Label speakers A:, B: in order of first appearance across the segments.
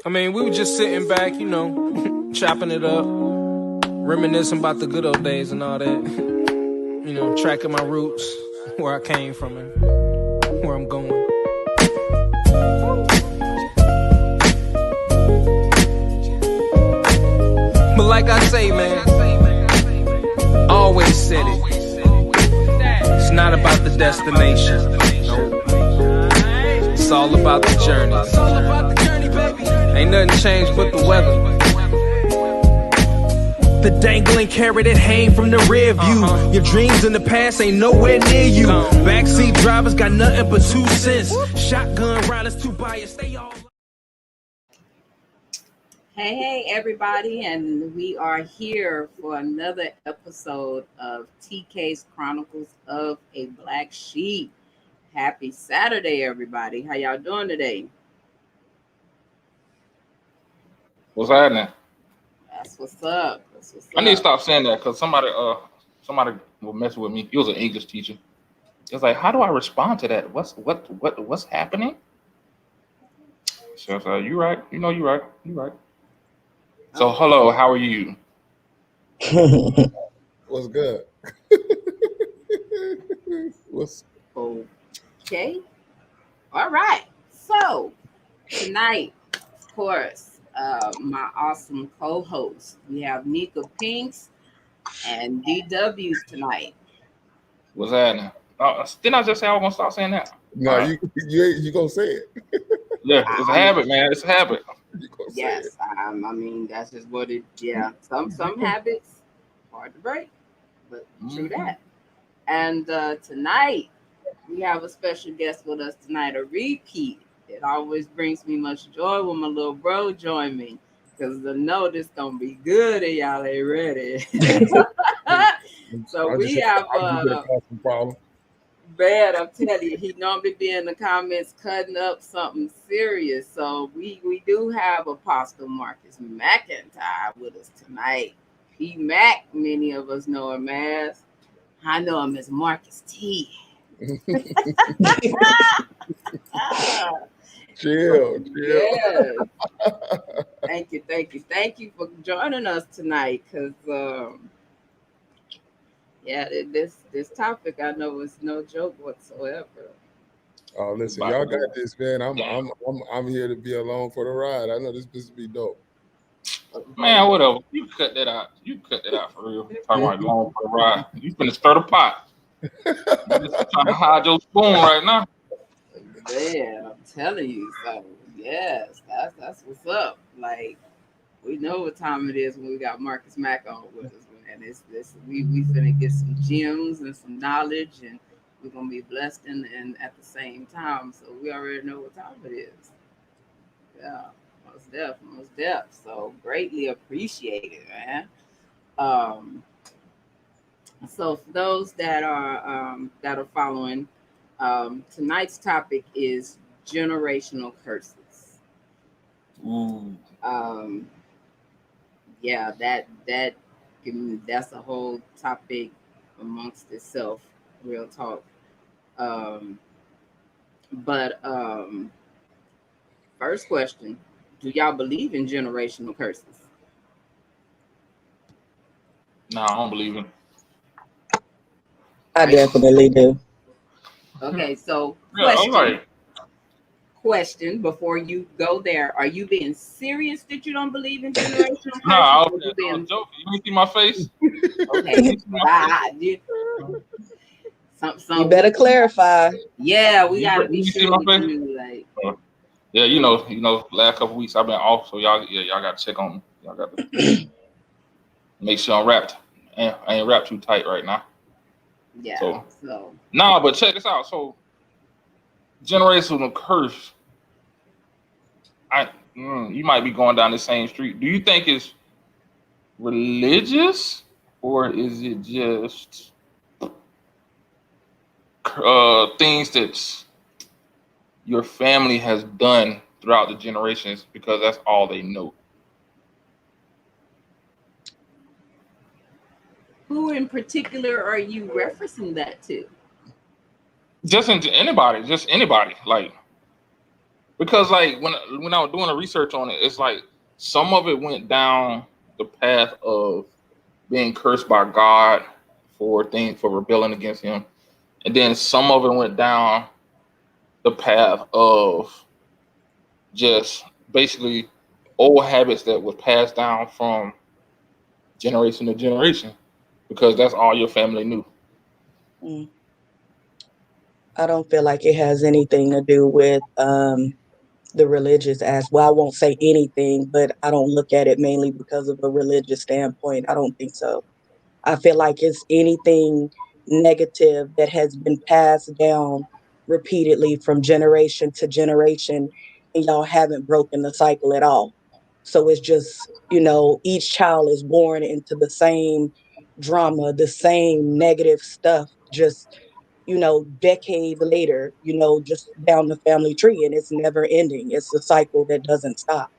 A: I mean, we were just sitting back, you know, chopping it up, reminiscing about the good old days and all that. You know, tracking my roots, where I came from and where I'm going. But like I say, man, always said it. It's not about the destination. Nope. It's all about the journey. Ain't nothing changed but the weather. The dangling carrot that hang from the rear view. Your dreams in the past ain't nowhere near you. Backseat drivers got nothing but 2 cents. Shotgun riders too biased. They all.
B: Hey, everybody, and we are here for another episode of TK's Chronicles of a Black Sheep. Happy Saturday, everybody. How y'all doing today?
C: What's happening?
B: That's what's up.
C: I need to stop saying that because somebody will mess with me. He was an English teacher. It's like, how do I respond to that? What's happening? So you right. You know you right. You right. So hello, how are you?
D: What's good? What's
B: okay? All right. So tonight, of course, my awesome co-host, we have Nika Pinks and DW tonight.
C: What's happening? Didn't I just say I was gonna stop saying that?
D: no?
C: Right.
D: You gonna say it?
C: Yeah, it's a habit, man. It's a habit.
B: Yes, I mean that's just what it. Yeah, some habits hard to break, but true that. And tonight we have a special guest with us tonight, a repeat. It always brings me much joy when my little bro join me, because I know this gonna be good and y'all ain't ready. So we have bad, I'm telling you, he normally be in the comments cutting up something serious. So we do have Apostle Marcus McIntyre with us tonight. P. Mac, many of us know him as. I know him as Marcus T.
D: Chill.
B: Yes. Thank you for joining us tonight, because this topic I know is no joke whatsoever.
D: Oh, listen, y'all got this, man. I'm here to be along for the ride. I know this will be dope.
C: Man, whatever. You cut that out. For real. Talking about going for the ride. You finna stir the pot. You just trying to hide your spoon right now.
B: Man, I'm telling you. So yes, that's what's up. Like, we know what time it is when we got Marcus Mack on with us, man. We finna get some gems and some knowledge, and we're gonna be blessed and at the same time. So we already know what time it is. Yeah, most def. So greatly appreciated, man. So for those that are following, tonight's topic is generational curses.
C: Ooh.
B: Yeah, that's a whole topic amongst itself, real talk. But first question, do y'all believe in generational curses?
C: No, I don't believe in.
E: I definitely do.
B: Okay, so
C: Yeah,
B: question before you go there, are you being serious that you don't believe in generational curses?
C: No, I was joking. You didn't see my face?
B: Okay.
E: You better clarify.
B: Yeah, we gotta be
C: you
B: sure.
C: See my face? Yeah, you know, last couple weeks I've been off, so y'all gotta check on me. Y'all got to make sure I'm wrapped. I ain't wrapped too tight right now.
B: Yeah. So.
C: Nah, but check this out. So, generational curse. You might be going down the same street. Do you think it's religious, or is it just things that your family has done throughout the generations because that's all they know?
B: Who in particular are you referencing that to?
C: Just anybody. Like, Because like when I was doing the research on it, it's like some of it went down the path of being cursed by God for rebelling against Him, and then some of it went down the path of just basically old habits that was passed down from generation to generation, because that's all your family knew.
E: I don't feel like it has anything to do with the religious aspect. Well, I won't say anything, but I don't look at it mainly because of a religious standpoint. I don't think so. I feel like it's anything negative that has been passed down repeatedly from generation to generation, and y'all haven't broken the cycle at all. So it's just, each child is born into the same drama, the same negative stuff, just, decades later, just down the family tree, and it's never ending. It's a cycle that doesn't stop.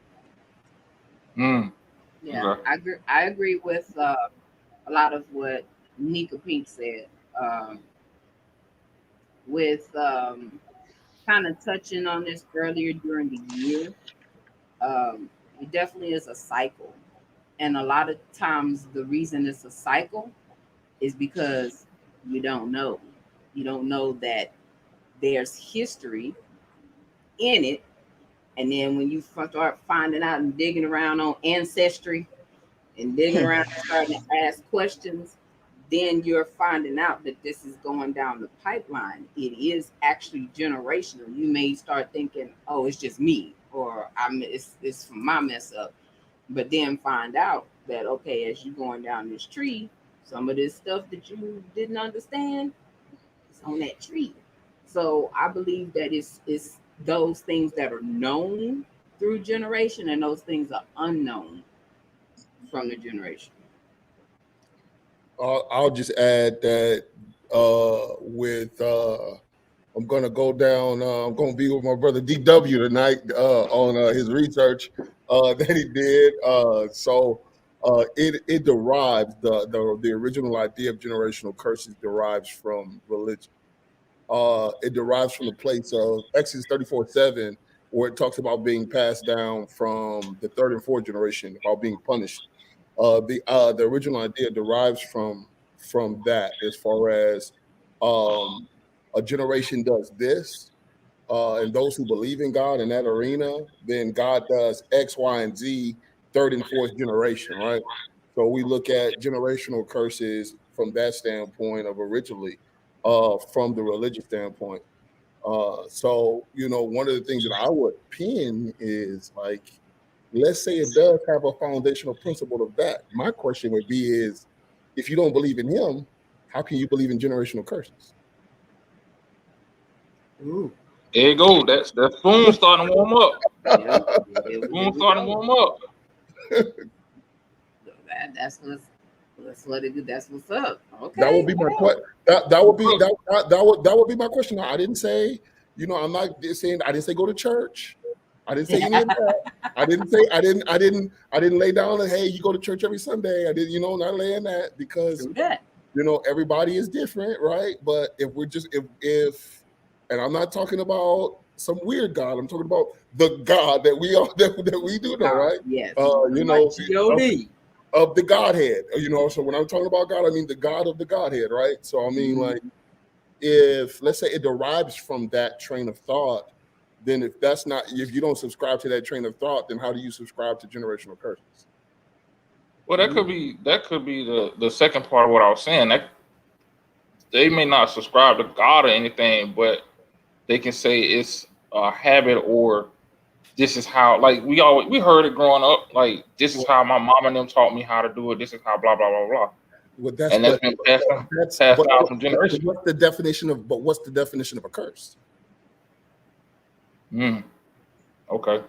B: Yeah,
C: Okay.
B: I agree with a lot of what Nika Pink said. With kind of touching on this earlier during the year, it definitely is a cycle. And a lot of times the reason it's a cycle is because you don't know. You don't know that there's history in it. And then when you start finding out and digging around on ancestry and digging around and starting to ask questions, then you're finding out that this is going down the pipeline. It is actually generational. You may start thinking, oh, it's just me, or it's from my mess up. But then find out that, okay, as you're going down this tree, some of this stuff that you didn't understand is on that tree. So I believe that it's those things that are known through generation and those things are unknown from the generation.
D: I'll just add that I'm going to go down. I'm going to be with my brother DW tonight on his research that he did. It derives the original idea of generational curses derives from religion. It derives from the place of Exodus 34:7, where it talks about being passed down from the third and fourth generation about being punished. The original idea derives from that, as far as a generation does this, and those who believe in God in that arena, then God does X, Y, and Z, third and fourth generation, right? So we look at generational curses from that standpoint of originally, from the religious standpoint. So one of the things that I would pin is, like, let's say it does have a foundational principle of that. My question would be is, if you don't believe in Him, how can you believe in generational curses?
B: Ooh.
C: There you go. That's Boom starting to warm up. Boom starting to warm up.
B: That's what's up. Okay.
D: That would be my question. That would be my question. I didn't say, I'm not saying, I didn't say go to church. I didn't say any of that. I didn't lay down and, hey, you go to church every Sunday. I didn't, not laying that, because everybody is different, right? But if we're just if and I'm not talking about some weird God, I'm talking about the God that we are that we do know, right?
B: Yes.
D: Of the Godhead, so when I'm talking about God, I mean the God of the Godhead, right? So I mean, like, if let's say it derives from that train of thought, then if you don't subscribe to that train of thought, then how do you subscribe to generational curses?
C: Well, that could be the second part of what I was saying. That they may not subscribe to God or anything, but they can say it's a habit, or this is how, like, we heard it growing up, like, this is how my mom and them taught me how to do it. This is how blah blah blah blah.
D: Well,
C: that's been passed down from generation.
D: What's the definition of a curse?
C: Okay,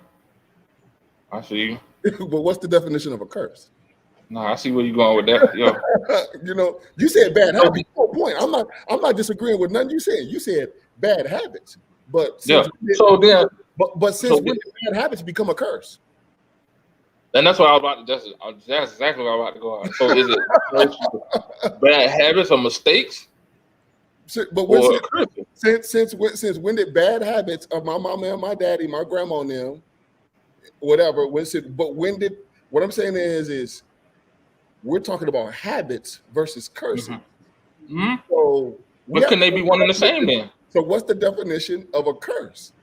C: I see you.
D: But what's the definition of a curse?
C: No, I see where you're going with that. Yeah.
D: You said bad habits. No point. I'm not disagreeing with nothing you said. You said bad habits, but since when did bad habits become a curse?
C: And that's what I was about to. That's exactly what I was about to go on. So is it bad habits or mistakes?
D: But
C: or curses.
D: since when did bad habits of my mama and my daddy, my grandma and them, whatever, when did what I'm saying is we're talking about habits versus cursing.
C: Hmm.
D: So we
C: But
D: have
C: can they be one and the same then?
D: So what's the definition of a curse?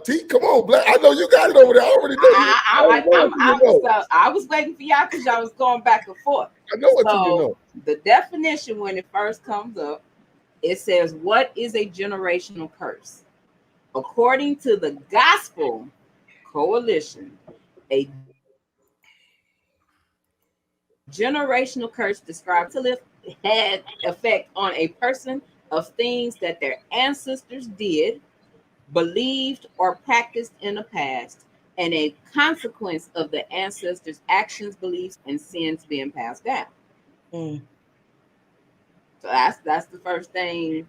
D: T, come on, Black. I know you got it over there. I already know you.
B: I was waiting for y'all because y'all was going back and forth.
D: I know what you
B: So
D: know.
B: the definition when it first comes up, it says, "What is a generational curse?" According to the Gospel Coalition, a generational curse describes to had effect on a person of things that their ancestors did, believed, or practiced in the past, and a consequence of the ancestors' actions, beliefs, and sins being passed down.
E: Mm.
B: So that's the first thing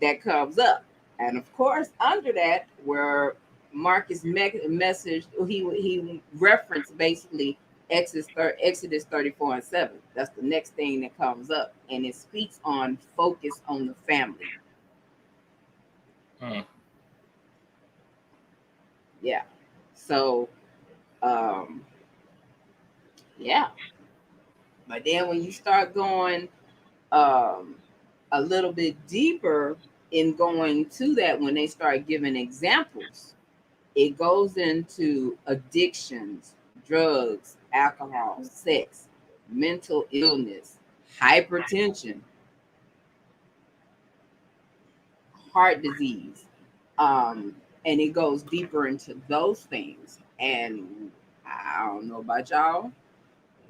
B: that comes up. And of course, under that, where Marcus message, he referenced basically Exodus 34:7. That's the next thing that comes up, and it speaks on focus on the family. Yeah. So, yeah. But then when you start going a little bit deeper in going to that, when they start giving examples, it goes into addictions, drugs, alcohol, sex, mental illness, hypertension, heart disease, and it goes deeper into those things. And I don't know about y'all,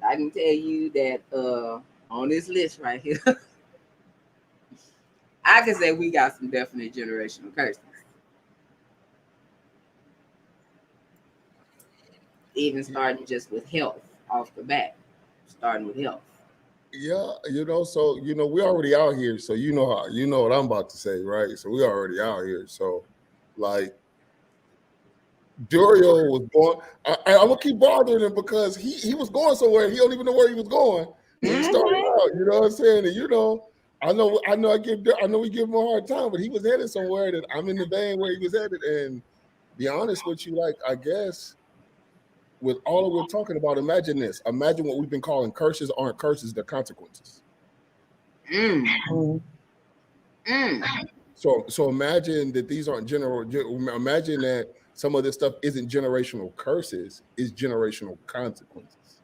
B: I can tell you that on this list right here, I can say we got some definite generational curses. Even starting just with health off the bat, starting with health.
D: Yeah, so we already out here, so you know what I'm about to say, right? So we already out here. So like Durio was born. I'm gonna keep bothering him because he was going somewhere. He don't even know where he was going when he started out. You know what I'm saying? And I know we give him a hard time, but he was headed somewhere that I'm in the vein where he was headed. And be honest with you, like I guess with all that we're talking about, imagine this. Imagine what we've been calling curses aren't curses, they're consequences. So imagine that these aren't imagine that some of this stuff isn't generational curses, it's generational consequences.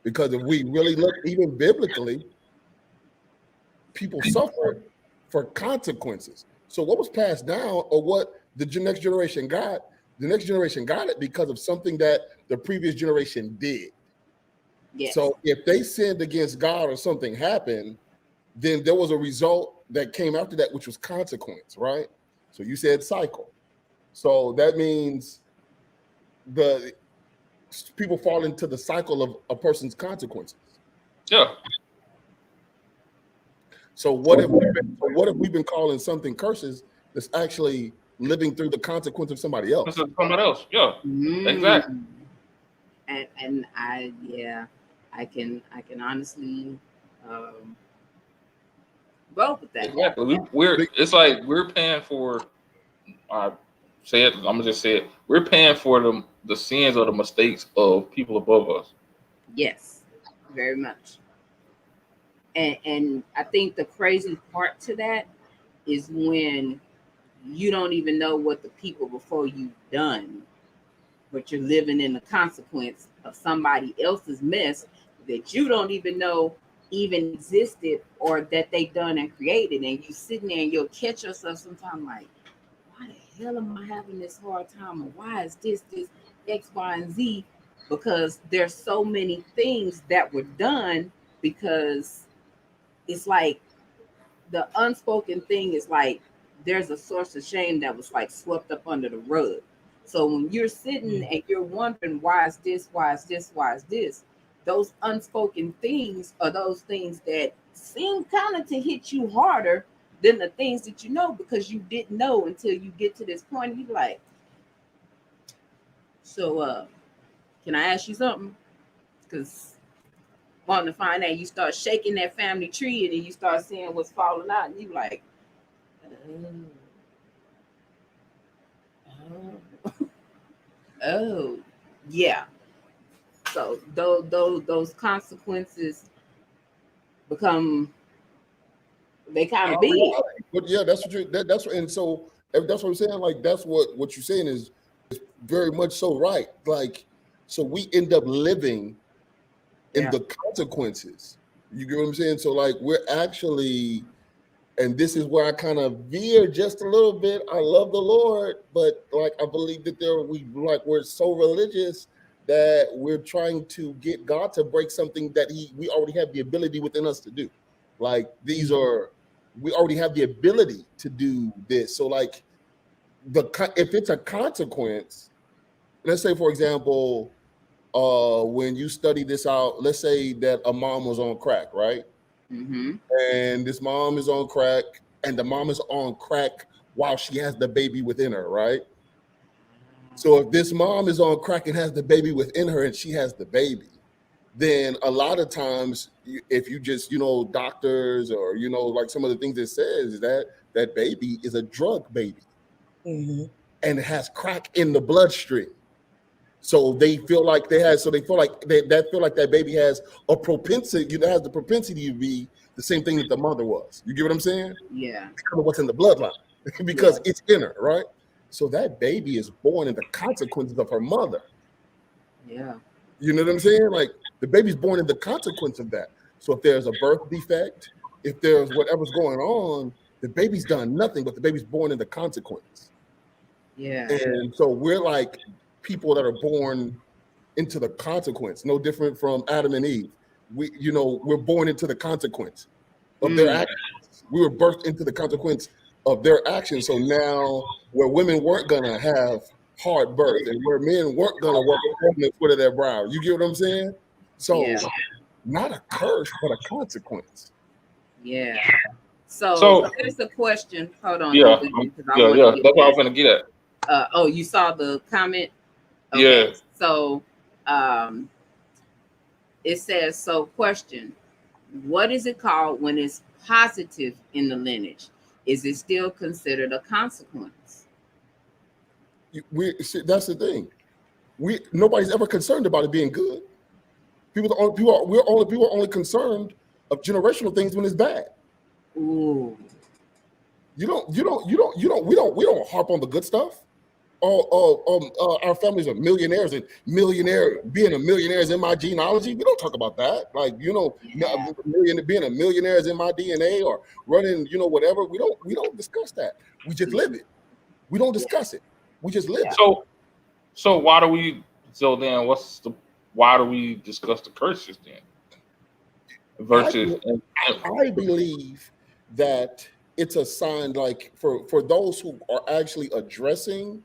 D: Because if we really look, even biblically, people suffer for consequences. So what was passed down, or what the next generation got it because of something that the previous generation did. Yes. So if they sinned against God or something happened, then there was a result that came after that, which was consequence, right? So you said cycle. So that means the people fall into the cycle of a person's consequences.
C: Yeah.
D: So what if we've been calling something curses that's actually living through the consequence of somebody else?
C: Somebody else, yeah. Exactly.
B: And I can honestly go with that.
C: Exactly. It's like we're paying for. I'm gonna just say it. We're paying for the sins or the mistakes of people above us.
B: Yes, very much. And I think the crazy part to that is when you don't even know what the people before you've done, but you're living in the consequence of somebody else's mess that you don't even know even existed or that they done and created. And you sitting there and you'll catch yourself sometime like, why the hell am I having this hard time? Or why is this X, Y, and Z? Because there's so many things that were done, because it's like the unspoken thing is like there's a source of shame that was like swept up under the rug. So when you're sitting and you're wondering why is this, those unspoken things are those things that seem kind of to hit you harder than the things that you know, because you didn't know until you get to this point and you're like, so can I ask you something? Because wanting to find out. You start shaking that family tree, and then you start seeing what's falling out, and you like, oh, yeah. So those consequences become, they kind of big.
D: But yeah, that's what that's what, and so that's what I'm saying. Like that's what you're saying is very much so right. Like, so we end up living in the consequences. You get what I'm saying? So like we're actually, and this is where I kind of veer just a little bit. I love the Lord, but like I believe that we're so religious that we're trying to get God to break something that we already have the ability within us to do. Like we already have the ability to do this. So like if it's a consequence, let's say for example, when you study this out, let's say that a mom was on crack, right?
B: Mm-hmm.
D: And this mom is on crack, and the mom is on crack while she has the baby within her, right? So if this mom is on crack and has the baby within her and she has the baby, then a lot of times, if you just, doctors or, like some of the things it says is that baby is a drug baby.
E: Mm-hmm.
D: And it has crack in the bloodstream. So they feel like that baby has a propensity, has the propensity to be the same thing that the mother was. You get what I'm saying?
B: Yeah.
D: Because of what's in the bloodline, because it's in her, right? So that baby is born in the consequences of her mother.
B: Yeah.
D: You know what I'm saying? Like the baby's born in the consequence of that. So if there's a birth defect, if there's whatever's going on, the baby's done nothing, but the baby's born in the consequence.
B: Yeah.
D: And so we're like people that are born into the consequence, no different from Adam and Eve. We're born into the consequence of their actions. We were birthed into the consequence of their actions. So now where women weren't gonna have hard birth and where men weren't gonna work on the foot of their brow. You get what I'm saying? So not a curse, but a consequence.
B: Yeah. So there's a question. Hold on.
C: Yeah. That's what I was gonna get at.
B: Oh, you saw the comment?
C: Okay. Yeah.
B: So it says, so question, what is it called when it's positive in the lineage? Is it still considered a consequence?
D: That's the thing. Nobody's ever concerned about it being good. People are only concerned of generational things when it's bad.
B: Ooh.
D: We don't harp on the good stuff. Our families are millionaires, and being a millionaire is in my genealogy. We don't talk about that. Like, being a millionaire is in my DNA, or running, whatever. We don't discuss that. We just live it. We don't discuss it. We just live it.
C: So why do we discuss the curses then? Versus
D: I believe that it's a sign, like for those who are actually addressing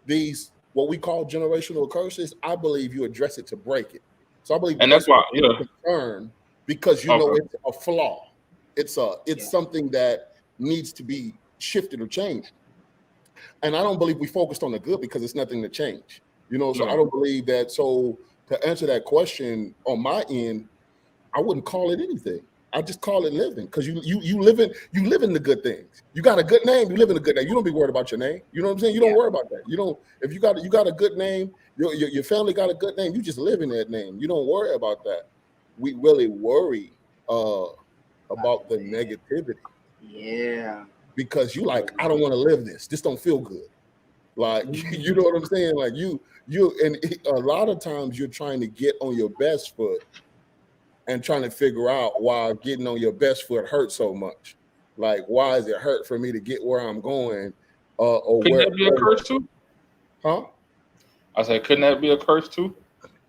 D: these what we call generational curses, I believe you address it to break it. So I believe,
C: and that's why
D: concern, because it's a flaw. It's something that needs to be shifted or changed. And I don't believe we focused on the good because it's nothing to change. So I don't believe that. So to answer that question on my end, I wouldn't call it anything. I just call it living, because you live in the good things. You got a good name, you live in a good name. You don't be worried about your name. You know what I'm saying? You don't worry about that. You don't. If you got a good name, your family got a good name. You just live in that name. You don't worry about that. We really worry about the negativity.
B: Yeah.
D: Because I don't want to live this. This don't feel good. Like you know what I'm saying? Like you and a lot of times you're trying to get on your best foot, and trying to figure out why getting on your best foot hurts so much. Like, why is it hurt for me to get where I'm going?
C: Couldn't that be a curse too?
D: Huh?
C: I said, couldn't that be a curse too?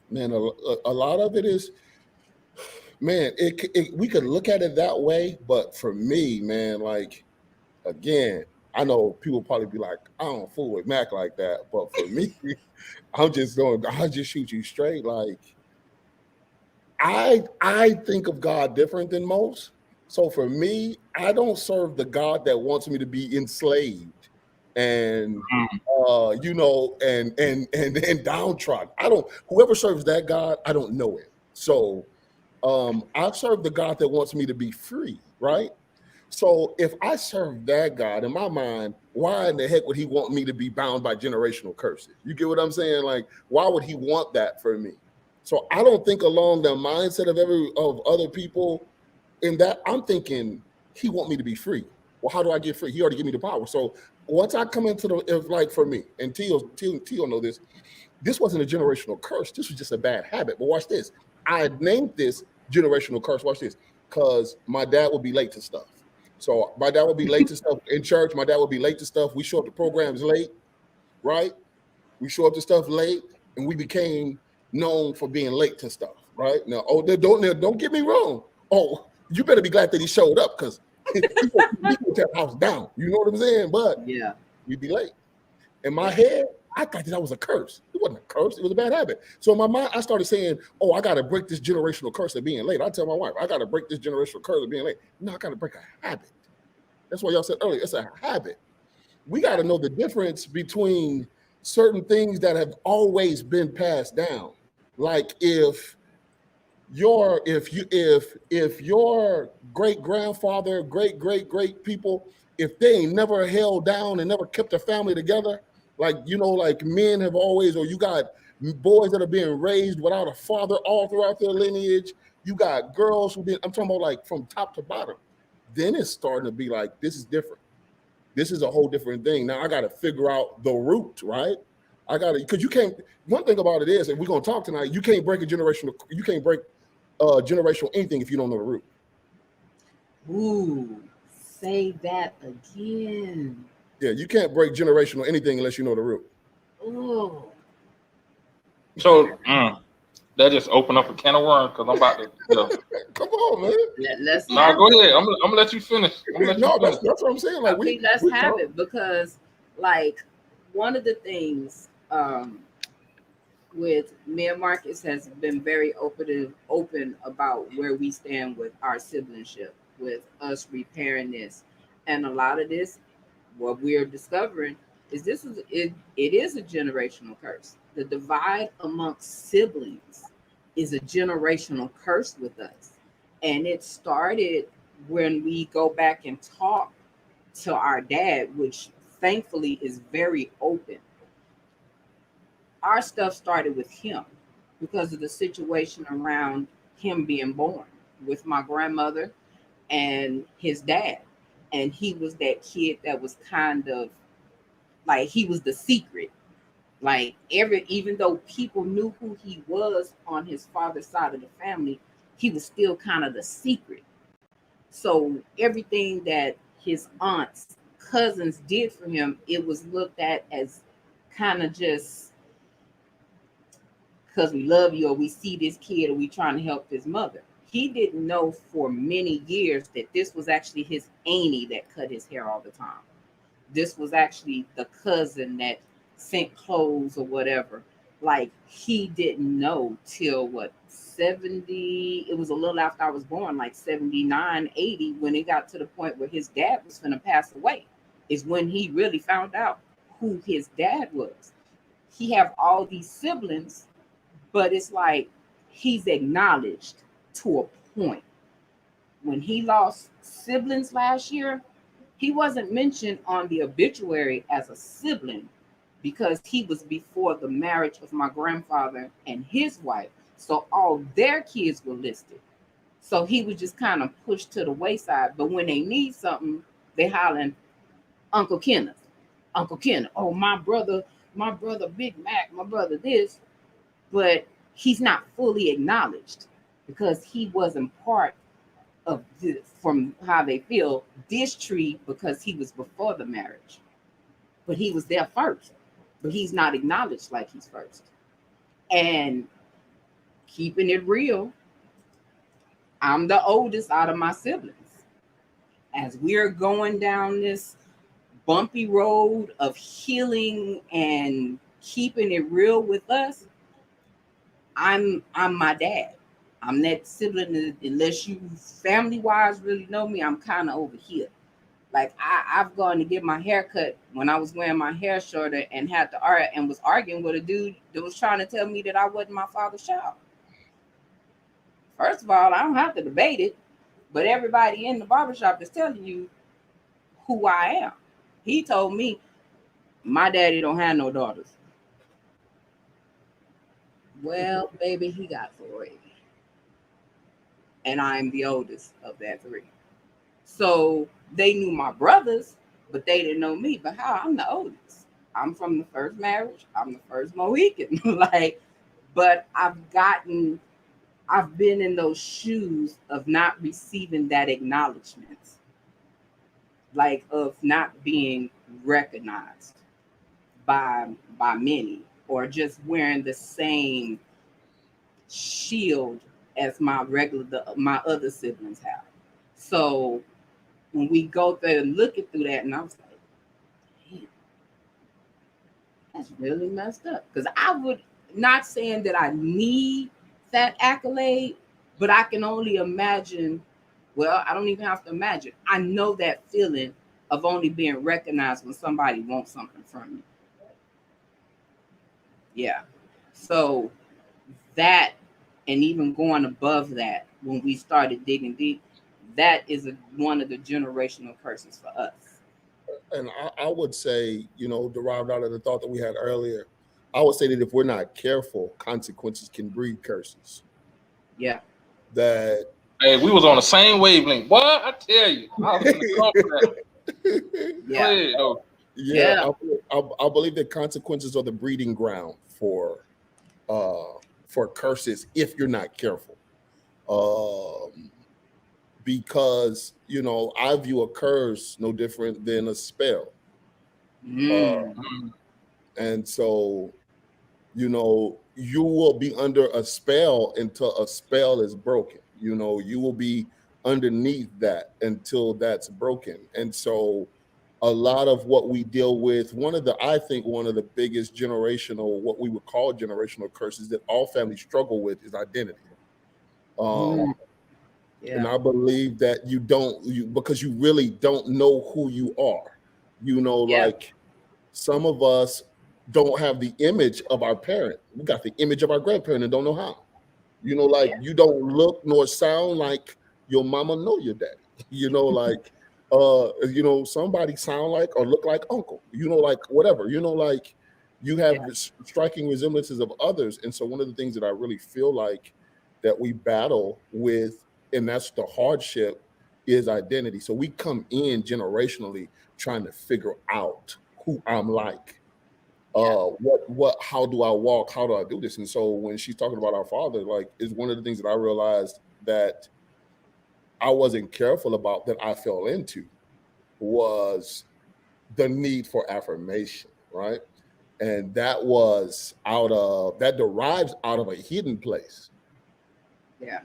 D: Man, a lot of it is, man, we could look at it that way, but for me, man, like, again, I know people probably be like, I don't fool with Mac like that, but for me, I'll just shoot you straight. Like, I think of God different than most. So for me, I don't serve the God that wants me to be enslaved and and downtrodden. Whoever serves that God, I don't know it. So I serve the God that wants me to be free, right? So if I serve that God, in my mind, why in the heck would he want me to be bound by generational curses? You get what I'm saying? Like, why would he want that for me? So I don't think along the mindset of other people in that. I'm thinking he want me to be free. Well, how do I get free? He already give me the power. So once I come into if like for me, and Tio know this wasn't a generational curse. This was just a bad habit. But watch this. I had named this generational curse. Watch this. Because my dad would be late to stuff. So my dad would be late to stuff in church. My dad would be late to stuff. We show up to programs late, right? We show up to stuff late, and we became known for being late to stuff, right? Now, don't get me wrong. Oh, you better be glad that he showed up because he would tear the house down. You know what I'm saying? But
B: Yeah.
D: we'd be late. In my head, I thought that was a curse. It wasn't a curse. It was a bad habit. So in my mind, I started saying, oh, I got to break this generational curse of being late. I tell my wife, I got to break this generational curse of being late. No, I got to break a habit. That's why y'all said earlier, it's a habit. We got to know the difference between certain things that have always been passed down. Like if your great grandfather, great people, if they ain't never held down and never kept a family together, like like men have always, or you got boys that are being raised without a father all throughout their lineage. You got girls who I'm talking about like from top to bottom. Then it's starting to be like, this is different. This is a whole different thing. Now I got to figure out the root, right? I got to, because you can't. One thing about it is, and we're gonna talk tonight. You can't break generational anything if you don't know the root.
B: Ooh, say that again.
D: Yeah, you can't break generational anything unless you know the root.
B: Ooh.
C: So that just opened up a can of worms because I'm about to.
D: Come on, man.
B: Let's
C: No, go ahead. I'm gonna let you finish.
D: That's what I'm saying. Like
B: let's have it, because like one of the things with me and Marcus has been very open about where we stand with our siblingship, with us repairing this, and a lot of this, what we're discovering is it is a generational curse. The divide amongst siblings is a generational curse with us, and it started when we go back and talk to our dad, which thankfully is very open. Our stuff started with him because of the situation around him being born with my grandmother and his dad. And he was that kid that was kind of like, he was the secret. Like even though people knew who he was on his father's side of the family, he was still kind of the secret. So everything that his aunts, cousins did for him, it was looked at as kind of just because we love you, or we see this kid, or we trying to help his mother. He didn't know for many years that this was actually his auntie that cut his hair all the time. This was actually the cousin that sent clothes or whatever. Like, he didn't know till 70, it was a little after I was born, like 79, 80, when it got to the point where his dad was going to pass away, is when he really found out who his dad was. He have all these siblings, but it's like he's acknowledged to a point. When he lost siblings last year, he wasn't mentioned on the obituary as a sibling because he was before the marriage of my grandfather and his wife. So all their kids were listed. So he was just kind of pushed to the wayside. But when they need something, they hollering, Uncle Kenneth. Oh, my brother Big Mac, my brother this. But he's not fully acknowledged because he wasn't part of this, from how they feel, this tree, because he was before the marriage. But he was there first. But he's not acknowledged like he's first. And keeping it real, I'm the oldest out of my siblings. As we're going down this bumpy road of healing and keeping it real with us, I'm my dad. I'm that sibling. Unless you family-wise really know me, I'm kind of over here. Like I've gone to get my hair cut when I was wearing my hair shorter and had to and was arguing with a dude that was trying to tell me that I wasn't my father's child. First of all, I don't have to debate it, but everybody in the barbershop is telling you who I am. He told me my daddy don't have no daughters. Well, baby, he got 3. And I'm the oldest of that 3. So they knew my brothers, but they didn't know me. But how? I'm the oldest. I'm from the first marriage. I'm the first Mohican. But I've been in those shoes of not receiving that acknowledgement, like of not being recognized by many, or just wearing the same shield as my other siblings have. So when we go there and looking through that, and I was like, damn, that's really messed up. Because I would, not saying that I need that accolade, but I can only imagine. Well, I don't even have to imagine. I know that feeling of only being recognized when somebody wants something from you. Yeah. So that, and even going above that, when we started digging deep, that is one of the generational curses for us.
D: And I would say, derived out of the thought that we had earlier, I would say that if we're not careful, consequences can breed curses.
B: Yeah.
D: That.
C: Hey, we was on the same wavelength. What? I tell you. I was in the
B: Yeah.
D: I believe that consequences are the breeding ground for curses if you're not careful. Because I view a curse no different than a spell. And so you will be under a spell until a spell is broken. You will be underneath that until that's broken. And so a lot of what we deal with, I think one of the biggest generational, what we would call generational curses that all families struggle with is identity. And I believe that because you really don't know who you are. Like some of us don't have the image of our parent. We got the image of our grandparent and don't know how. You don't look nor sound like your mama nor your daddy. Somebody sound like or look like uncle. Like whatever. Like you have striking resemblances of others. And so one of the things that I really feel like that we battle with, and that's the hardship, is identity. So we come in generationally trying to figure out who I'm like. How do I walk? How do I do this? And so when she's talking about our father, like, is one of the things that I realized that I wasn't careful about, that I fell into, was the need for affirmation, right? And that derives out of a hidden place.
B: Yeah.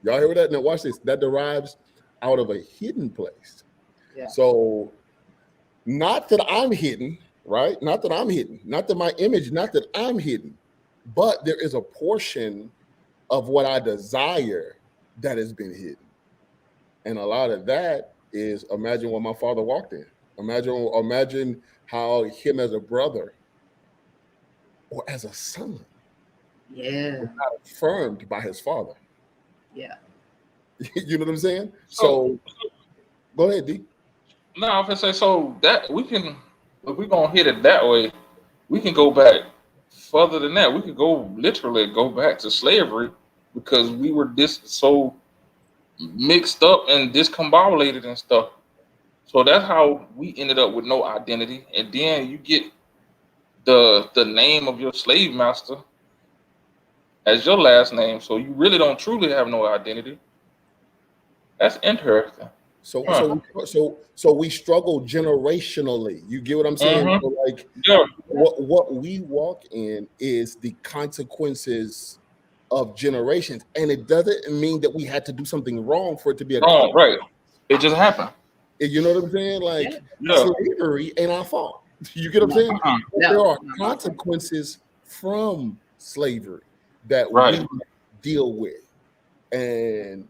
D: Y'all hear that? Now watch this. That derives out of a hidden place.
B: Yeah.
D: So not that I'm hidden, right? Not that I'm hidden, not that my image, not that I'm hidden, but there is a portion of what I desire that has been hidden. And a lot of that is, imagine what my father walked in. Imagine how him as a brother or as a son was not affirmed by his father.
B: Yeah.
D: You know what I'm saying? So go ahead, D.
C: No, I was gonna say, so that we can, if we're gonna hit it that way, we can go back further than that. We could literally go back to slavery, because we were so mixed up and discombobulated and stuff. So that's how we ended up with no identity. And then you get the name of your slave master as your last name, so you really don't truly have no identity. That's interesting.
D: So we struggle generationally. You get what I'm saying?
C: Mm-hmm.
D: So like, what we walk in is the consequences of generations, and it doesn't mean that we had to do something wrong for it to be
C: wrong. Right? It just happened.
D: You know what I'm saying? Like slavery ain't our fault. You get what I'm saying? There are consequences from slavery that we deal with, and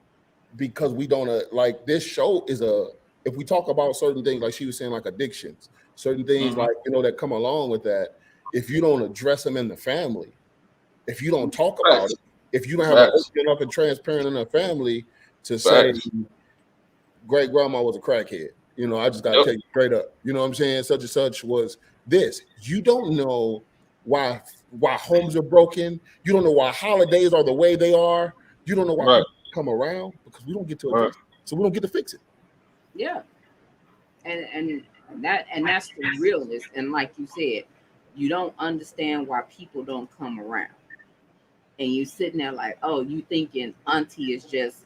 D: because we don't like, this show is if we talk about certain things, like she was saying, like addictions, certain things like that come along with that, if you don't address them in the family, if you don't talk about it, if you don't have an
C: Facts.
D: open enough and transparent enough family to say
C: Facts.
D: great grandma was a crackhead. You know, I just gotta
C: Yep.
D: tell you straight up. You know what I'm saying? Such and such was this. You don't know why homes are broken. You don't know why holidays are the way they are. You don't know why
C: Right.
D: people come around because we don't get to
C: Right.
D: address it. So we don't get to fix it.
B: Yeah. And that's the realness. And like you said, you don't understand why people don't come around. And you sitting there like, oh, you thinking auntie is just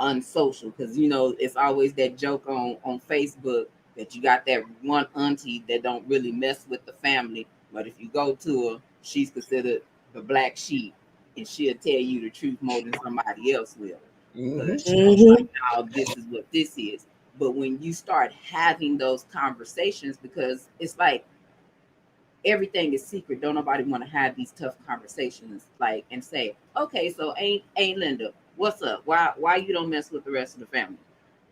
B: unsocial, because you know it's always that joke on Facebook that you got that one auntie that don't really mess with the family, but if you go to her, she's considered the black sheep, and she'll tell you the truth more than somebody else will.
D: Mhm.
B: She's like, now this is what this is. But when you start having those conversations, because it's like everything is secret, don't nobody want to have these tough conversations, like, and say, okay, so ain't Linda, what's up? Why you don't mess with the rest of the family?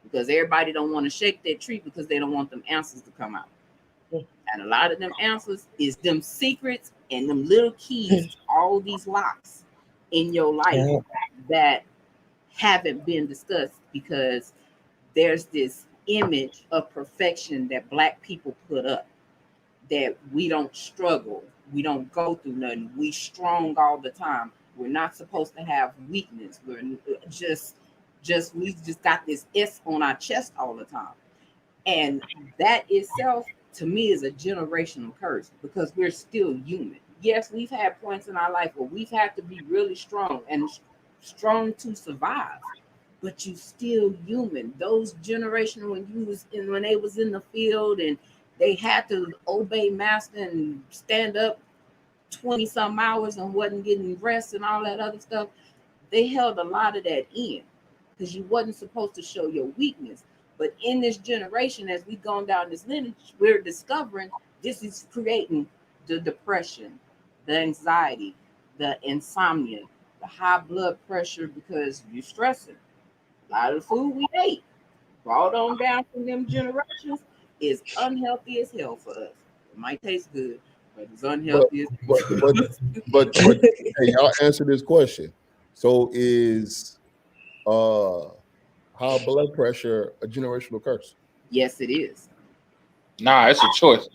B: Because everybody don't want to shake their tree because they don't want them answers to come out. And a lot of them answers is them secrets and them little keys to all these locks in your life that haven't been discussed, because there's this image of perfection that Black people put up, that we don't struggle, we don't go through nothing, we strong all the time, we're not supposed to have weakness, we're just we just got this S on our chest all the time. And that itself to me is a generational curse, because we're still human. Yes, we've had points in our life where we've had to be really strong and strong to survive, but you still human. Those generational, when they was in the field and they had to obey master and stand up 20 some hours and wasn't getting rest and all that other stuff, they held a lot of that in, because you wasn't supposed to show your weakness. But in this generation, as we've gone down this lineage, we're discovering this is creating the depression, the anxiety, the insomnia, the high blood pressure, because you're stressing. A lot of the food we ate, brought on down from them generations, is unhealthy as hell for us. It might taste good, but it's unhealthy as hell.
D: But hey, y'all answer this question. So is high blood pressure a generational curse?
B: Yes, it is.
C: Nah, it's a choice.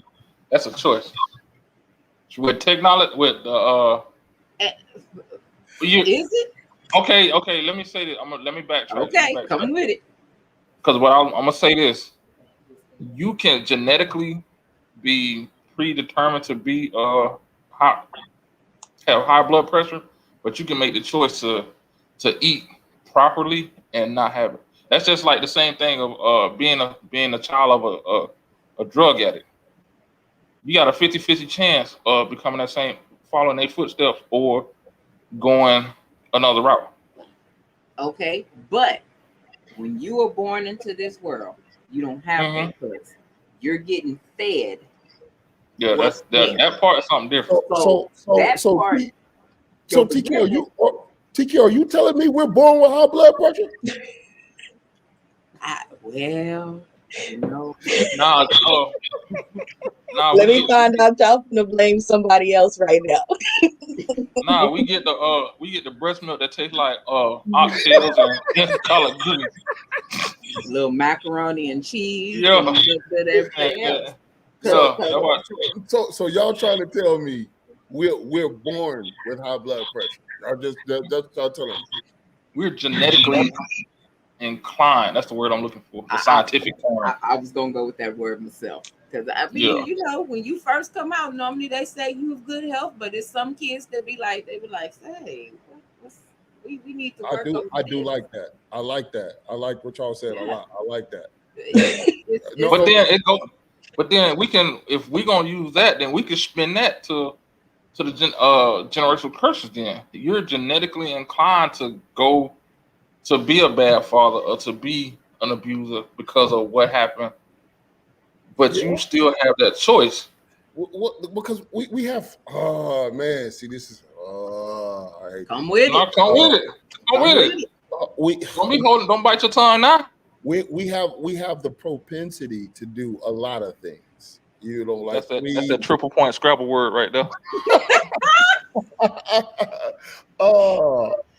C: That's a choice. With technology, with the
B: Is it?
C: Okay. Let me say this. Let me backtrack.
B: Okay, come with it.
C: Because what I'm gonna say this: you can genetically be predetermined to be have high blood pressure, but you can make the choice to eat properly and not have it. That's just like the same thing of being a child of a drug addict. You got a 50-50 chance of becoming that same, following their footsteps, or going another route.
B: Okay, but when you were born into this world, you don't have that choice. You're getting fed.
C: Yeah, that part is something different.
D: So TK, are you telling me we're born with high blood pressure?
B: Well, you know.
E: Let me find out y'all gonna blame somebody else right now.
C: We get the breast milk that tastes like oxtails and collard greens.
B: Little macaroni and cheese.
C: Yeah.
B: And everything else.
D: So y'all trying to tell me we're born with high blood pressure? That's what y'all telling me.
C: We're genetically inclined. That's the word I'm looking for. The scientific term.
B: I was gonna go with that word myself, because you know, when you first come out, normally they say you have good health, but it's some kids that be like, hey, we need to work.
D: I do like that. I like that. I like what y'all said a lot. I like that.
C: But then we can, if we're gonna use that, then we can spin that to the generational curses. Then you're genetically inclined to go to be a bad father or to be an abuser because of what happened, but you still have that choice.
D: Because we have. Oh man, see, this is. I hate
B: come with it.
C: Come with it. Don't bite your tongue now.
D: We have the propensity to do a lot of things. You know, like
C: that's a triple point Scrabble word right there.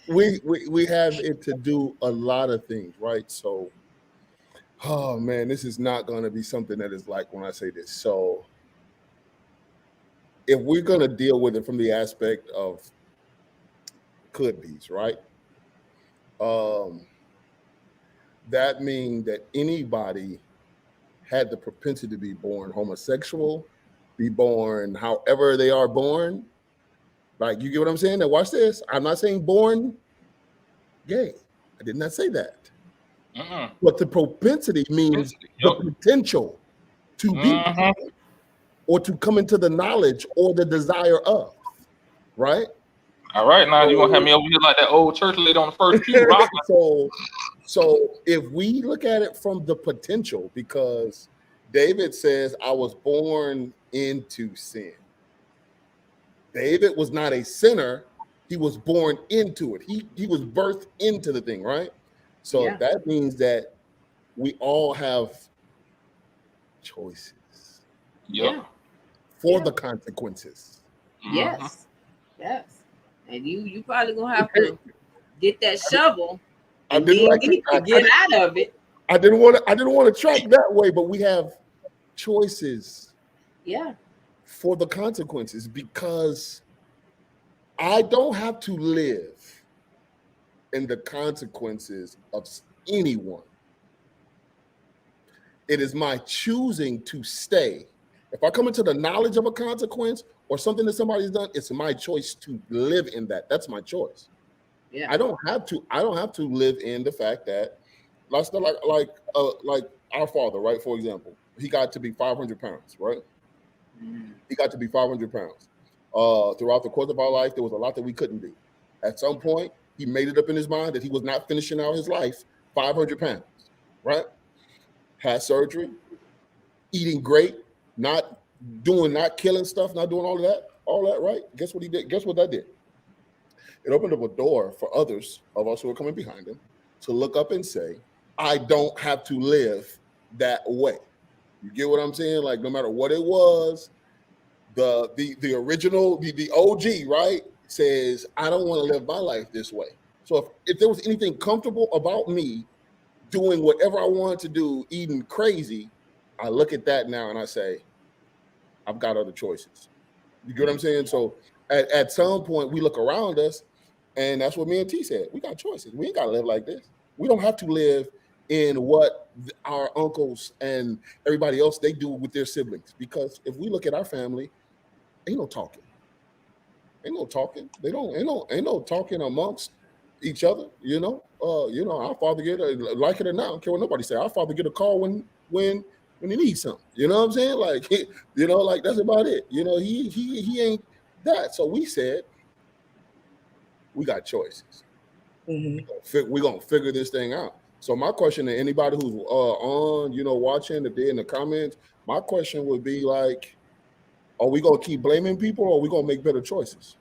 D: we have it to do a lot of things, right? So, oh man, this is not going to be something that is like when I say this. So, if we're going to deal with it from the aspect of could be's, right? That means that anybody had the propensity to be born homosexual, be born however they are born. Like, you get what I'm saying? Now watch this. I'm not saying born gay. I did not say that. But the propensity means the potential to be or to come into the knowledge or the desire of, right?
C: All right, now you're gonna have me over here like that old church lady on the first pew rocking.
D: So if we look at it from the potential, because David says, I was born into sin. David was not a sinner. He was born into it. He was birthed into the thing, right? So that means that we all have choices. For the consequences.
B: Yes. And you probably gonna have to get that shovel and get out of it.
D: I didn't want to track that way, but we have choices.
B: Yeah.
D: For the consequences, because I don't have to live in the consequences of anyone. It is my choosing to stay. If I come into the knowledge of a consequence or something that somebody's done, it's my choice to live in that. That's my choice.
B: Yeah.
D: I don't have to live in the fact that, like our father, right? For example, he got to be 500 pounds, right? He got to be 500 pounds. Throughout the course of our life, there was a lot that we couldn't do. At some point, he made it up in his mind that he was not finishing out his life 500 pounds, right? Had surgery, eating great, not killing stuff, not doing all that, right? Guess what he did? Guess what that did? It opened up a door for others of us who are coming behind him to look up and say, I don't have to live that way. You get what I'm saying? Like, no matter what it was, the original, the OG, right, says, I don't want to live my life this way. So if there was anything comfortable about me doing whatever I wanted to do, eating crazy, I look at that now and I say, I've got other choices. You get what I'm saying? So at some point, we look around us, and that's what me and T said. We got choices. We ain't got to live like this. We don't have to live in what our uncles and everybody else they do with their siblings. Because if we look at our family, ain't no talking. Ain't no talking. They don't. Ain't no talking amongst each other. Our father get like it or not. I don't care what nobody say. Our father get a call when he needs something. You know what I'm saying? Like, like that's about it. He ain't that. So we said we got choices. We're gonna figure this thing out. So my question to anybody who's on, watching, if they're in the comments, my question would be like, are we gonna keep blaming people, or are we gonna make better choices?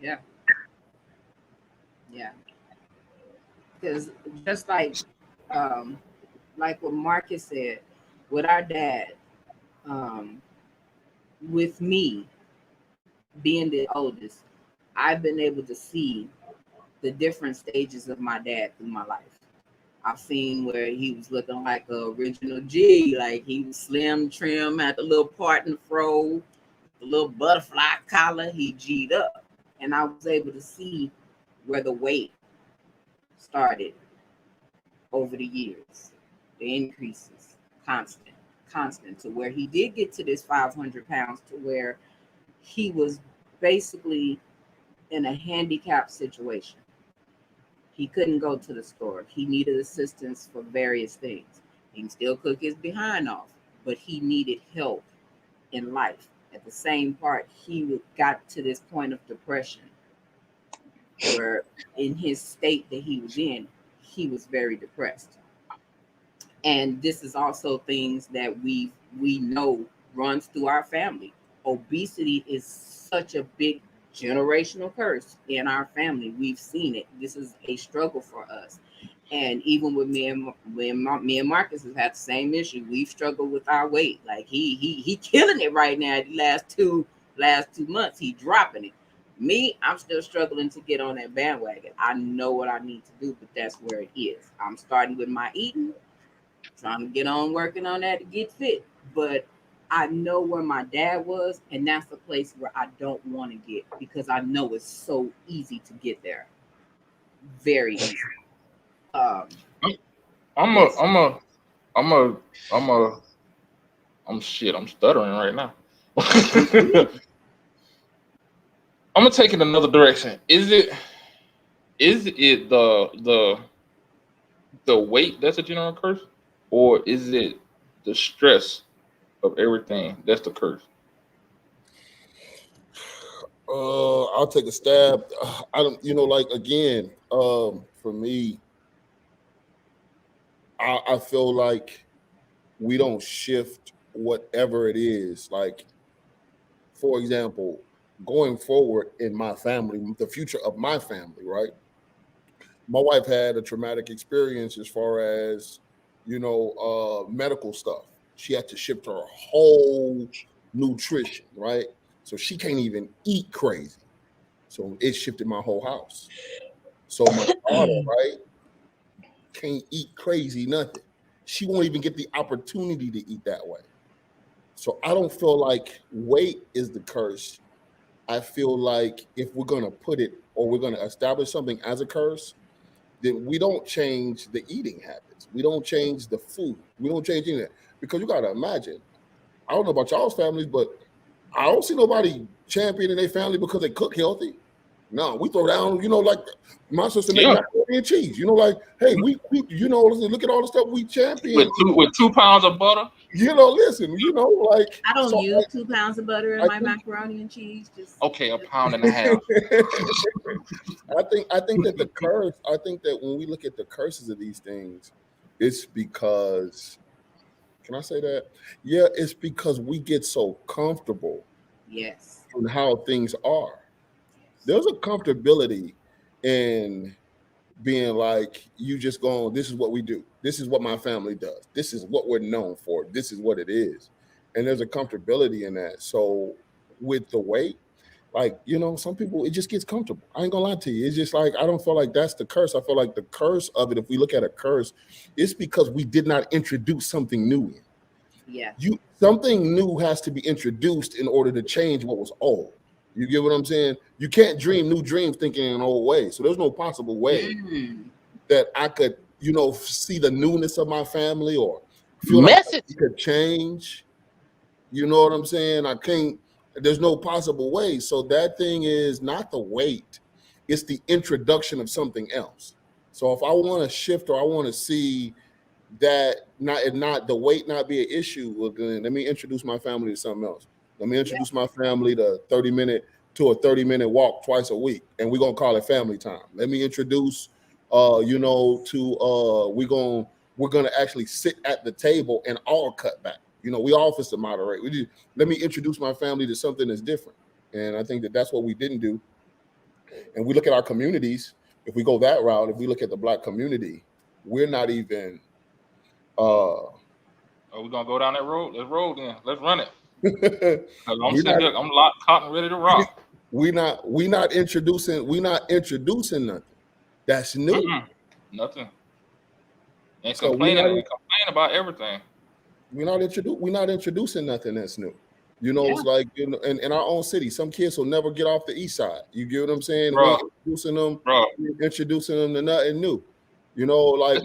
B: Yeah. Because just like what Marcus said, with our dad, with me being the oldest, I've been able to see the different stages of my dad through my life. I've seen where he was looking like an original G, like he was slim, trim, had the little part in the fro, the little butterfly collar, he G'd up. And I was able to see where the weight started over the years, the increases, constant, to where he did get to this 500 pounds, to where he was basically in a handicapped situation. He couldn't go to the store. He needed assistance for various things. He can still cook his behind off, but he needed help in life. At the same part, he got to this point of depression where in his state that he was in, he was very depressed. And this is also things that we know runs through our family. Obesity is such a big generational curse in our family. We've seen it. This is a struggle for us. And even with me and Marcus have had the same issue. We've struggled with our weight. Like he killing it right now. The last two months, he dropping it. Me, I'm still struggling to get on that bandwagon. I know what I need to do, but that's where it is. I'm starting with my eating, trying to get on working on that to get fit. But I know where my dad was, and that's a place where I don't want to get because I know it's so easy to get there. Very easy. Um,
C: I'm a,
B: yes.
C: I'm a, I'm a, I'm a, I'm shit. I'm stuttering right now. I'm gonna take it another direction. Is it the weight that's a general curse, or is it the stress of everything that's the curse?
D: I'll take a stab. I don't, like again, for me, I feel like we don't shift whatever it is. Like, for example, going forward in my family, the future of my family, right? My wife had a traumatic experience as far as, medical stuff. She had to shift her whole nutrition, right? So she can't even eat crazy. So it shifted my whole house. So my daughter, right, can't eat crazy nothing. She won't even get the opportunity to eat that way. So I don't feel like weight is the curse. I feel like if we're gonna put it or we're gonna establish something as a curse, then we don't change the eating habits. We don't change the food. We don't change anything. Because you gotta imagine, I don't know about y'all's families, but I don't see nobody championing their family because they cook healthy. No, we throw down, like my sister make
C: Yeah,
D: macaroni and cheese. Like, hey, we look at all the stuff we champion.
C: with 2 pounds of butter.
D: Listen, like
B: I don't
D: so.
B: use 2 pounds of butter in
D: I
B: my
D: think
B: macaroni and cheese. Just
C: Okay, a pound and a half.
D: I think that the curse. I think that when we look at the curses of these things, it's because. Can I say that? Yeah, it's because we get so comfortable
B: yes.
D: in how things are. There's a comfortability in being like you just going, this is what we do, this is what my family does, this is what we're known for, this is what it is, and there's a comfortability in that. So with the weight, like, some people, it just gets comfortable. I ain't gonna lie to you, it's just like I don't feel like that's the curse. I feel like the curse of it, if we look at a curse, it's because we did not introduce something new in.
B: Yeah.
D: Something new has to be introduced in order to change what was old. You get what I'm saying? You can't dream new dreams thinking in an old way. So there's no possible way
B: Mm.
D: that I could, see the newness of my family or feel like
C: Message.
D: it could change. You know what I'm saying? I can't, there's no possible way. So that thing is not the weight, it's the introduction of something else. So if I want to shift or I want to see that not the weight not be an issue, well, then let me introduce my family to something else. Let me
B: Yeah.
D: introduce my family to 30-minute walk twice a week, and we're gonna call it family time. Let me introduce to we're gonna actually sit at the table and all cut back. We all supposed to moderate. Let me introduce my family to something that's different. And I think that that's what we didn't do. And we look at our communities, if we go that route, if we look at the Black community, we're not even
C: Are we gonna go down that road? Let's roll then. Let's run it. 'Cause I'm
D: we're
C: sitting
D: not
C: there. I'm locked, caught, and ready to rock.
D: we not introducing nothing that's new.
C: Mm-mm. Nothing. And
D: So we're
C: complaining
D: not
C: and complain about everything.
D: we're not introducing nothing that's new.
B: Yeah.
D: It's like in our own city, some kids will never get off the east side. You get what I'm saying? We
C: Bro,
D: ain't
C: bro.
D: introducing them to nothing new. Like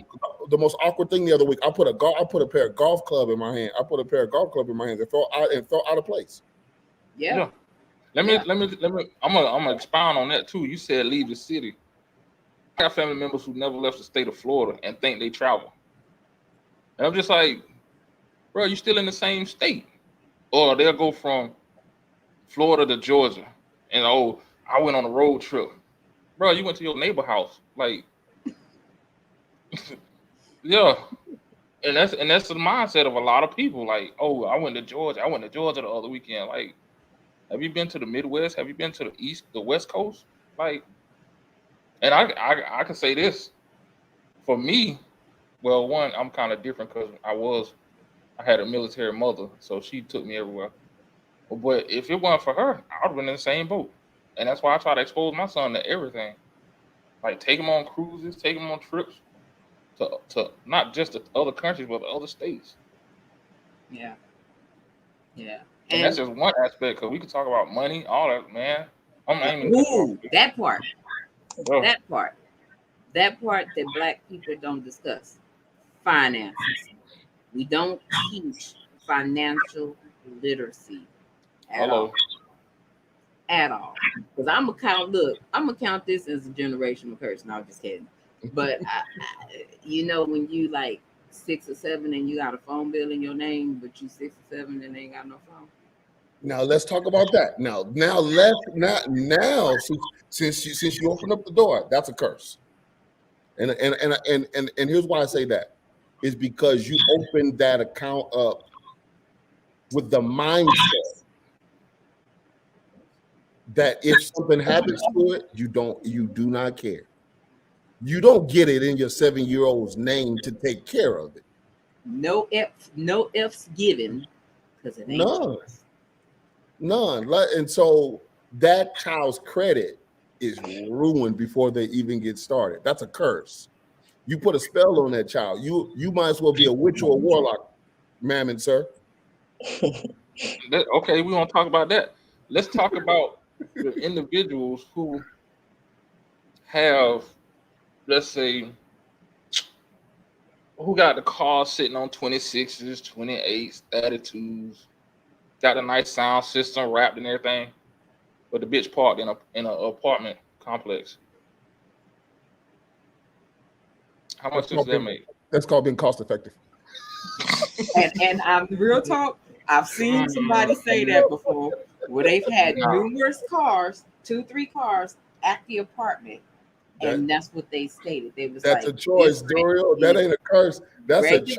D: the most awkward thing the other week, I put a pair of golf club in my hand. I put a pair of golf club in my hands and felt out of place.
B: Yeah.
C: Yeah. Let me
B: Yeah.
C: let me let me. I'm gonna expound on that too. You said leave the city. I got family members who never left the state of Florida and think they travel. And I'm just like, bro, you still in the same state. Or they'll go from Florida to Georgia, and oh, I went on a road trip. Bro, you went to your neighbor house. Like, yeah. And that's the mindset of a lot of people. Like, oh, I went to Georgia. I went to Georgia the other weekend. Like, have you been to the Midwest? Have you been to the West Coast? Like, and I can say this for me. Well, one, I'm kind of different because I had a military mother, so she took me everywhere. But if it wasn't for her, I would have been in the same boat. And that's why I try to expose my son to everything. Like take him on cruises, take him on trips to not just to other countries, but other states.
B: Yeah. Yeah.
C: And that's just one aspect, because we could talk about money, all that, man. I'm not even
B: that part.
C: Bro.
B: That part that Black people don't discuss. Finances. We don't teach financial literacy at all. Because I'm gonna count this as a generational curse. No, I'm just kidding. But you know, when you like 6 or 7 and you got a phone bill in your name, but you 6 or 7 and ain't got no phone.
D: Now let's talk about that. Now, since you opened up the door, that's a curse. And here's why I say that is because you opened that account up with the mindset that if something happens to it, you do not care. You don't get it in your 7-year-old's name to take care of it.
B: No ifs given, because it ain't yours.
D: None. And so that child's credit is ruined before they even get started. That's a curse. You put a spell on that child. You might as well be a witch or a warlock, ma'am and sir.
C: Okay, we won't talk about that. Let's talk about the individuals who have, let's say, who got the car sitting on 26s, 28s, 32s, got a nice sound system wrapped and everything, but the bitch parked in an apartment complex. How much does that make?
D: That's called being cost effective.
B: And I'm real talk. I've seen somebody say that before, where they've had numerous cars, 2-3 cars at the apartment, and that's what they stated. They was
D: that's
B: like,
D: a choice, Doriel. That ain't a curse. That's a choice.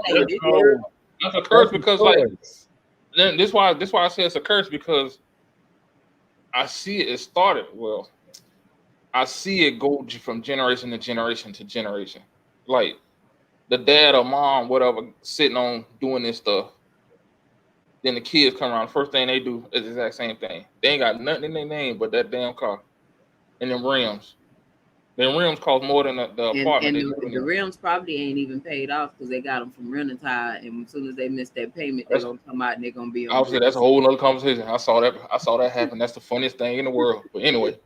C: That's a curse because like this why I say it's a curse, because I see it started well. I see it go from generation to generation to generation. Like the dad or mom, whatever, sitting on doing this stuff. Then the kids come around. The first thing they do is the exact same thing. They ain't got nothing in their name but that damn car and them rims. Them rims cost more than the apartment.
B: And the rims probably ain't even paid off because they got them from Rental Tire. And as soon as they miss that payment, they're gonna come out and they're gonna be on.
C: Obviously, that's a whole other conversation. I saw that happen. That's the funniest thing in the world. But anyway,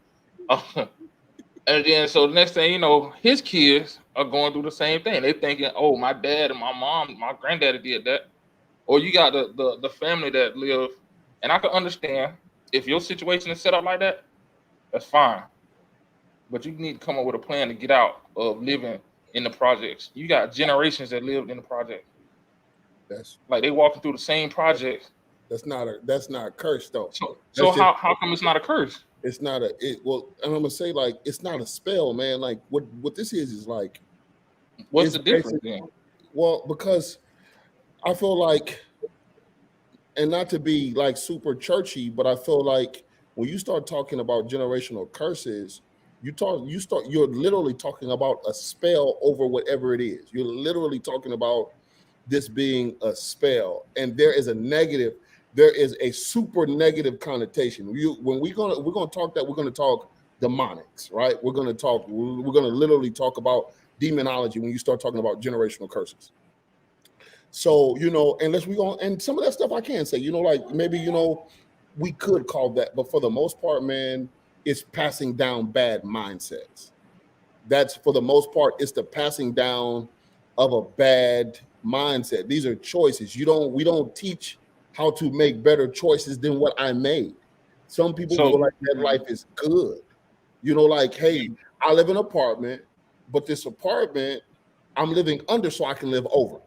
C: and then so the next thing you know, his kids are going through the same thing. They thinking, oh, my dad and my mom, my granddaddy did that. Or you got the family that live, and I can understand if your situation is set up like that, that's fine. But you need to come up with a plan to get out of living in the projects. You got generations that lived in the project.
D: That's
C: like they walking through the same projects.
D: That's not a curse though.
C: So how come it's not a curse?
D: It's not well, I'm gonna say like it's not a spell, man. Like what this is like.
C: What's the difference then?
D: Well, because I feel like, and not to be like super churchy, but I feel like when you start talking about generational curses, you're literally talking about a spell over whatever it is. You're literally talking about this being a spell, and there is a super negative connotation. When we're gonna talk that, we're gonna talk demonics, right? We're gonna literally talk about demonology when you start talking about generational curses. So, and some of that stuff I can say, like maybe, we could call that, but for the most part, man, it's passing down bad mindsets. That's for the most part, it's the passing down of a bad mindset. These are choices. We don't teach how to make better choices than what I made. Some people feel like that life is good. Like, hey, I live in an apartment, but this apartment I'm living under so I can live over.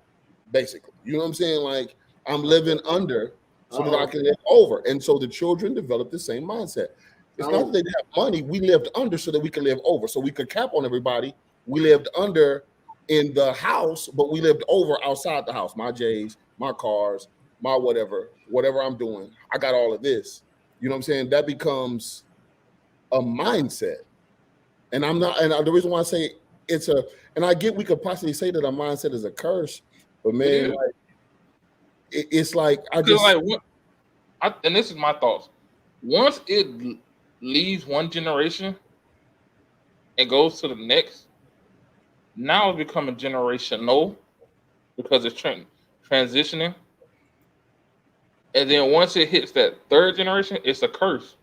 D: Basically, you know what I'm saying? Like I'm living under so that I can live over. And so the children develop the same mindset. It's not that they didn't have money. We lived under so that we could live over. So we could cap on everybody. We lived under in the house, but we lived over outside the house. My J's, my cars, my whatever I'm doing. I got all of this. You know what I'm saying? That becomes a mindset. And the reason why I say and I get we could possibly say that a mindset is a curse. But man, it's like
C: and this is my thoughts. Once it leaves one generation and goes to the next, now it's becoming generational because it's transitioning. And then once it hits that third generation, it's a curse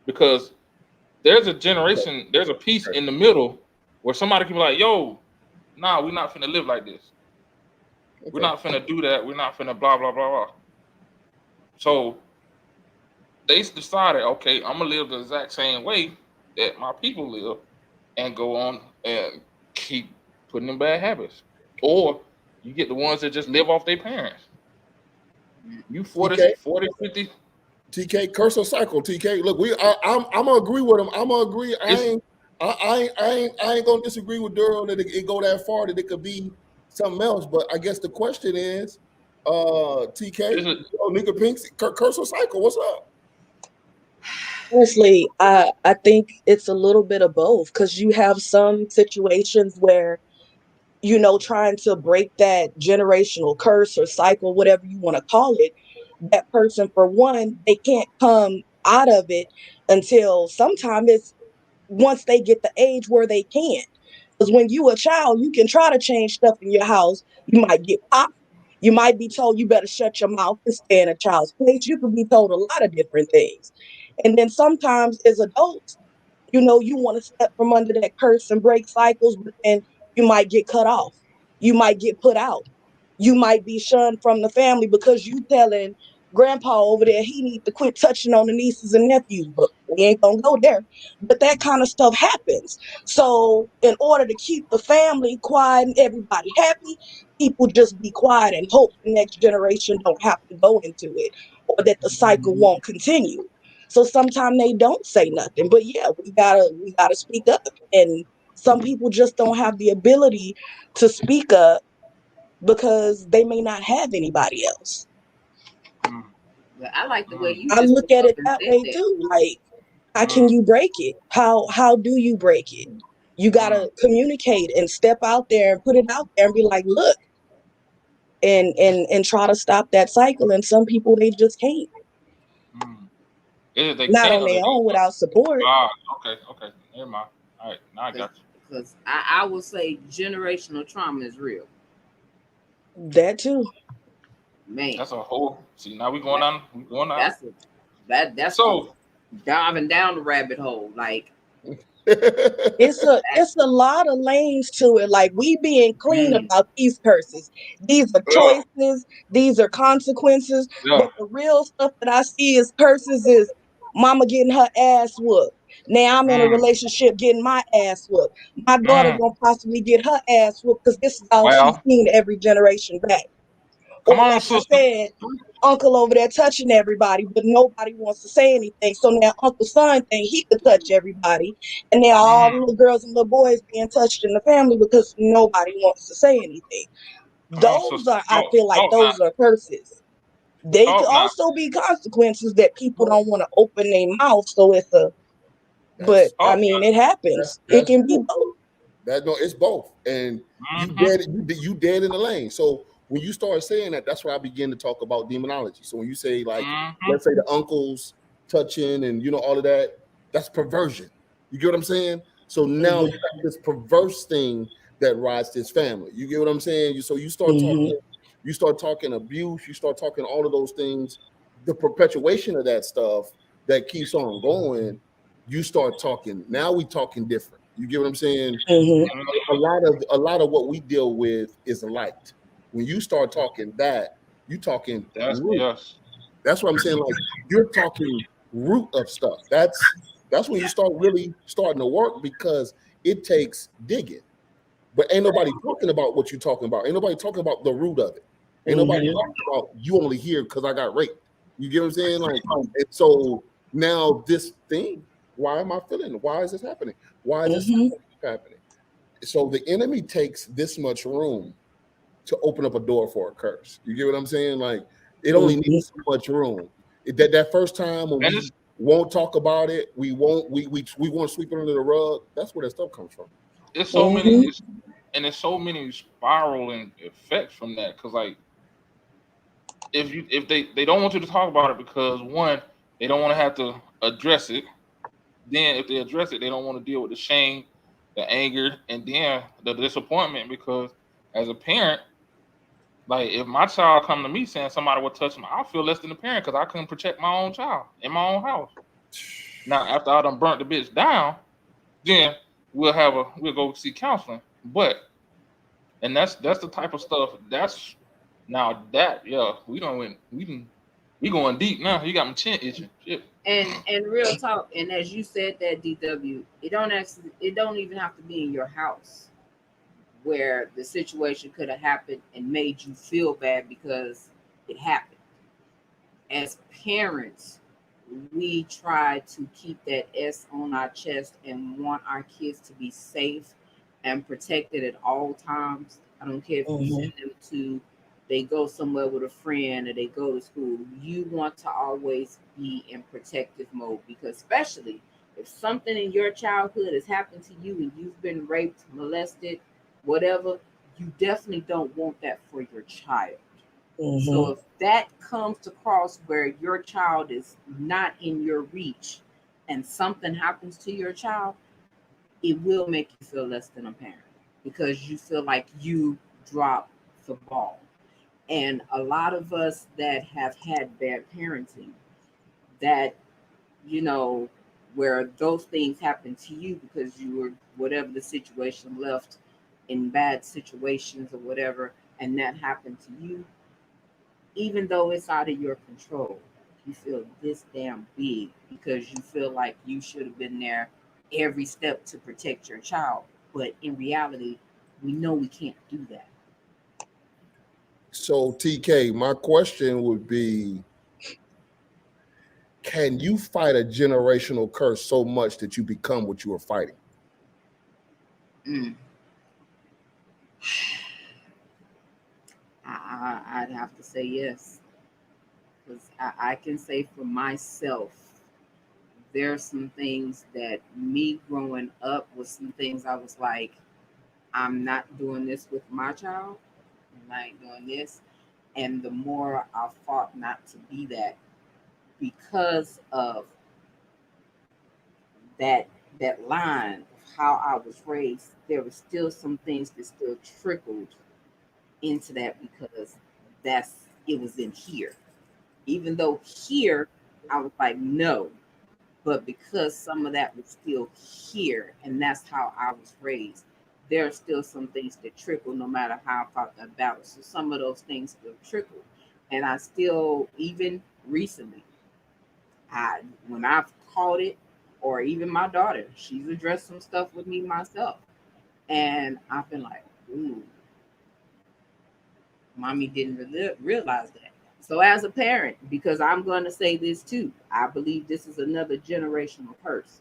C: because there's a generation, there's a piece in the middle where somebody can be like, yo, nah, we're not finna live like this. We're not finna do that. We're not finna blah, blah, blah, blah. So they decided, okay, I'm gonna live the exact same way that my people live and go on and keep putting in bad habits. Or you get the ones that just live off their parents. You 40,
D: TK?
C: 40, 50.
D: TK, curse or cycle. TK, look, I'm gonna agree with him. I'm gonna agree. I ain't gonna disagree with Durham that it go that far that it could be something else. But I guess the question is, TK, Nika Pinks, curse or cycle. What's up?
E: Honestly, I think it's a little bit of both because you have some situations where, you know, trying to break that generational curse or cycle, whatever you want to call it, that person, for one, they can't come out of it until sometime it's once they get the age where they can. Because when you a child, you can try to change stuff in your house. You might get popped. You might be told you better shut your mouth and stay in a child's place. You can be told a lot of different things. And then sometimes as adults, you know, you want to step from under that curse and break cycles, but then you might get cut off. You might get put out. You might be shunned from the family because you telling grandpa over there he need to quit touching on the nieces and nephews, but we ain't gonna go there. But that kind of stuff happens. So in order to keep the family quiet and everybody happy, people just be quiet and hope the next generation don't have to go into it or that the cycle won't continue. So sometimes they don't say nothing. But yeah, we gotta speak up. And some people just don't have the ability to speak up because they may not have anybody else.
B: But I like the way you
E: I
B: just
E: look
B: spoke
E: at
B: up
E: it
B: and
E: that
B: said
E: way
B: that.
E: too. Like, how can you break it? How do you break it? You gotta communicate and step out there and put it out there and be like, look, and try to stop that cycle. And some people they just can't.
C: Either they
E: Not
C: can't
E: on
C: or they
E: their own without support.
C: okay. Never mind. All right, now I got you.
B: Because I will say generational trauma is real.
E: That too.
B: Man,
C: That's a whole. See, now we going on. We going on.
B: That's
C: So
B: diving down the rabbit hole. Like
E: It's a lot of lanes to it. Like, we being clean about these curses. These are choices, these are consequences.
C: yeah.
E: But the real stuff that I see is curses is mama getting her ass whooped. Now I'm in a relationship getting my ass whooped. My daughter gonna possibly get her ass whooped because this is all she's
C: Well,
E: seen every generation back.
C: come
E: Or
C: on,
E: like I
C: sister.
E: said, uncle over there touching everybody, but nobody wants to say anything. So now Uncle Son think he could touch everybody. And now all the little girls and little boys being touched in the family because nobody wants to say anything.
C: Come on,
E: Those
C: sister.
E: are, I feel like those are curses. They could
C: Talk now.
E: also be consequences that people don't want to open their mouth. So it's a, but I mean, it happens. It can be both.
D: It's both, and you dead in the lane. So when you start saying that, that's why I begin to talk about demonology. So when you say, like, let's say the uncles touching and all of that, that's perversion. You get what I'm saying? So now you got this perverse thing that rides this family. You get what I'm saying? So you start talking abuse, you start talking all of those things, the perpetuation of that stuff that keeps on going. You start talking. Now we talking different. You get what I'm saying? A lot of what we deal with is light. When you start talking that, you talking root. That's what I'm saying. Like, you're talking root of stuff. That's when you start really starting to work, because it takes digging. But ain't nobody talking about what you're talking about. Ain't nobody talking about the root of it. Ain't nobody talking about you only here because I got raped. You get what I'm saying? Like, and so now this thing, why am I feeling it? Why is this happening? Why is this happening? So the enemy takes this much room to open up a door for a curse. You get what I'm saying? Like, it only needs so much room. That first time when we won't talk about it, we won't sweep it under the rug. That's where that stuff comes from.
C: It's so many, and there's so many spiraling effects from that. Because, like, if they don't want you to talk about it because, one, they don't want to have to address it, then if they address it, they don't want to deal with the shame, the anger, and then the disappointment. Because as a parent, like if my child come to me saying somebody will touch me, I feel less than a parent because I couldn't protect my own child in my own house. Now after I done burnt the bitch down, then we'll go see counseling. But and that's the type of stuff that's now that we going deep now. You got my chin itching. Shit.
B: And real talk, and as you said that, DW, it don't even have to be in your house where the situation could have happened and made you feel bad because it happened. As parents, we try to keep that S on our chest and want our kids to be safe and protected at all times. I don't care if you send them to, they go somewhere with a friend or they go to school. You want to always be in protective mode, because especially if something in your childhood has happened to you and you've been raped, molested, whatever, you definitely don't want that for your child. So if that comes to cross where your child is not in your reach and something happens to your child, it will make you feel less than a parent because you feel like you dropped the ball. And a lot of us that have had bad parenting, that, you know, where those things happen to you because you were, whatever the situation, left in bad situations or whatever, and that happened to you, even though it's out of your control, you feel this damn big because you feel like you should have been there every step to protect your child. But in reality, we know we can't do that.
D: So TK, my question would be, can you fight a generational curse so much that you become what you are fighting?
B: I'd have to say yes, because I can say for myself, there's some things that me growing up was some things I was like, I'm not doing this with my child. I ain't doing this. And the more I fought not to be that, because of that line of how I was raised, there were still some things that still trickled into that because it was in here. Even though here I was like, no, but because some of that was still here and that's how I was raised, there are still some things that trickle no matter how I fought that battle. So some of those things still trickle. And I still, even recently, when I've caught it, or even my daughter, she's addressed some stuff with me myself. And I've been like, ooh, mommy didn't realize that. So as a parent, because I'm going to say this too, I believe this is another generational curse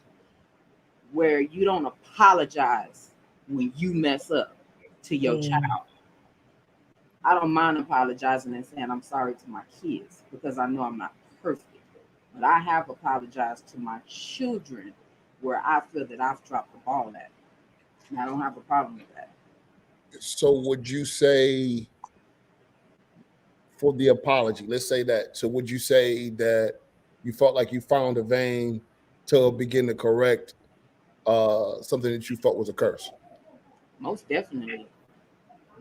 B: where you don't apologize when you mess up to your child. I don't mind apologizing and saying I'm sorry to my kids because I know I'm not perfect. But I have apologized to my children where I feel that I've dropped the ball at. And I don't have a problem with that.
D: So would you say, for the apology, let's say that, so would you say that you felt like you found a vein to begin to correct something that you felt was a curse?
B: Most definitely.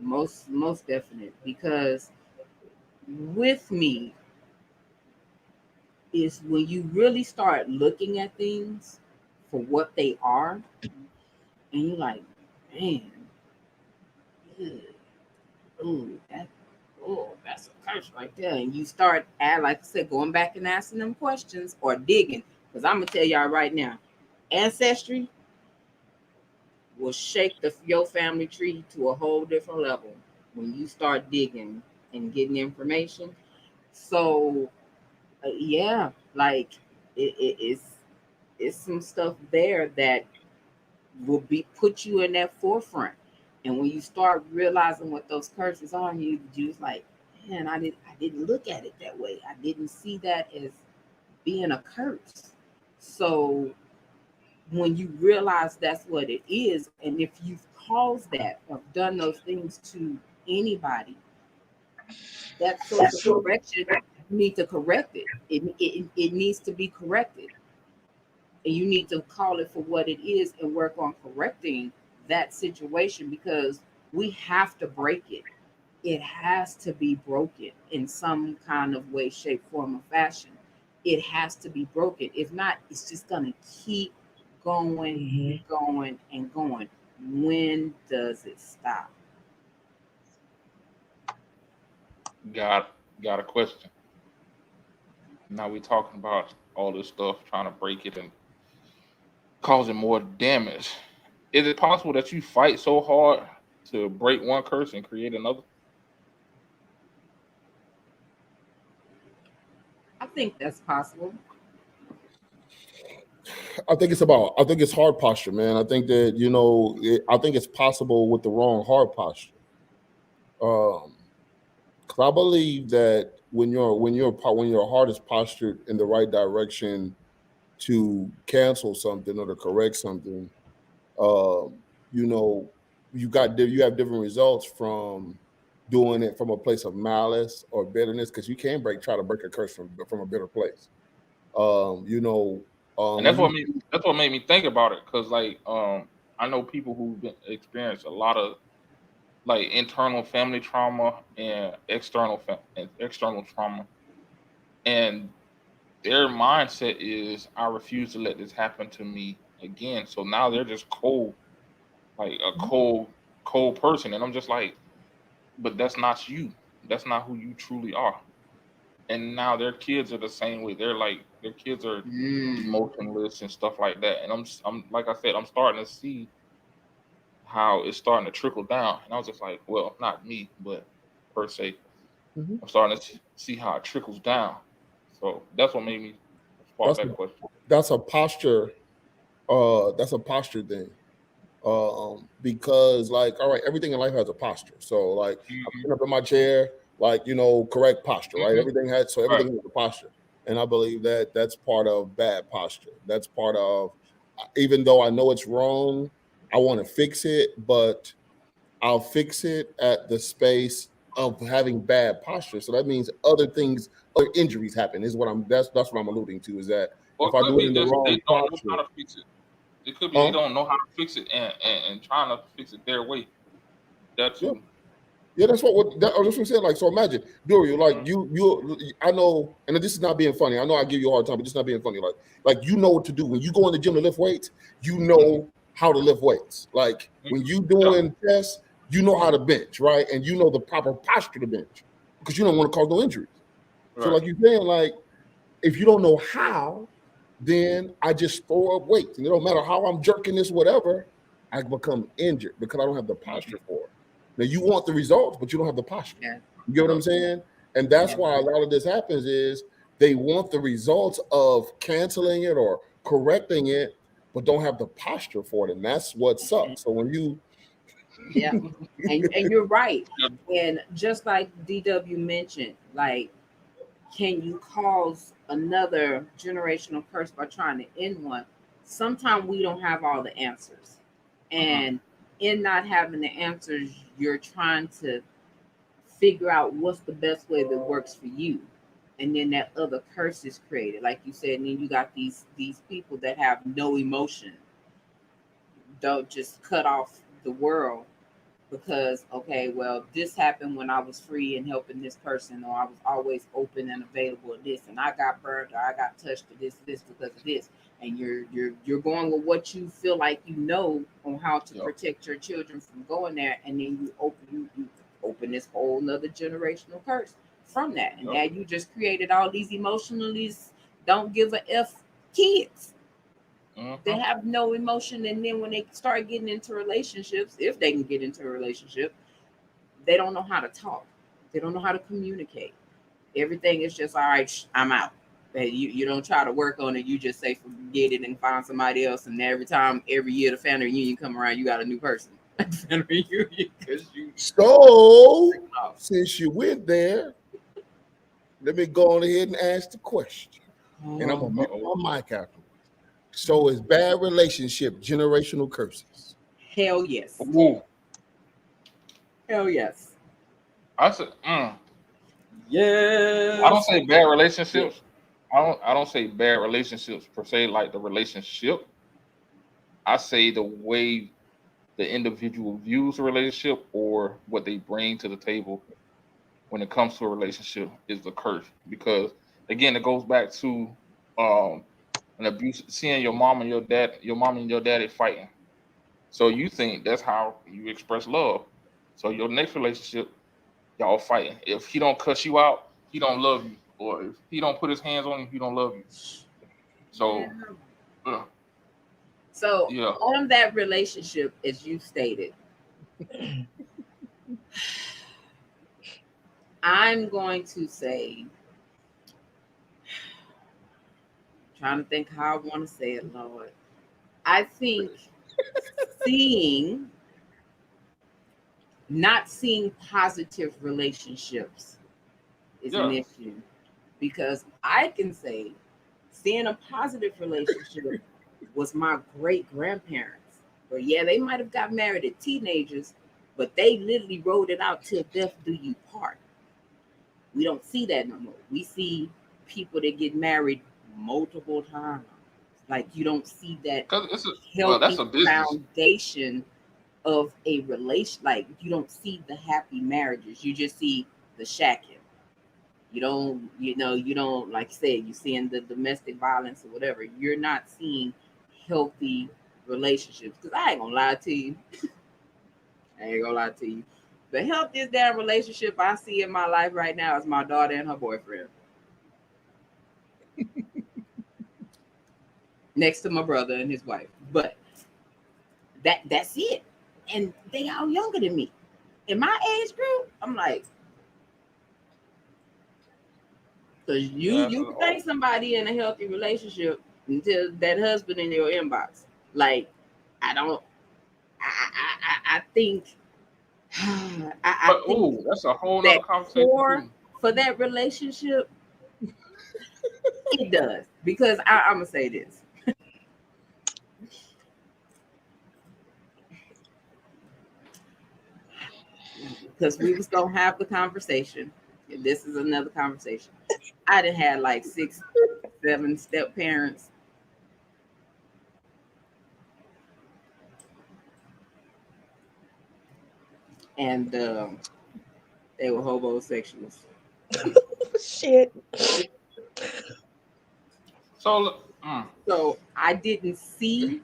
B: Most definite. Because with me is when you really start looking at things for what they are, and you're like, man, that's a curse right there. And you start like I said, going back and asking them questions or digging. Because I'm gonna tell y'all right now, ancestry will shake your family tree to a whole different level when you start digging and getting information. So yeah, like it's some stuff there that will put you in that forefront. And when you start realizing what those curses are, you just like, man, I didn't look at it that way. I didn't see that as being a curse. So when you realize that's what it is, and if you've caused that or done those things to anybody, that sort of correction, you need to correct it. It needs to be corrected. And you need to call it for what it is and work on correcting that situation, because we have to break it. It has to be broken in some kind of way, shape, form, or fashion. It has to be broken. If not, it's just gonna keep going,
E: Mhm.
B: going, and going. When does it stop?
C: Got a question. Now we talking about all this stuff, trying to break it and causing more damage. Is it possible that you fight so hard to break one curse and create another?
B: I think that's possible.
D: I think it's hard posture, man. I think that I think it's possible with the wrong hard posture. Um, 'Cause I believe that when your heart is postured in the right direction to cancel something or to correct something, um, you know, you have different results from doing it from a place of malice or bitterness, because you can try to break a curse from a bitter place. You know,
C: And
D: when you
C: that's what made me think about it, because like I know people who've experienced a lot of like internal family trauma and external trauma, and their mindset is, I refuse to let this happen to me again. So now they're just cold, like a cold person, and I'm just like, but that's not you. That's not who you truly are. And now their kids are the same way. They're like, their kids are
B: Mm,
C: emotionless and stuff like that. And I'm like I said, I'm starting to see how it's starting to trickle down. And I was just like, well, not me, but per se,
D: Mhm.
C: I'm starting to see how it trickles down. So that's what made me spark
D: that's
C: that question.
D: that's a posture. That's a posture thing. Because like, all right, everything in life has a posture. So like, I'm
C: Hmm.
D: sitting up in my chair, like, correct posture, right?
C: Hmm. Right.
D: Everything has a posture, and I believe that that's part of bad posture. That's part of, even though I know it's wrong, I want to fix it, but I'll fix it at the space of having bad posture. So that means other injuries happen. Is what I'm. That's what I'm alluding to. Is that
C: Well,
D: if
C: it
D: I
C: could
D: do it
C: be
D: in the
C: just
D: wrong
C: they don't know how
D: posture,
C: to fix it. It could be they
D: huh?
C: don't know how to fix it and trying to fix it their way. That
D: Yeah.
C: too.
D: Yeah, that's what I'm saying. Like, so imagine, Dory, like
C: Mhm.
D: I know, and this is not being funny. I know I give you a hard time, but this is not being funny. Like you know what to do when you go in the gym to lift weights. You
C: Mhm.
D: know how to lift weights. Like when
C: Mhm.
D: you
C: Yeah.
D: doing tests, you know how to bench, right? And you know the proper posture to bench because you don't want to cause no injuries. So,
C: Right.
D: like you're saying, like if you don't know how, then I just throw up weights, and it don't matter how I'm jerking this, whatever, I become injured because I don't have the posture
C: Mhm.
D: for it. Now you want the results, but you don't have the posture.
B: yeah,
D: You get what I'm
C: Right.
D: saying? And that's
B: yeah,
D: why a lot of this happens is they want the results of canceling it or correcting it, but don't have the posture for it. And that's what
B: and-
D: sucks. So when you
B: yeah. And you're right.
C: Yeah.
B: And just like DW mentioned, like, can you cause another generational curse by trying to end one? Sometimes we don't have all the answers.
C: Mhm.
B: And in not having the answers, you're trying to figure out what's the best way that works for you. And then that other curse is created, like you said, and then you got these people that have no emotion, don't just cut off the world because okay, well, this happened when I was free and helping this person, or I was always open and available to this, and I got burned or I got touched to this because of this. And you're going with what you feel like you know on how to
C: Yep.
B: protect your children from going there, and then you open this whole nother generational curse from that. And
C: Yep.
B: now you just created all these emotionally don't give a F kids. They
C: Mhm.
B: have no emotion, and then when they start getting into relationships, if they can get into a relationship, they don't know how to talk. They don't know how to communicate. Everything is just all right. I'm out. And you don't try to work on it. You just say forget it and find somebody else. And every year the family reunion come around, you got a new person. Family reunion because you
D: so
B: off.
D: since you went there, let me go on ahead and ask the question. And I'm
B: Oh,
D: gonna mute
C: Uh-oh.
D: my mic afterwards. So is bad relationship generational curses?
B: hell yes,
C: Ooh.
B: hell yes,
C: I said, I don't
B: yes.
C: say bad
B: Yeah.
C: relationships. I don't say bad relationships per se, like the relationship. I say the way the individual views a relationship or what they bring to the table when it comes to a relationship is the curse. Because again, it goes back to um an abuse, seeing your mom and your daddy fighting. So you think that's how you express love. So your next relationship, y'all fighting. If he don't cuss you out, he don't love you. Or if he don't put his hands on you, he don't love you.
B: Yeah.
C: So uh,
B: So
C: yeah.
B: on that relationship, as you stated, I'm going to say, trying to think how I want to say it, Lord. I think seeing, not seeing positive relationships is an
C: Yeah.
B: issue, because I can say seeing a positive relationship was my great grandparents. But yeah, they might have got married at teenagers, but they literally wrote it out till death do you part. We don't see that no more. We see people that get married multiple times. Like, you don't see that
C: Cause that's
B: healthy
C: a business.
B: foundation of a relation. Like, you don't see the happy marriages. You just see the shacking. You don't, like I said, you seeing the domestic violence or whatever. You're not seeing healthy relationships. Because I ain't gonna lie to you. I ain't gonna lie to you. The healthiest damn relationship I see in my life right now is my daughter and her boyfriend. Next to my brother and his wife. But that's it. And they all younger than me. In my age group, I'm like, because
C: Yeah,
B: you can think somebody in a healthy relationship until that husband in your inbox. Like, I don't I think I
C: but
B: think
C: that's a whole
B: that
C: nother conversation
B: core
C: too.
B: for that relationship, it does. Because I'm gonna say this. Because we was gonna have the conversation. This is another conversation. I done had like 6, 7 step parents. And they were homosexuals.
E: Shit.
C: So
B: So I didn't see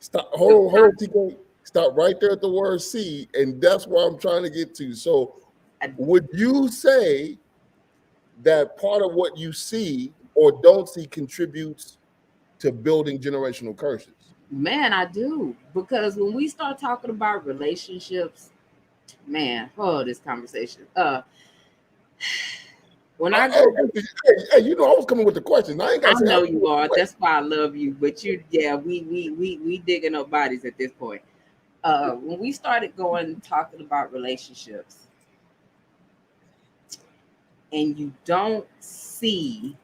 D: Stop.
B: the
D: Hold on, TK. Stop right there at the word "see," and that's what I'm trying to get to. So, would you say that part of what you see or don't see contributes to building generational curses?
B: man, I do. Because when we start talking about relationships, man, this conversation. When I
D: Hey,
B: go,
D: I was coming with the questions. I ain't got
B: I
D: to say.
B: know you are. That's why I love you. But we digging up bodies at this point. When we started talking about relationships, and you don't see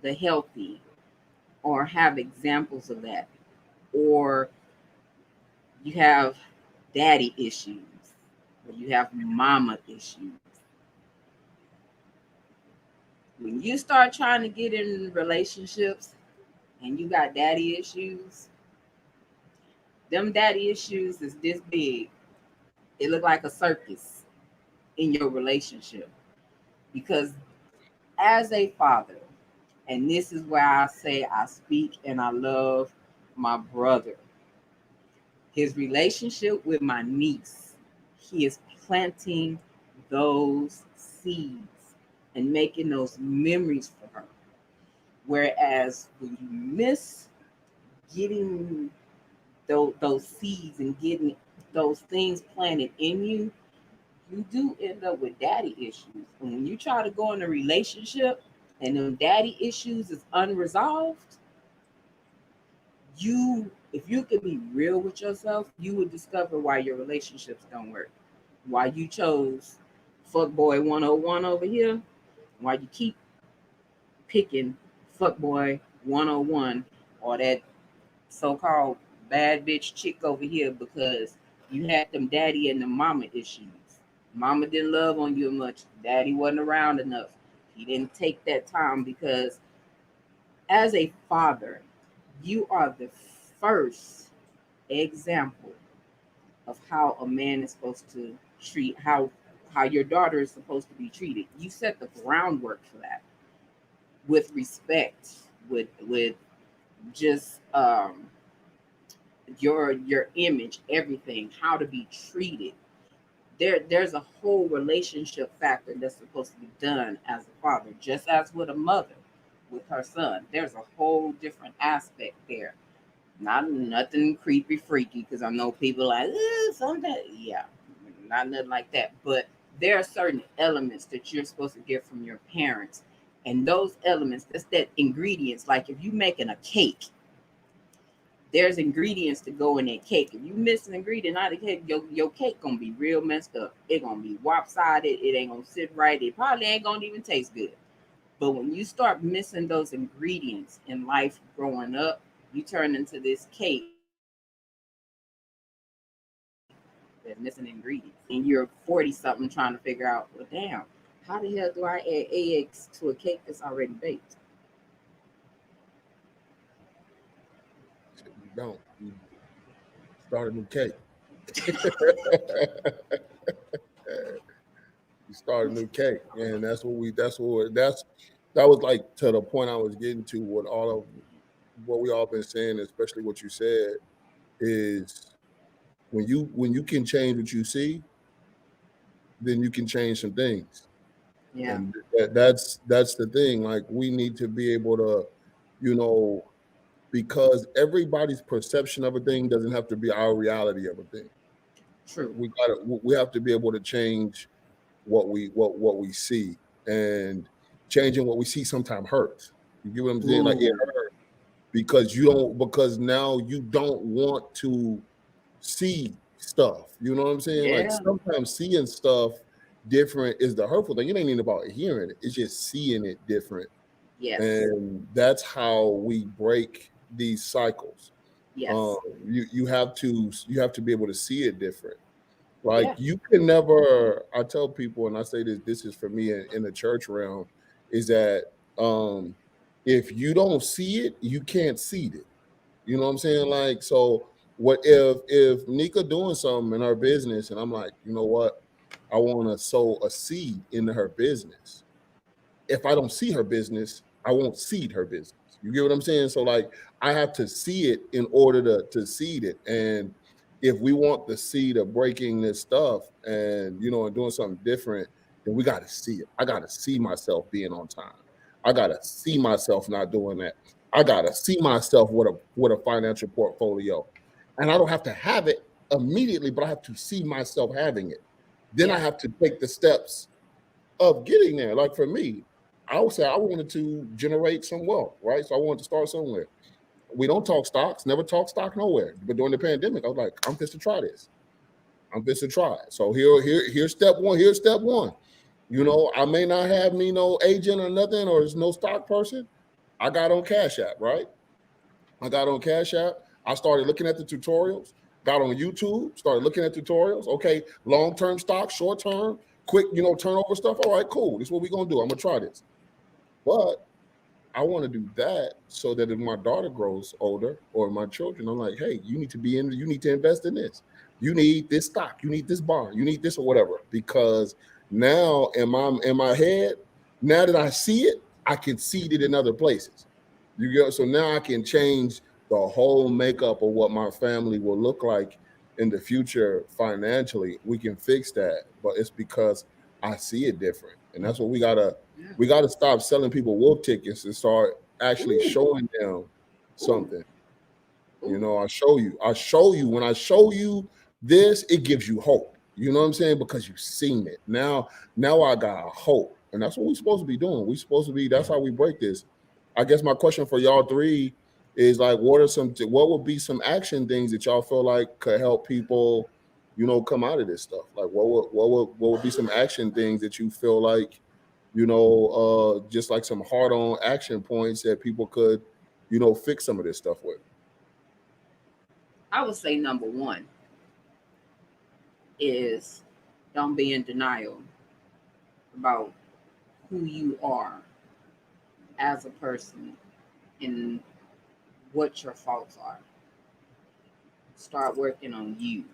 B: the healthy or have examples of that, or you have daddy issues, or you have mama issues. When you start trying to get in relationships and you got daddy issues, them daddy issues is this big. It look like a circus in your relationship. Because as a father, and this is where I say I speak and I love my brother, his relationship with my niece, he is planting those seeds and making those memories for her. Whereas when you miss getting those seeds and getting those things planted in you, you do end up with daddy issues. And when you try to go in a relationship and them daddy issues is unresolved, if you could be real with yourself, you would discover why your relationships don't work. Why you chose fuckboy 101 over here, why you keep picking fuckboy 101 or that so-called bad bitch chick over here, because you had them daddy and the mama issues. Mama didn't love on you much. Daddy wasn't around enough. He didn't take that time because as a father, you are the first example of how a man is supposed to treat how your daughter is supposed to be treated. You set the groundwork for that with respect, with just your image, everything, how to be treated. There's a whole relationship factor that's supposed to be done as a father, just as with a mother with her son. There's a whole different aspect there. Not nothing creepy freaky, because I know people like something, yeah, not nothing like that. But there are certain elements that you're supposed to get from your parents, and those elements, that's that ingredients. Like if you making a cake, there's ingredients to go in that cake. If you miss an ingredient out of the cake, your cake gonna be real messed up. It gonna be lopsided. It ain't gonna sit right. It probably ain't gonna even taste good. But when you start missing those ingredients in life growing up, you turn into this cake that's missing ingredients. And you're 40 something trying to figure out, well, damn, how the hell do I add eggs to a cake that's already baked?
D: You don't. You start a new cake. You start a new cake, and that was like to the point I was getting to with all of what we all been saying, especially what you said, is when you can change what you see, then you can change some things.
B: Yeah.
D: And that's the thing. Like we need to be able to, you know, because everybody's perception of a thing doesn't have to be our reality of a thing.
B: True.
D: We have to be able to change what we see, and changing what we see sometimes hurts. You get what I'm saying? Like it hurts because now you don't want to see stuff. You know what I'm saying? Like
B: Yeah.
D: sometimes seeing stuff different is the hurtful thing. It ain't even about hearing it. It's just seeing it different.
B: Yes.
D: And that's how we break these cycles.
B: Yes.
D: You have to be able to see it different. Like
B: Yeah.
D: you can never. I tell people, and I say this is for me in the church realm, is that if you don't see it, you can't seed it. You know what I'm saying? Like, so what if Nika doing something in her business, and I'm like, you know what, I want to sow a seed into her business. If I don't see her business, I won't seed her business. You get what I'm saying? So like I have to see it in order to seed it. And if we want the seed of breaking this stuff and and doing something different, then we got to see it. I got to see myself being on time. I got to see myself not doing that. I got to see myself with a financial portfolio. And I don't have to have it immediately, but I have to see myself having it. Then I have to take the steps of getting there. Like for me, I would say I wanted to generate some wealth, right? So I wanted to start somewhere. We don't talk stocks, never talk stock nowhere. But during the pandemic, I was like, I'm just to try this. I'm just to try it. So here's step one. Here's step one. I may not have me no agent or nothing, or there's no stock person. I got on Cash App, right? I got on Cash App. I started looking at the tutorials, got on YouTube, started looking at tutorials. Okay, long-term stock, short-term, quick, turnover stuff. All right, cool. This is what we're gonna do. I'm gonna try this. But I want to do that so that if my daughter grows older or my children, I'm like, hey, you need to invest in this. You need this stock, you need this bond, you need this or whatever. Because now in my head, now that I see it, I can seed it in other places. So now I can change the whole makeup of what my family will look like in the future financially. We can fix that, but it's because I see it different. And that's what we gotta stop selling people wolf tickets and start actually showing them something. I show you. When I show you this, it gives you hope. You know what I'm saying? Because you've seen it. Now I got hope. And that's what we're supposed to be doing. That's how we break this. I guess my question for y'all three is like, what would be some action things that y'all feel like could help people, come out of this stuff? Like what would be some action things that you feel like, just like some hard-on action points that people could, fix some of this stuff with?
B: I would say number one is don't be in denial about who you are as a person and what your faults are. Start working on you.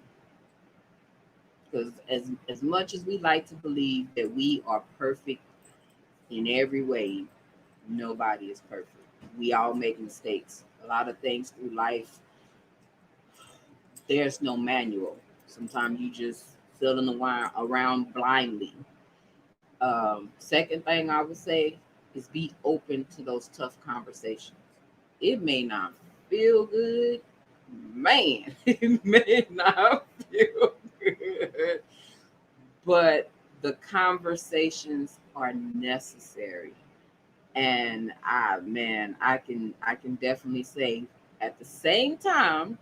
B: Because as much as we like to believe that we are perfect in every way, nobody is perfect. We all make mistakes. A lot of things through life, there's no manual. Sometimes you just feeling around blindly. Second thing I would say is be open to those tough conversations. It may not feel good, man. It may not feel good, but the conversations are necessary. And I can definitely say at the same time,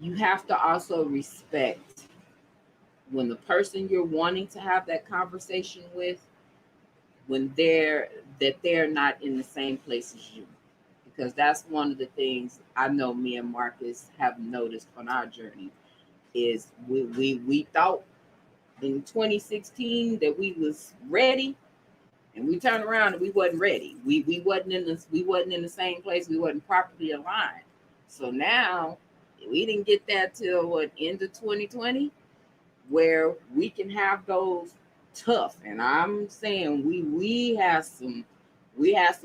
B: you have to also respect when the person you're wanting to have that conversation with, when they're not in the same place as you. Because that's one of the things I know me and Marcus have noticed on our journey is we thought in 2016 that we was ready, and we turned around and we wasn't ready. We wasn't in the same place. We wasn't properly aligned. So now we didn't get that till what, end of 2020, where we can have those tough. And I'm saying we had some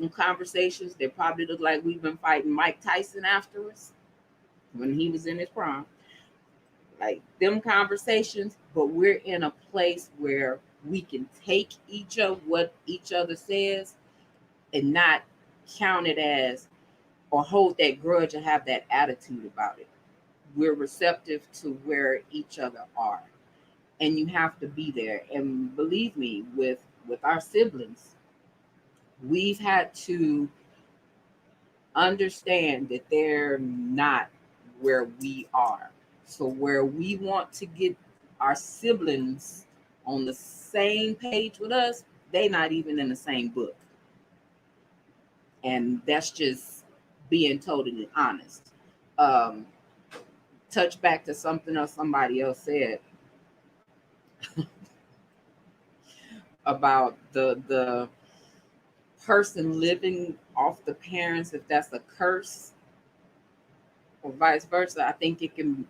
B: conversations that probably look like we've been fighting Mike Tyson afterwards when he was in his prime. Like them conversations, but we're in a place where we can take each of what each other says and not count it as or hold that grudge or have that attitude about it. We're receptive to where each other are. And you have to be there. And believe me, with our siblings, we've had to understand that they're not where we are. So where we want to get our siblings on the same page with us, they not even in the same book. And that's just being totally honest. Um, Touch back to something else somebody else said about the person living off the parents, if that's a curse or vice versa. I think it can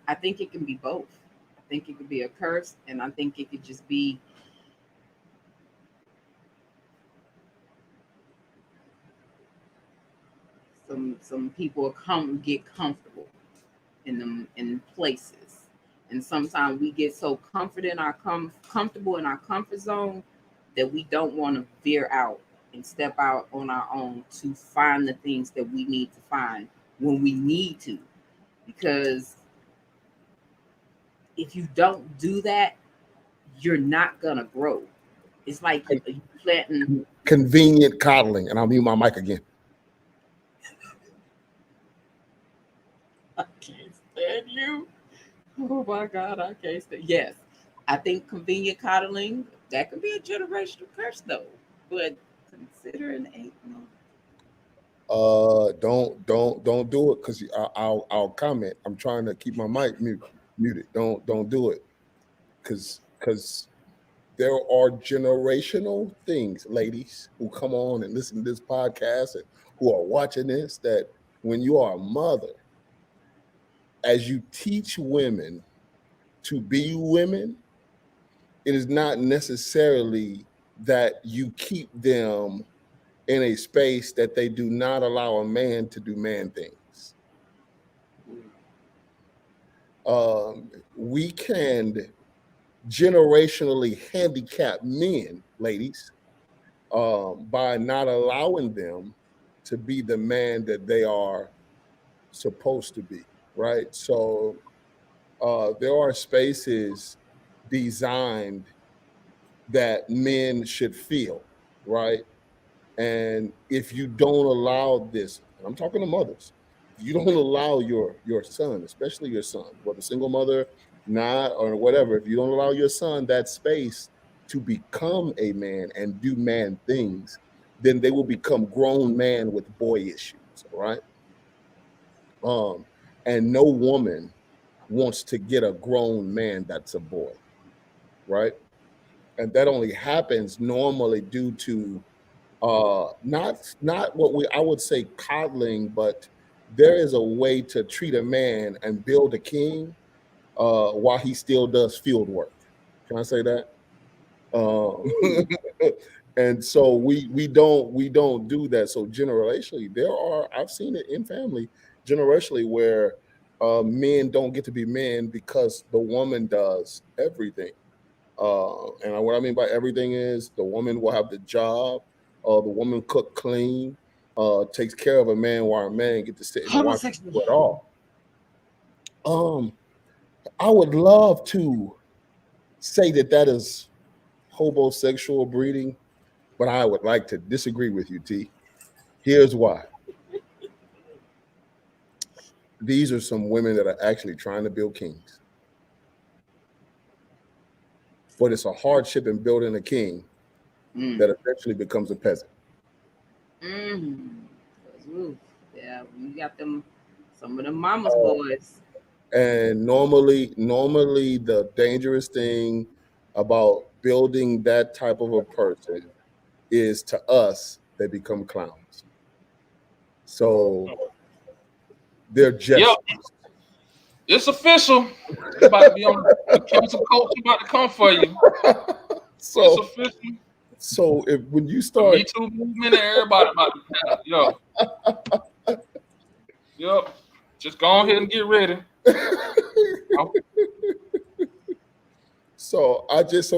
B: be both. I think it could be a curse, and I think it could just be some people come get comfortable in them in places. And sometimes we get so comfortable in our comfort zone that we don't want to veer out and step out on our own to find the things that we need to find when we need to. Because if you don't do that, you're not gonna grow. It's like you planting.
D: Convenient coddling, and I'll mute my mic again.
B: I can't stand you. Oh my God, I can't stand. Yes, I think convenient coddling that could be a generational curse though. But considering ain't no.
D: Don't do it because I'll comment. I'm trying to keep my mic muted. Don't do it because there are generational things, ladies, who come on and listen to this podcast and who are watching this, that when you are a mother, as you teach women to be women, it is not necessarily that you keep them in a space that they do not allow a man to do man things. We can generationally handicap men, ladies, by not allowing them to be the man that they are supposed to be, right? So there are spaces designed that men should feel, right? And if you don't allow this, and I'm talking to mothers, if you don't allow your son, especially your son, whether single mother, not, or whatever, if you don't allow your son that space to become a man and do man things, then they will become grown man with boy issues, all right? And no woman wants to get a grown man that's a boy, right? and that only happens normally due to not what I would say coddling, but there is a way to treat a man and build a king while he still does field work. Can I say that? Um, and so we don't do that. So generationally, there are I've seen it in family generationally where men don't get to be men because the woman does everything. And what I mean by everything is the woman will have the job, the woman cook clean, takes care of a man while a man get to sit and watch it
B: Homosexual.
D: do it all. Um, I would love to say that that is homosexual breeding, but I would like to disagree with you, T. Here's why. These are some women that are actually trying to build kings. But it's a hardship in building a king
B: Mm.
D: that eventually becomes a peasant.
B: Mm. Ooh, yeah, we got them. Some of them mama's
D: Uh,
B: boys.
D: and normally the dangerous thing about building that type of a person is to us they become clowns. So they're
C: Yep,
D: jesters.
C: it's official. You about to be on the cancel culture about to come for you. It's
D: so
C: official.
D: so if when you
C: The Me
D: start
C: Too movement and everybody about to have. Yep. Just go ahead and get ready. Oh,
D: so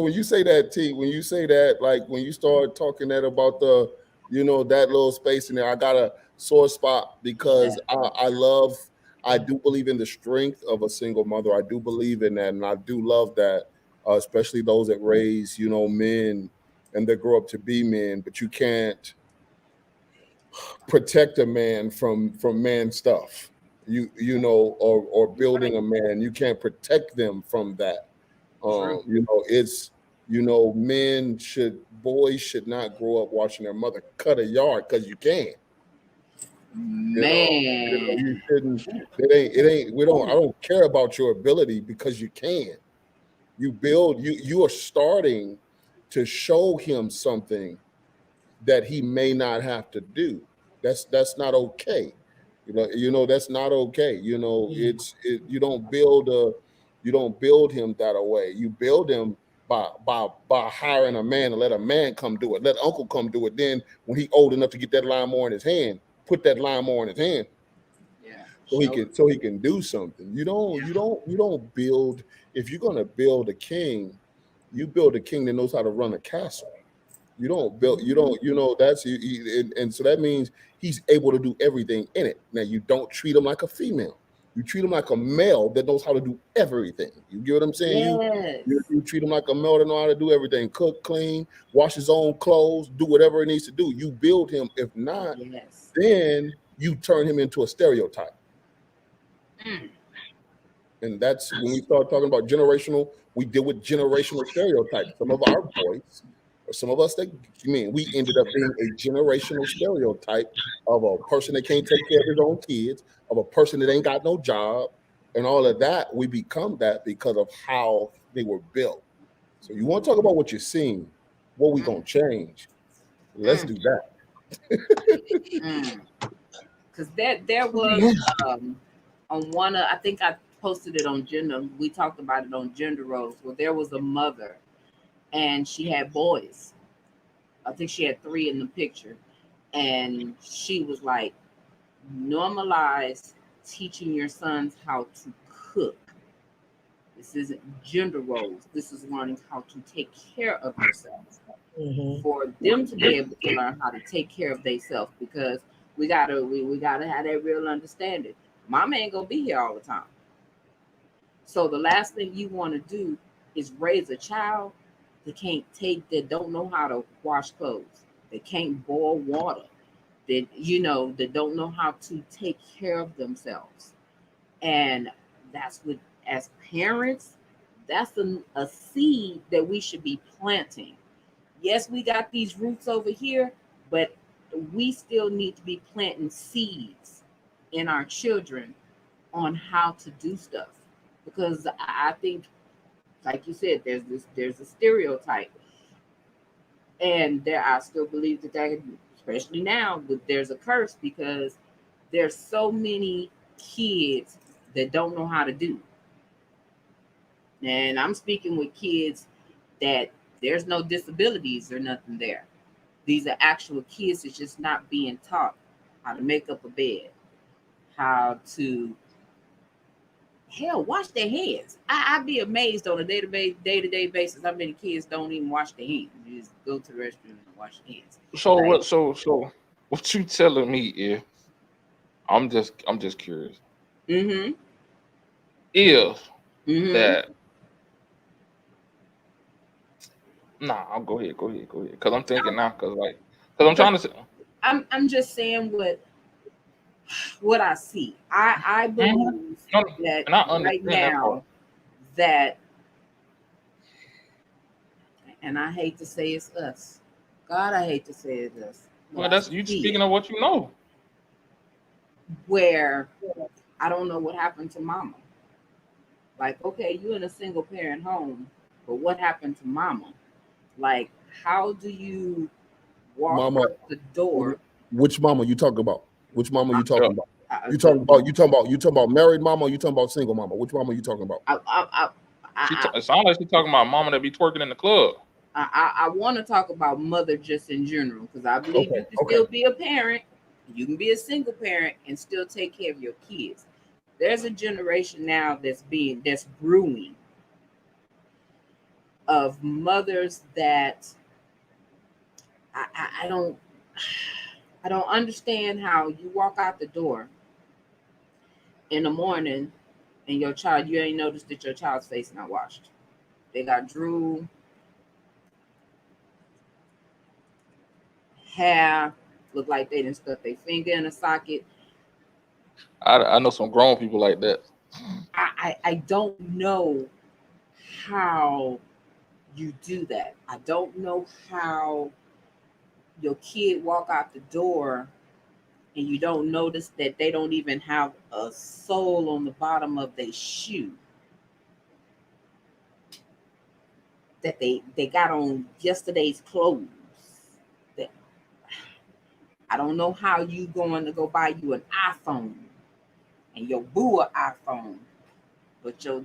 D: when you say that, T, when you say that, like when you start talking that about the, that little space in there, I got a sore spot because I do believe in the strength of a single mother. I do believe in that, and I do love that, especially those that raise, men and that grow up to be men. But you can't protect a man from man stuff. Or building a man, you can't protect them from that.
B: True.
D: It's boys should not grow up watching their mother cut a yard because you can. You
B: Man.
D: shouldn't. It ain't. We don't. I don't care about your ability because you can. You are starting to show him something that he may not have to do. That's not okay. That's not okay. You don't build him that way. You build him by hiring a man and let a man come do it. Let uncle come do it. Then when he old enough to get that lawnmower in his hand, put that lawnmower in his hand
B: Yeah.
D: so he
B: Show.
D: can do something. You don't build if you're gonna build a king, you build a king that knows how to run a castle. You don't build, that's and so that means he's able to do everything in it. Now you don't treat him like a female. You treat him like a male that knows how to do everything. You get what I'm saying?
B: Yes.
D: You treat him like a male that know how to do everything, cook, clean, wash his own clothes, do whatever he needs to do. You build him. If not,
B: Yes.
D: then you turn him into a stereotype.
B: Mm.
D: And that's when we start talking about generational, we deal with generational stereotypes. Some of our boys, or some of us we ended up being a generational stereotype of a person that can't take care of his own kids, of a person that ain't got no job, and all of that. We become that because of how they were built. So you want to talk about what you're seeing, what we gonna change? Let's do that.
B: Because there was on one of, I think I posted it on gender. We talked about it on gender roles where there was a mother and she had boys. I think she had 3 in the picture, and she was like, normalize teaching your sons how to cook. This isn't gender roles. This is learning how to take care of yourselves.
E: Mhm.
B: For them to be able to learn how to take care of themselves, because we gotta have that real understanding. Mama ain't gonna be here all the time. So the last thing you want to do is raise a child that don't know how to wash clothes, that can't boil water, that don't know how to take care of themselves. And that's what, as parents, that's a seed that we should be planting. Yes, we got these roots over here, but we still need to be planting seeds in our children on how to do stuff. Because I think, like you said, there's a stereotype. And there, I still believe that, especially now, that there's a curse because there's so many kids that don't know how to do. And I'm speaking with kids that there's no disabilities or nothing there. These are actual kids that's just not being taught how to make up a bed, how to hell wash their hands. I'd be amazed on a day-to-day basis how many kids don't even wash their hands. You just go to the restroom and wash your hands.
C: So
B: Like,
C: what? So what you telling me is, I'm just curious.
B: mm-hmm,
C: If
B: mm-hmm.
C: that, nah, I'll go ahead, because I'm thinking now, because I'm
B: But
C: trying to say,
B: I'm just saying what I see. I
C: Mhm.
B: believe
C: No,
B: that
C: and I
B: right
C: understand that part.
B: now that, and I hate to say it's us. God, I hate to say it's us, but
C: Well,
B: I
C: that's you
B: see
C: speaking
B: it
C: of what you know.
B: where I don't know what happened to mama. Like, okay, you in a single parent home, but what happened to mama? Like, how do you walk
D: Mama,
B: out the door?
D: which mama you talking about? Which mama you
C: Yeah.
D: talking about?
B: I,
D: You talking about married mama, or you talking about single mama? Which mama you talking about?
B: I, I, I,
C: It sounds like she talking about mama that be twerking in the club.
B: I want to talk about mother just in general because I believe
D: Okay,
B: you can
D: okay.
B: still be a parent, you can be a single parent and still take care of your kids. There's a generation now that's brewing of mothers that I don't I don't understand how you walk out the door in the morning and your child, you ain't noticed that your child's face not washed. They got drool, hair, look like they didn't stuff their finger in a socket.
C: I know some grown people like that.
B: I don't know how you do that. I don't know how your kid walk out the door and you don't notice that they don't even have a sole on the bottom of their shoe, that they got on yesterday's clothes. That I don't know how you going to go buy you an iPhone and your boo an iPhone, but your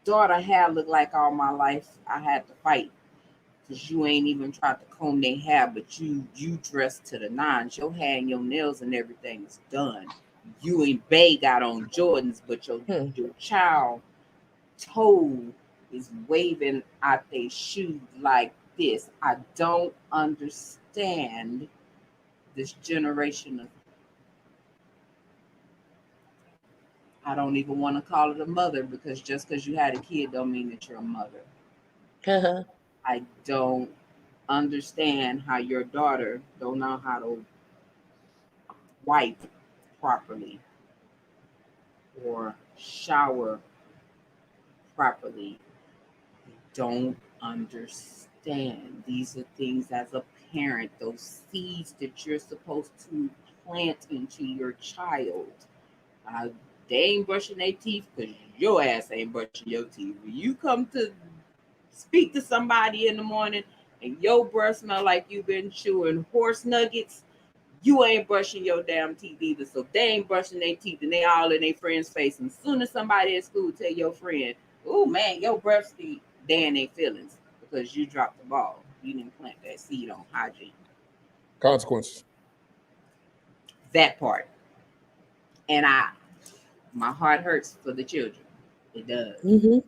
B: daughter hair look like all my life I had to fight because you ain't even tried to comb their hair, but you dressed to the nines. Your hair and your nails and everything is done. You and Bay got on Jordans, but your child toe is waving out their shoes like this. I don't understand this generation of, I don't even want to call it a mother because just because you had a kid don't mean that you're a mother. I don't understand how your daughter don't know how to wipe properly or shower properly. Don't understand. These are things as a parent, those seeds that you're supposed to plant into your child. Uh, they ain't brushing their teeth because your ass ain't brushing your teeth. When you come to speak to somebody in the morning and your breath smell like you've been chewing horse nuggets, you ain't brushing your damn teeth either. So they ain't brushing their teeth and they all in their friend's face. And as soon as somebody at school tell your friend, oh man, your breath stink, they in their feelings because you dropped the ball. You didn't plant that seed on hygiene.
D: Consequences.
B: That part. And my heart hurts for the children. It does.
E: Mm-hmm.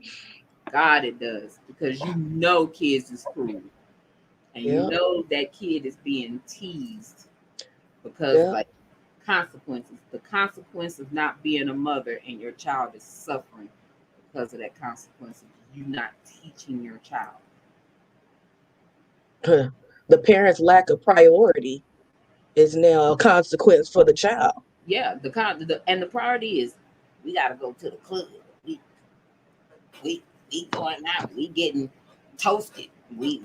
B: God, it does. Because you know kids is cruel. And you
E: Yep.
B: know that kid is being teased because
E: Yep.
B: like consequences. The consequence of not being a mother and your child is suffering because of that consequence of you not teaching your child.
E: The parent's lack of priority is now a consequence for the child.
B: Yeah, and the priority is we gotta go to the club. We going out, we getting toasted. We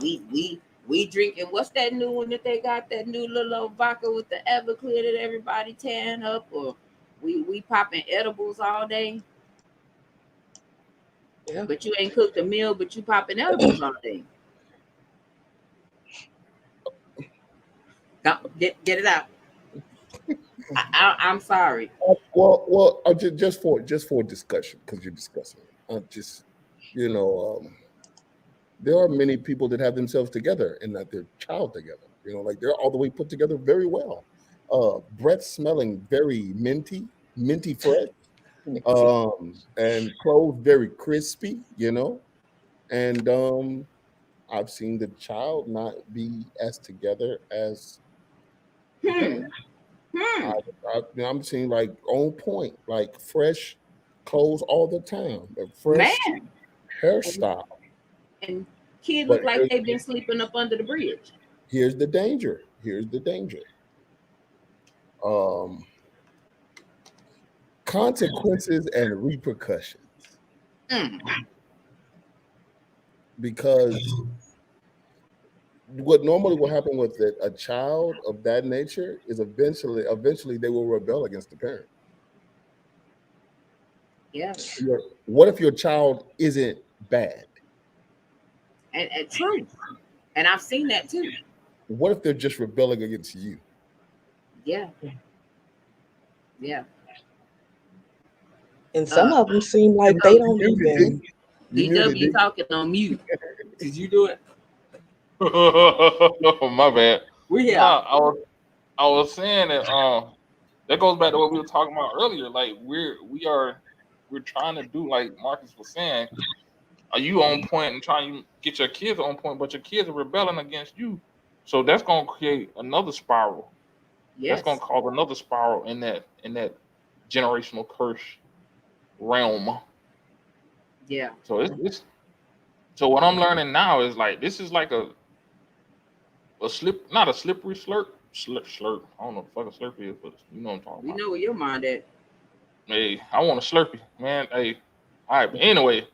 B: drinking. What's that new one that they got? That new little vodka with the Everclear that everybody tearing up, or we popping edibles all day.
E: Yeah.
B: But you ain't cooked a meal, but you popping edibles all day. Get it out. I'm sorry.
D: Well, just for discussion, because you're discussing it. Just there are many people that have themselves together and not their child together. Like they're all the way put together very well. Breath smelling very minty fresh, and clothes very crispy. And I've seen the child not be as together as the
B: Hmm.
D: parent. I'm seeing like on point, like fresh clothes all the time, a fresh
B: Man,
D: hairstyle.
B: and kid
D: But
B: look like they've been sleeping up under the bridge.
D: here's the danger. Here's the danger. Um, Consequences and repercussions.
B: Mm.
D: Because what normally will happen with a child of that nature is eventually they will rebel against the parent.
B: Yeah,
D: What if your child isn't bad?
B: and true. And I've seen that too.
D: What if they're just rebelling against you?
B: Yeah. Yeah.
E: And some of them seem like they don't even.
B: DW talking on mute. Did you do it?
C: My bad.
B: We here.
C: Nah, I was saying that goes back to what we were talking about earlier. Like we're trying to do like Marcus was saying. Are you on point and trying to get your kids on point, but your kids are rebelling against you? So that's gonna create another spiral.
B: Yes.
C: That's gonna cause another spiral in that generational curse realm.
B: Yeah.
C: So it's so what I'm learning now is like this is like a not a slippery slurp. I don't know what the fuck a slurpee is, but you know what I'm talking
B: We
C: about.
B: know where your mind at.
C: Hey, I want a Slurpee, man. Hey, all right. But anyway,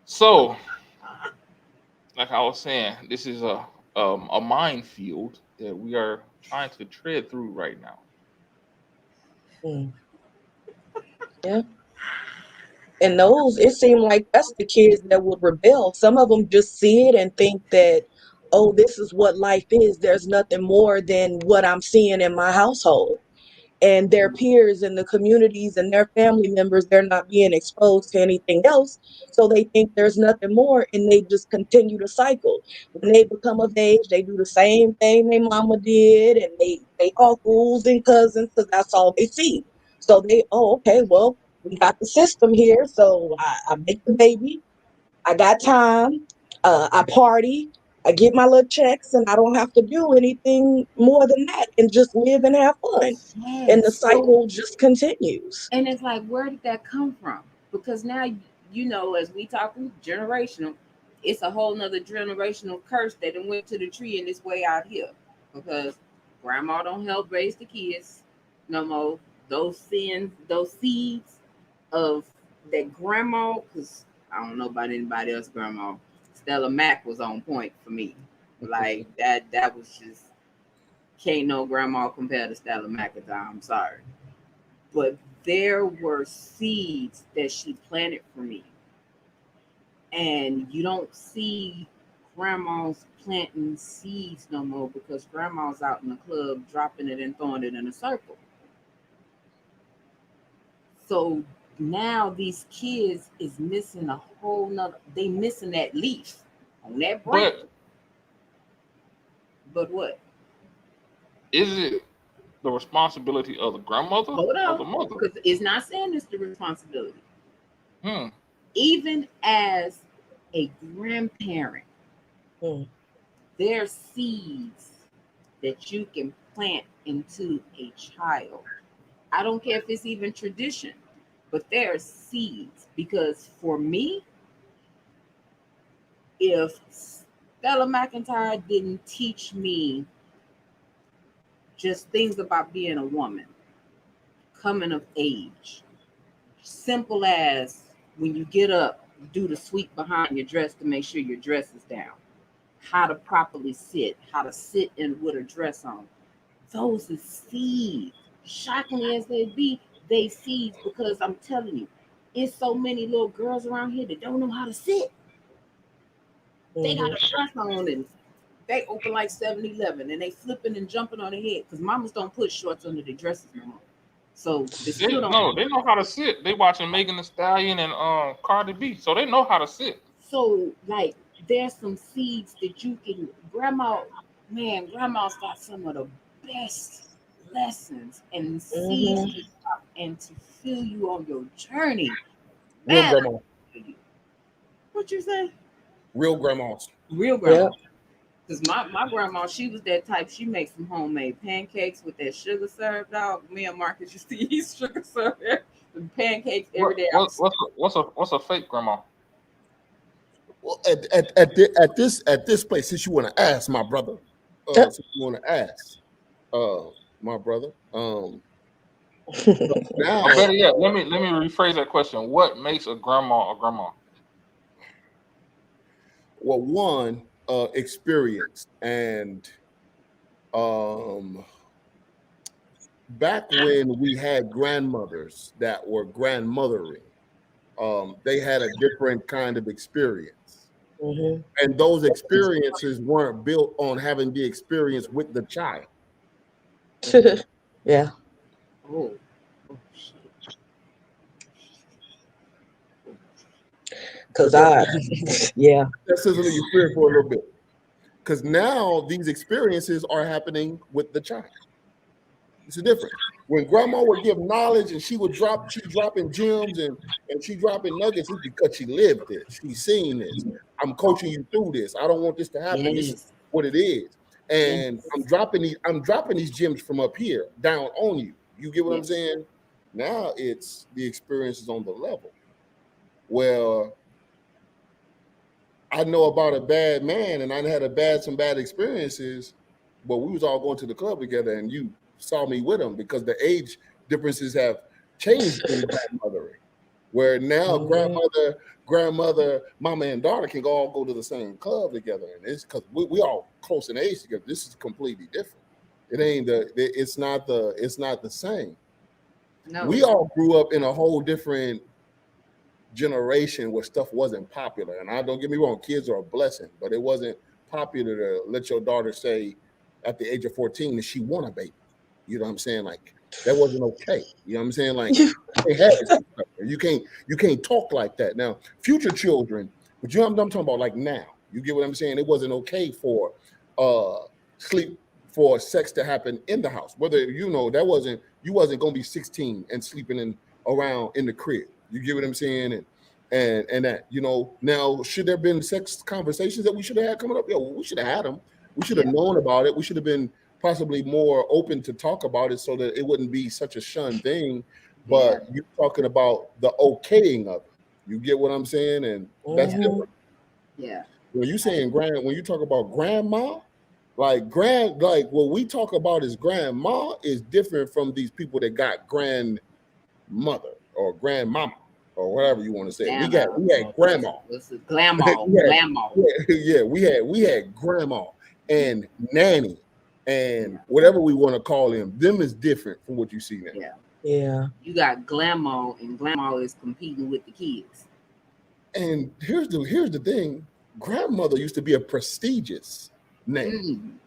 C: so like I was saying, this is a minefield that we are trying to tread through right now.
E: Yeah. And those, it seemed like that's the kids that would rebel. Some of them just see it and think that, oh, this is what life is. There's nothing more than what I'm seeing in my household. And their peers in the communities and their family members, they're not being exposed to anything else. So they think there's nothing more and they just continue to cycle. When they become of age, they do the same thing their mama did, and they uncles and cousins, because that's all they see. So they, oh, okay, well, we got the system here. So I make the baby. I got time. I party. I get my little checks, and I don't have to do anything more than that, and just live and have fun.
B: Yes.
E: And the cycle just continues.
B: And it's like, where did that come from? Because now, as we talking generational, it's a whole nother generational curse that done went to the tree in this way out here. Because grandma don't help raise the kids no more. Those seeds of that grandma, because I don't know about anybody else grandma, Stella Mac was on point for me. Like that was just, can't no grandma compare to Stella McIntyre. I'm sorry. But there were seeds that she planted for me. And you don't see grandmas planting seeds no more, because grandma's out in the club dropping it and throwing it in a circle. So now these kids is missing a whole nother, they missing that leaf on that branch. But what?
C: Is it the responsibility of the grandmother
B: Hold
C: or the
B: on,
C: mother?
B: because it's not saying it's the responsibility.
C: Hmm.
B: Even as a grandparent, there are seeds that you can plant into a child. I don't care if it's even tradition, but there are seeds. Because for me, if Stella McIntyre didn't teach me just things about being a woman, coming of age, simple as when you get up, do the sweep behind your dress to make sure your dress is down, how to properly sit, how to sit in with a dress on. Those are seeds. Shockingly as they be, they seeds, because I'm telling you, it's so many little girls around here that don't know how to sit. They got a dress on and they open like 7-Eleven and they flipping and jumping on their head because mamas don't put shorts under their dresses no more. So they
C: They,
B: still don't.
C: no, they know how to sit. They watching Megan Thee Stallion and Cardi B, so they know how to sit.
B: So like there's some seeds that you can grandma's got some of the best lessons and seeds to drop and to fill you on your journey.
D: Real
B: Man,
D: grandma.
B: what you say?
D: Real grandmas.
B: Real grandma. Because my grandma, she was that type. She makes some homemade pancakes with that sugar syrup, dog. Me and Marcus used to eat sugar syrup and pancakes every day.
C: What's a fake grandma?
D: Well, at this place, since you want to ask, my brother, since you want to ask, my brother, now,
C: Or better yet, let me rephrase that question. What makes a grandma a grandma?
D: well, one, experience, and back when we had grandmothers that were grandmothering, they had a different kind of experience. And those experiences weren't built on having the experience with the child.
E: Yeah.
B: Oh, shit.
E: Because yeah.
D: That sizzle in your spirit for a little bit. Because now these experiences are happening with the child. It's a difference. When grandma would give knowledge and she's dropping gems and she dropping nuggets, it's because she lived it. She's seen this. I'm coaching you through this. I don't want this to happen. This is what it is. And I'm dropping these gems from up here down on you. You get what I'm saying? Now it's the experiences on the level. Well, I know about a bad man and I had some bad experiences, but we was all going to the club together and you saw me with him because the age differences have changed in grandmothering. Where now grandmother, mama and daughter can all go to the same club together. And it's because we all close in age together. This is completely different. It's not the same.
B: No.
D: We all grew up in a whole different generation where stuff wasn't popular. And I don't get me wrong, kids are a blessing, but it wasn't popular to let your daughter say at the age of 14 that she want a baby. You know what I'm saying? Like that wasn't okay. You know what I'm saying? Like you can't talk like that. Now, future children, but I'm talking about like now. You get what I'm saying? It wasn't okay for sex to happen in the house. Whether you wasn't gonna be 16 and sleeping around in the crib. You get what I'm saying? And that, now should there have been sex conversations that we should have had coming up? Yeah, well, we should have had them. We should have known about it. We should have been possibly more open to talk about it so that it wouldn't be such a shunned thing. But you're talking about the okaying of it. You get what I'm saying? And that's different.
B: Yeah.
D: When you talk about grandma, like what we talk about as grandma is different from these people that got grandmother or grandmama or whatever you want to say.
B: Grandma.
D: We had grandma.
B: Grandma.
D: Yeah, we had grandma and nanny and whatever we want to call them. Them is different from what you see now.
E: Yeah.
B: You got grandma, and grandma is competing with the kids.
D: And here's the thing: grandmother used to be a prestigious name.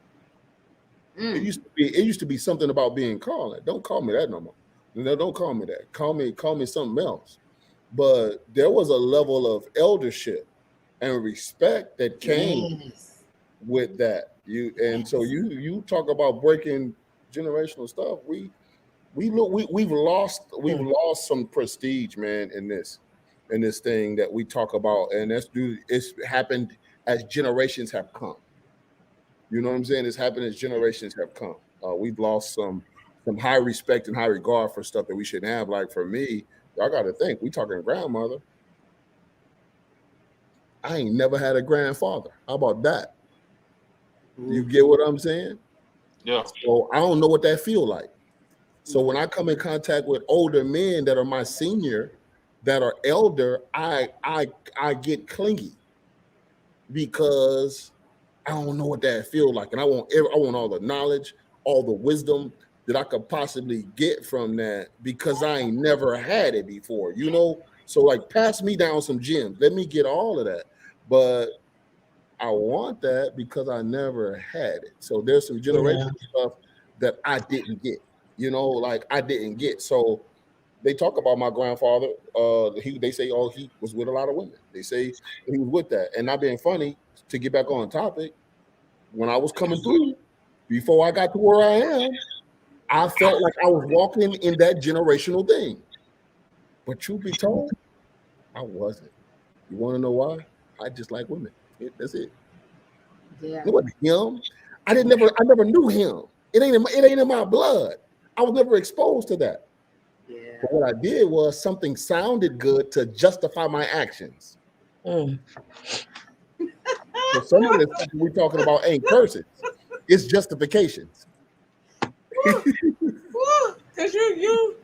D: It used to be something about being called. Don't call me that no more. No, don't call me that. Call me something else. But there was a level of eldership and respect that came with that. So you talk about breaking generational stuff. We've lost some prestige, man, in this thing that we talk about, and it's happened as generations have come. You know what I'm saying? It's happened as generations have come. We've lost some high respect and high regard for stuff that we shouldn't have. Like for me, y'all got to think, we talking grandmother. I ain't never had a grandfather. How about that? You get what I'm saying?
C: Yeah.
D: So I don't know what that feel like. So when I come in contact with older men that are my senior, that are elder, I get clingy because I don't know what that feel like, and I want all the knowledge, all the wisdom that I could possibly get from that because I ain't never had it before, So like, pass me down some gems. Let me get all of that. But I want that because I never had it. So there's some generational stuff that I didn't get. Like I didn't get. So they talk about my grandfather. They say, oh, he was with a lot of women. They say he was with that. And not being funny, to get back on topic, when I was coming through, before I got to where I am, I felt like I was walking in that generational thing. But truth be told, I wasn't. You want to know why? I just like women. That's it.
B: Yeah.
D: It wasn't him. I never knew him. It ain't in my blood. I was never exposed to that.
B: Yeah.
D: But what I did was something sounded good to justify my actions.
E: Mm.
D: So some of the stuff we're talking about ain't curses. It's justifications.
B: Because you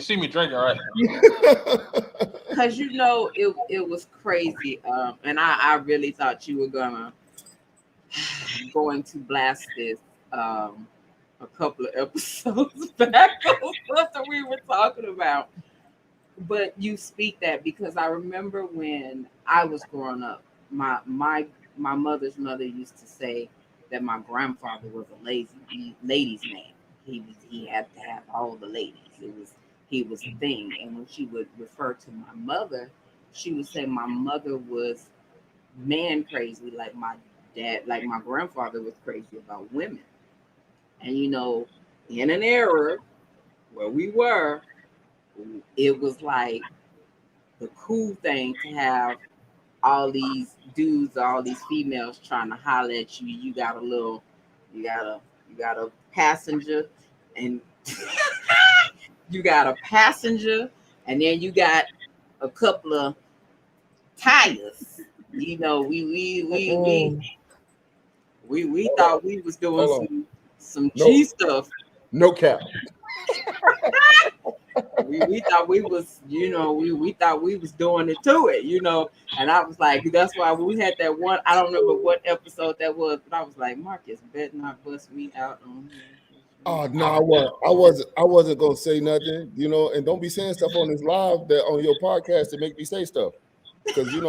C: see me drinking, right?
B: Because it was crazy. And I really thought you were going to blast this a couple of episodes back on stuff that we were talking about. But you speak that because I remember when I was growing up, my mother's mother used to say that my grandfather was a ladies' man. He had to have all the ladies. He was a thing. And when she would refer to my mother, she would say my mother was man crazy, like my dad, like my grandfather was crazy about women. And in an era where we were, it was like the cool thing to have all these dudes, all these females trying to holler at you. You got a passenger, and you got a passenger, and then you got a couple of tires. We thought we was doing some G stuff.
D: No cap.
B: we thought we was, we thought we was doing it to it, and I was like, that's why we had that one. I don't remember what episode that was, but I was like, Marcus better not bust me out on here.
D: Oh no, I wasn't gonna say nothing, and don't be saying stuff on this live that on your podcast to make me say stuff, because you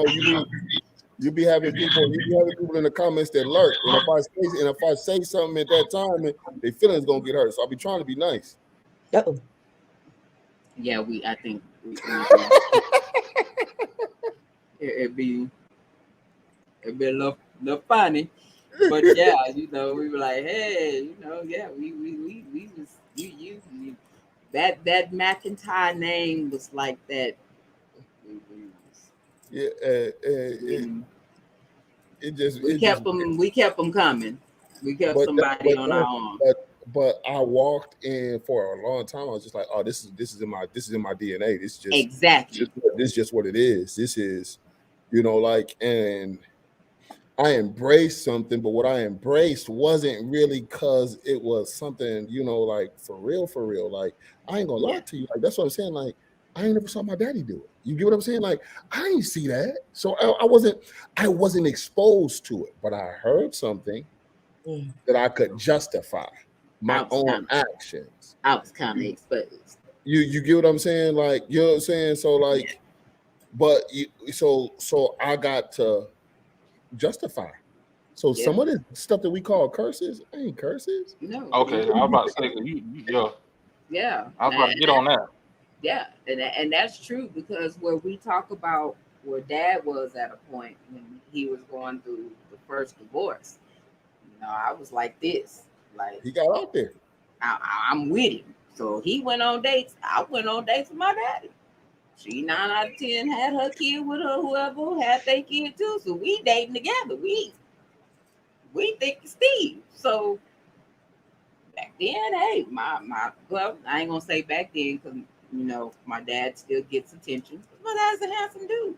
D: be having people in the comments that lurk, and if I say something at that time, their feelings gonna get hurt. So I'll be trying to be nice.
E: Uh-oh.
B: Yeah, I think it'd be a little funny, but yeah, we were like, hey, yeah, we was you that McIntyre name was like that.
D: Yeah,
B: we kept them coming. We kept somebody on our arm.
D: But I walked in for a long time. I was just like, oh, this is in my DNA. This is just
B: exactly.
D: This is just what it is. This is, and I embraced something, but what I embraced wasn't really because it was something, like for real. Like, I ain't gonna lie to you. Like, that's what I'm saying. Like, I ain't never saw my daddy do it. You get what I'm saying? Like, I ain't see that. So I wasn't exposed to it, but I heard something that I could justify my own actions.
B: I was kind of exposed.
D: You get what I'm saying? Like, you know what I'm saying? So like, but so I got to justify. So some of the stuff that we call curses ain't curses.
B: No.
C: Okay, I was about to say
B: Yeah.
C: I was about to get on that.
B: Yeah, and that's true, because where we talk about where Dad was at a point when he was going through the first divorce, I was like this. Like,
D: he got out there.
B: I'm with him. So he went on dates. I went on dates with my daddy. She 9 out of 10 had her kid with her, whoever had their kid too. So we dating together. We think it's Steve. So back then, hey, well, I ain't gonna say back then because my dad still gets attention. My dad's a handsome dude.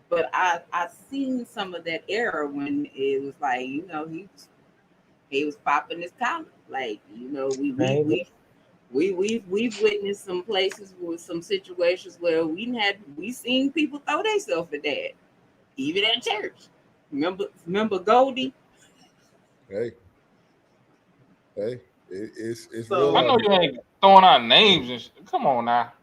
B: But I seen some of that era when it was like, he was popping his collar. Like, we've witnessed some places with some situations where we seen people throw themselves at Dad, even at church. Remember Goldie?
D: Hey, it's
B: So,
D: real.
C: I know you ain't throwing out names and shit. Come on now.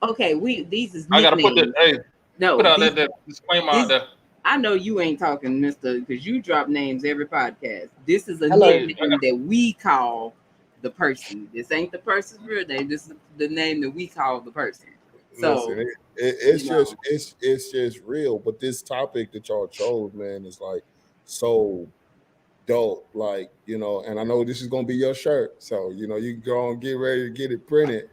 B: Okay, these is nicknames.
C: I gotta put that. Hey,
B: no,
C: put out that disclaimer out there.
B: I know you ain't talking, Mister, because you drop names every podcast. This is a
E: Hello.
B: nickname that we call the person. This ain't the person's real name. This is the name that we call the person. So
D: Listen, it's
B: you know,
D: just it's just real. But this topic that y'all chose, man, is like so dope. Like, and I know this is gonna be your shirt, so you can go and get ready to get it printed.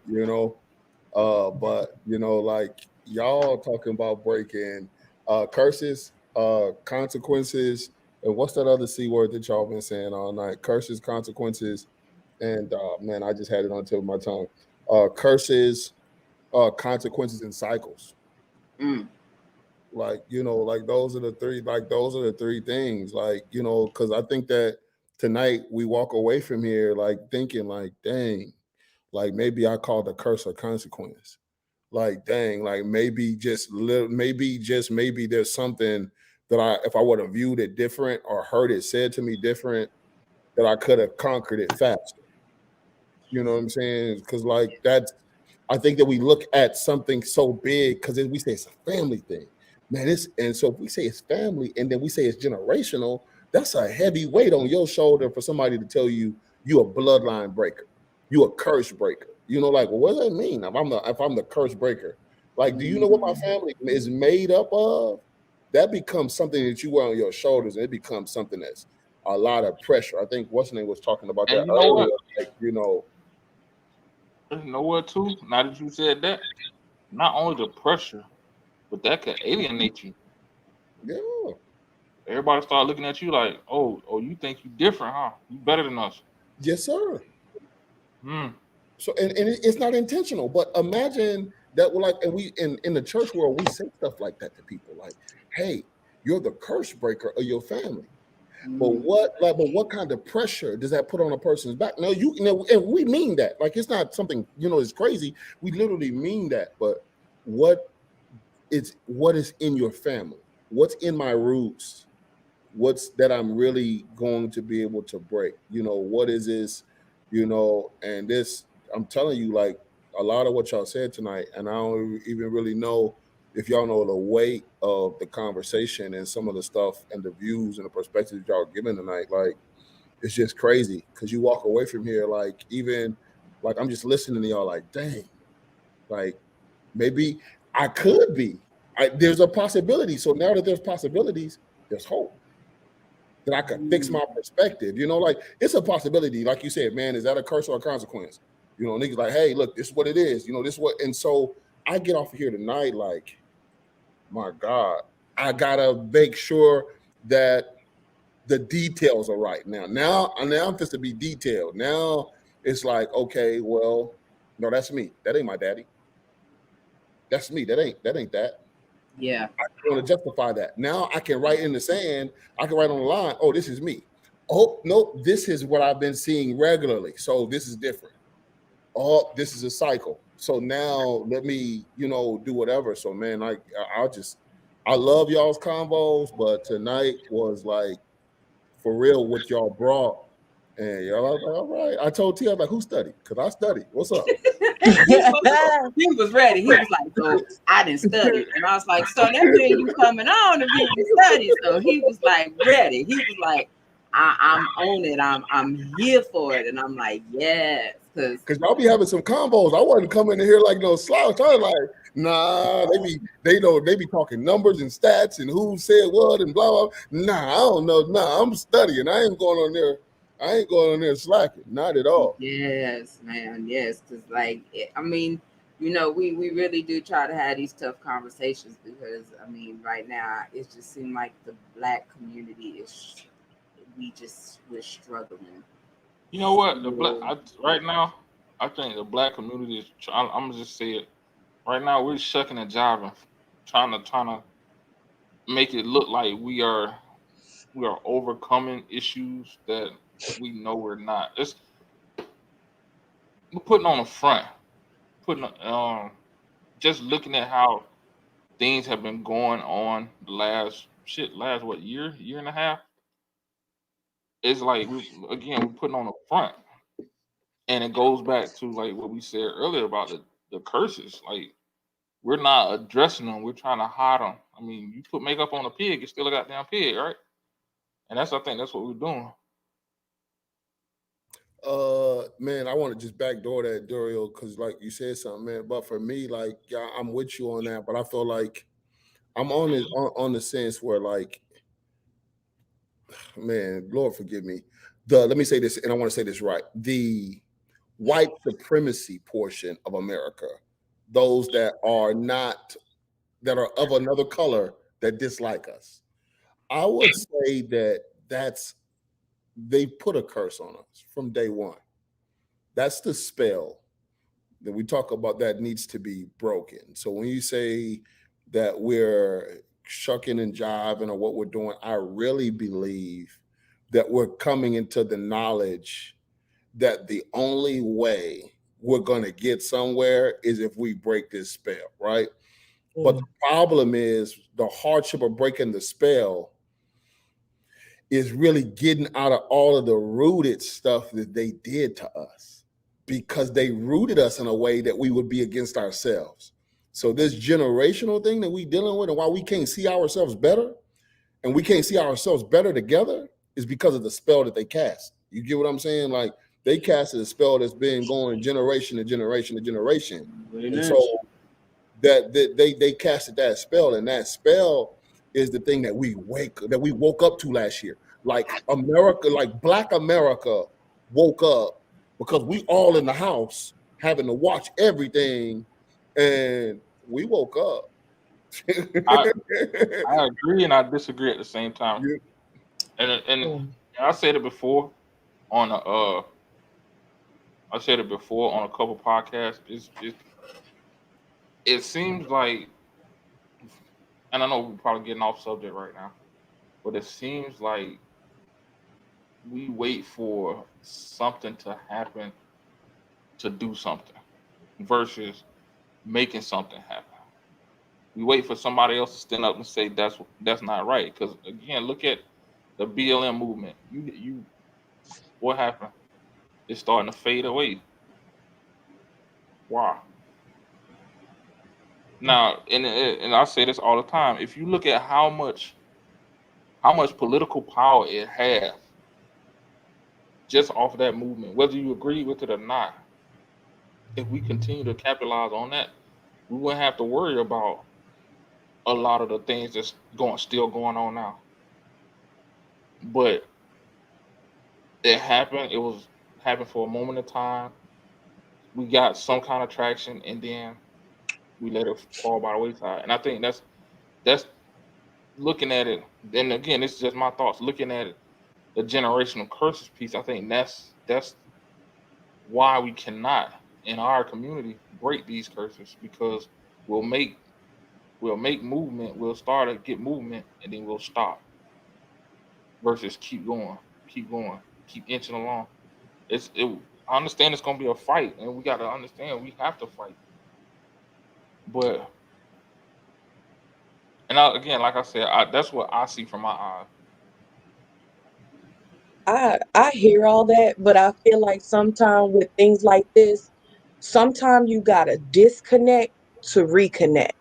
D: But like y'all talking about breaking curses, consequences, and what's that other C word that y'all been saying all night? Curses, consequences, and man, I just had it on the tip of my tongue. Curses, consequences, and cycles.
B: mm,
D: Like, like those are the three things. Like, because I think that tonight we walk away from here like thinking like, dang, like maybe I called a curse or consequence. Like, dang, like maybe maybe there's something that if I would have viewed it different or heard it said to me different, that I could have conquered it faster. You know what I'm saying? Because like I think that we look at something so big because we say it's a family thing, man. And so if we say it's family and then we say it's generational, that's a heavy weight on your shoulder for somebody to tell you a bloodline breaker, you a curse breaker. Like, well, what does that mean? If I'm the curse breaker, like, do you know what my family is made up of? That becomes something that you wear on your shoulders, and it becomes something that's a lot of pressure. I think what's name was talking about that
C: And you know
D: earlier.
C: what?
D: Like,
C: You know what too? Now that you said that, not only the pressure, but that could alienate you.
D: yeah.
C: Everybody start looking at you like, oh, you think you different, huh? You better than us.
D: Yes, sir.
C: Hmm.
D: So and it's not intentional, but imagine that we're like, and we in the church world, we say stuff like that to people, like, hey, you're the curse breaker of your family. But what kind of pressure does that put on a person's back? No, and we mean that. Like, it's not something, it's crazy. We literally mean that. But what is in your family? What's in my roots? What's that I'm really going to be able to break? What is this? And this, I'm telling you, like a lot of what y'all said tonight, and I don't even really know if y'all know the weight of the conversation and some of the stuff and the views and the perspectives y'all giving tonight. Like, it's just crazy because you walk away from here like, even like, I'm just listening to y'all like, dang, like maybe I could be. There's a possibility. So now that there's possibilities, there's hope that I could fix my perspective. Like, it's a possibility. Like you said, man, is that a curse or a consequence? Niggas like, hey, look, this is what it is. This is what. And so I get off of here tonight like, my God, I gotta make sure that the details are right. Now I'm supposed to be detailed. Now it's like, okay, well, no, that's me. That ain't my daddy. That's me. That ain't that.
B: yeah,
D: I want to justify that. Now I can write in the sand. I can write on the line. Oh, this is me. Oh, no, this is what I've been seeing regularly. So this is different. Oh, this is a cycle. So now let me, do whatever. So man, I love y'all's combos, but tonight was like for real what y'all brought. And y'all was like, all right. I told T, I was like, who studied? Because I studied. What's up?
B: he was ready. He was like, so I didn't study. And I was like, so that means you coming on if you didn't study. So he was like ready. He was like, I'm on it. I'm here for it. And I'm like, yes.
D: Because y'all be having some combos. I wasn't coming in here like no slouch. I was like, nah, they be talking numbers and stats and who said what and blah blah. Nah, I don't know. Nah, I'm studying. I ain't going on there slacking. Not at all.
B: Yes, man. Yes. Because like, I mean, we really do try to have these tough conversations because I mean, right now it just seems like the Black community we're struggling.
C: You know what? Right now, I think the Black community is. I'm gonna just say it. Right now, we're shucking and jiving, trying to make it look like we are overcoming issues that we know we're not. We're putting on a front, putting just looking at how things have been going on the last what year and a half. It's like we're putting on a front, and it goes back to like what we said earlier about the curses. Like we're not addressing them. We're trying to hide them. I mean, you put makeup on a pig, it's still a goddamn pig, right? And I think that's what we're doing.
D: Man, I want to just backdoor that, Dario, because like you said something, man. But for me, like, yeah, I'm with you on that, but I feel like I'm on the sense where, like, man, Lord forgive me. Let me say this, and I want to say this right. The white supremacy portion of America, those that are of another color that dislike us, I would say they put a curse on us from day one. That's the spell that we talk about that needs to be broken. So when you say that we're shucking and jiving or what we're doing, I really believe that we're coming into the knowledge that the only way we're going to get somewhere is if we break this spell, right? But the problem is the hardship of breaking the spell is really getting out of all of the rooted stuff that they did to us, because they rooted us in a way that we would be against ourselves. So this generational thing that we dealing with, and why we can't see ourselves better, and we can't see ourselves better together, is because of the spell that they cast. You get what I'm saying? Like, they casted a spell that's been going generation to generation to generation. And so that they casted that spell, and that spell is the thing that we woke up to last year. Like America, like Black America woke up because we all in the house having to watch everything, and we woke up.
C: I agree and I disagree at the same time. Yeah. And I said it before on a couple podcasts. It seems like, and I know we're probably getting off subject right now, but it seems like we wait for something to happen to do something versus making something happen. We wait for somebody else to stand up and say that's not right. Because again, look at the BLM movement. You what happened? It's starting to fade away. Why? Now, and I say this all the time. If you look at how much political power it has just off of that movement, whether you agree with it or not, if we continue to capitalize on that, we wouldn't have to worry about a lot of the things that's still going on now. But it happened. It was happened for a moment of time. We got some kind of traction, and then we let it fall by the wayside. And I think that's looking at it. And again, this is just my thoughts. Looking at it, the generational curses piece. I think that's why we cannot in our community break these curses, because we'll make movement. We'll start to get movement, and then we'll stop. Versus keep going, keep inching along. I understand it's gonna be a fight, and we got to understand we have to fight. But again, like I said, that's what I see from my eyes.
E: I hear all that, but I feel like sometimes with things like this, sometimes you gotta disconnect to reconnect.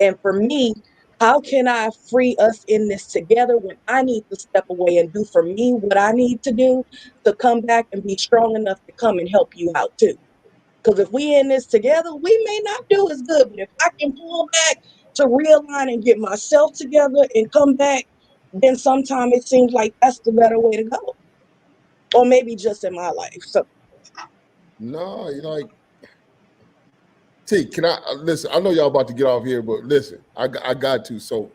E: And for me, how can I free us in this together when I need to step away and do for me what I need to do to come back and be strong enough to come and help you out too? Because if we in this together, we may not do as good. But if I can pull back to realign and get myself together and come back, then sometimes it seems like that's the better way to go. Or maybe just in my life. So
D: no, you're like, T, can I listen? I know y'all about to get off here, but listen, I got to. So,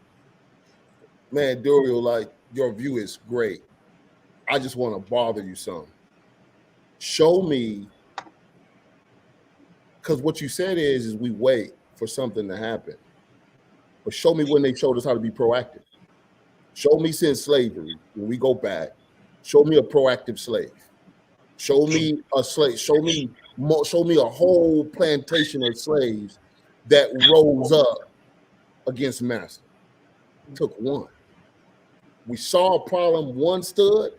D: man, Dario, like, your view is great. I just want to bother you some. Show me, because what you said is we wait for something to happen. But show me when they showed us how to be proactive. Show me since slavery, when we go back, show me a proactive slave. Show me a slave. Show me a whole plantation of slaves that rose up against master. Took one. We saw a problem, one stood,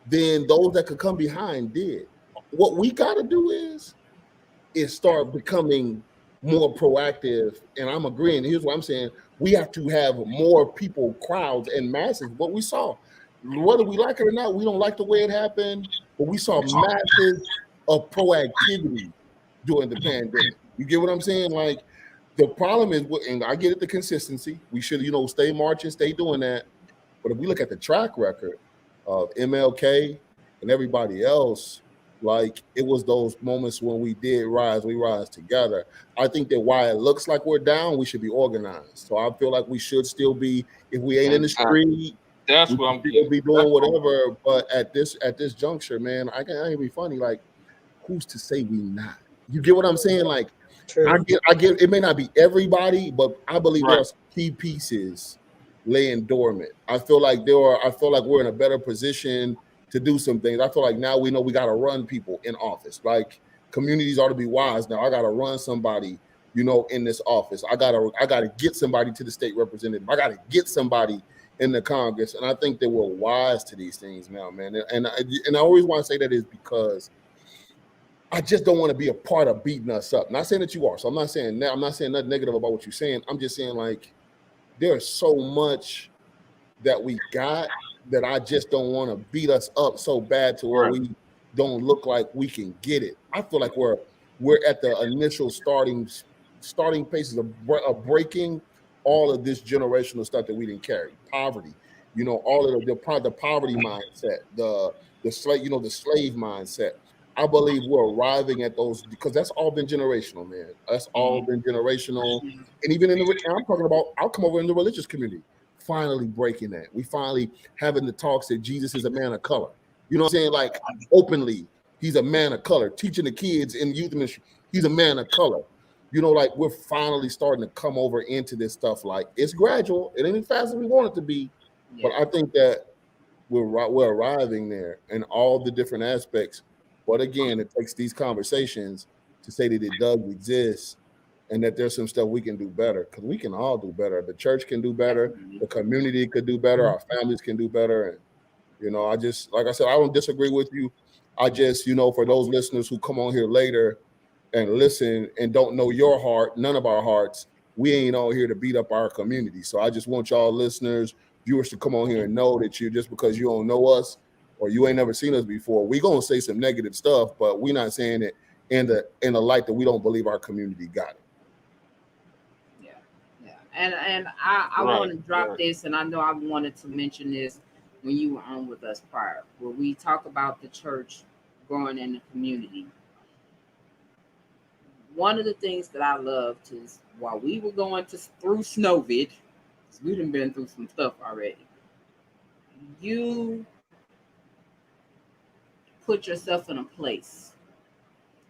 D: then those that could come behind did. What we got to do is start becoming more proactive. And I'm agreeing. Here's what I'm saying: we have to have more people, crowds, and masses. What we saw, whether we like it or not, we don't like the way it happened, but we saw masses of proactivity during the pandemic. You get what I'm saying? Like, the problem is, and I get it, the consistency. We should, stay marching, stay doing that. But if we look at the track record of MLK and everybody else, like, it was those moments when we did rise, we rise together. I think that while it looks like we're down, we should be organized. So I feel like we should still be, if we ain't in the street,
C: That's
D: we
C: what I'm
D: should still
C: getting.
D: be doing whatever. But at this juncture, man, I can't be funny. Like, who's to say we not? You get what I'm saying? Like,
E: True.
D: I get it may not be everybody, but I believe there
C: Right.
D: are some key pieces laying dormant. I feel like we're in a better position to do some things. I feel like now we know we got to run people in office. Like, communities ought to be wise now. I got to run somebody, in this office. I gotta get somebody to the state representative. I got to get somebody in the Congress. And I think that we're wise to these things now, man. And I always want to say that is because I just don't want to be a part of beating us up. Not saying that you are. So I'm not saying nothing negative about what you're saying. I'm just saying, like, there's so much that we got that I just don't want to beat us up so bad to where we don't look like we can get it. I feel like we're at the initial starting paces of breaking all of this generational stuff that we didn't carry. Poverty, all of the poverty mindset, the slave mindset. I believe we're arriving at those because that's all been generational, man. That's all been generational. And even I'm talking about, I'll come over in the religious community, finally breaking that. We finally having the talks that Jesus is a man of color. You know what I'm saying? Like, openly, he's a man of color, teaching the kids in youth ministry, he's a man of color. Like, we're finally starting to come over into this stuff. Like, it's gradual. It ain't as fast as we want it to be. But I think that we're arriving there in all the different aspects. But again, it takes these conversations to say that it does exist and that there's some stuff we can do better, because we can all do better. The church can do better. The community could do better. Our families can do better. And, I just, like I said, I don't disagree with you. I just, for those listeners who come on here later and listen and don't know your heart, none of our hearts, we ain't all here to beat up our community. So I just want y'all listeners, viewers, to come on here and know that just because you don't know us or you ain't never seen us before, we gonna say some negative stuff, but we're not saying it in the light that we don't believe our community got it.
B: Yeah. And I want to drop this, and I know I wanted to mention this when you were on with us prior, where we talk about the church growing in the community. One of the things that I loved is while we were going through Snowvid, we done been through some stuff already, you put yourself in a place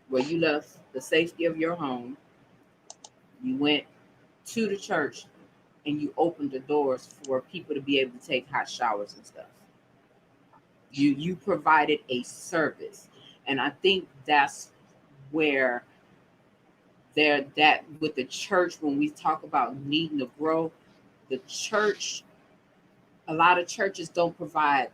B: where you left the safety of your home, you went to the church, and you opened the doors for people to be able to take hot showers and stuff. You provided a service. And I think that's where that with the church, when we talk about needing to grow, the church, a lot of churches don't provide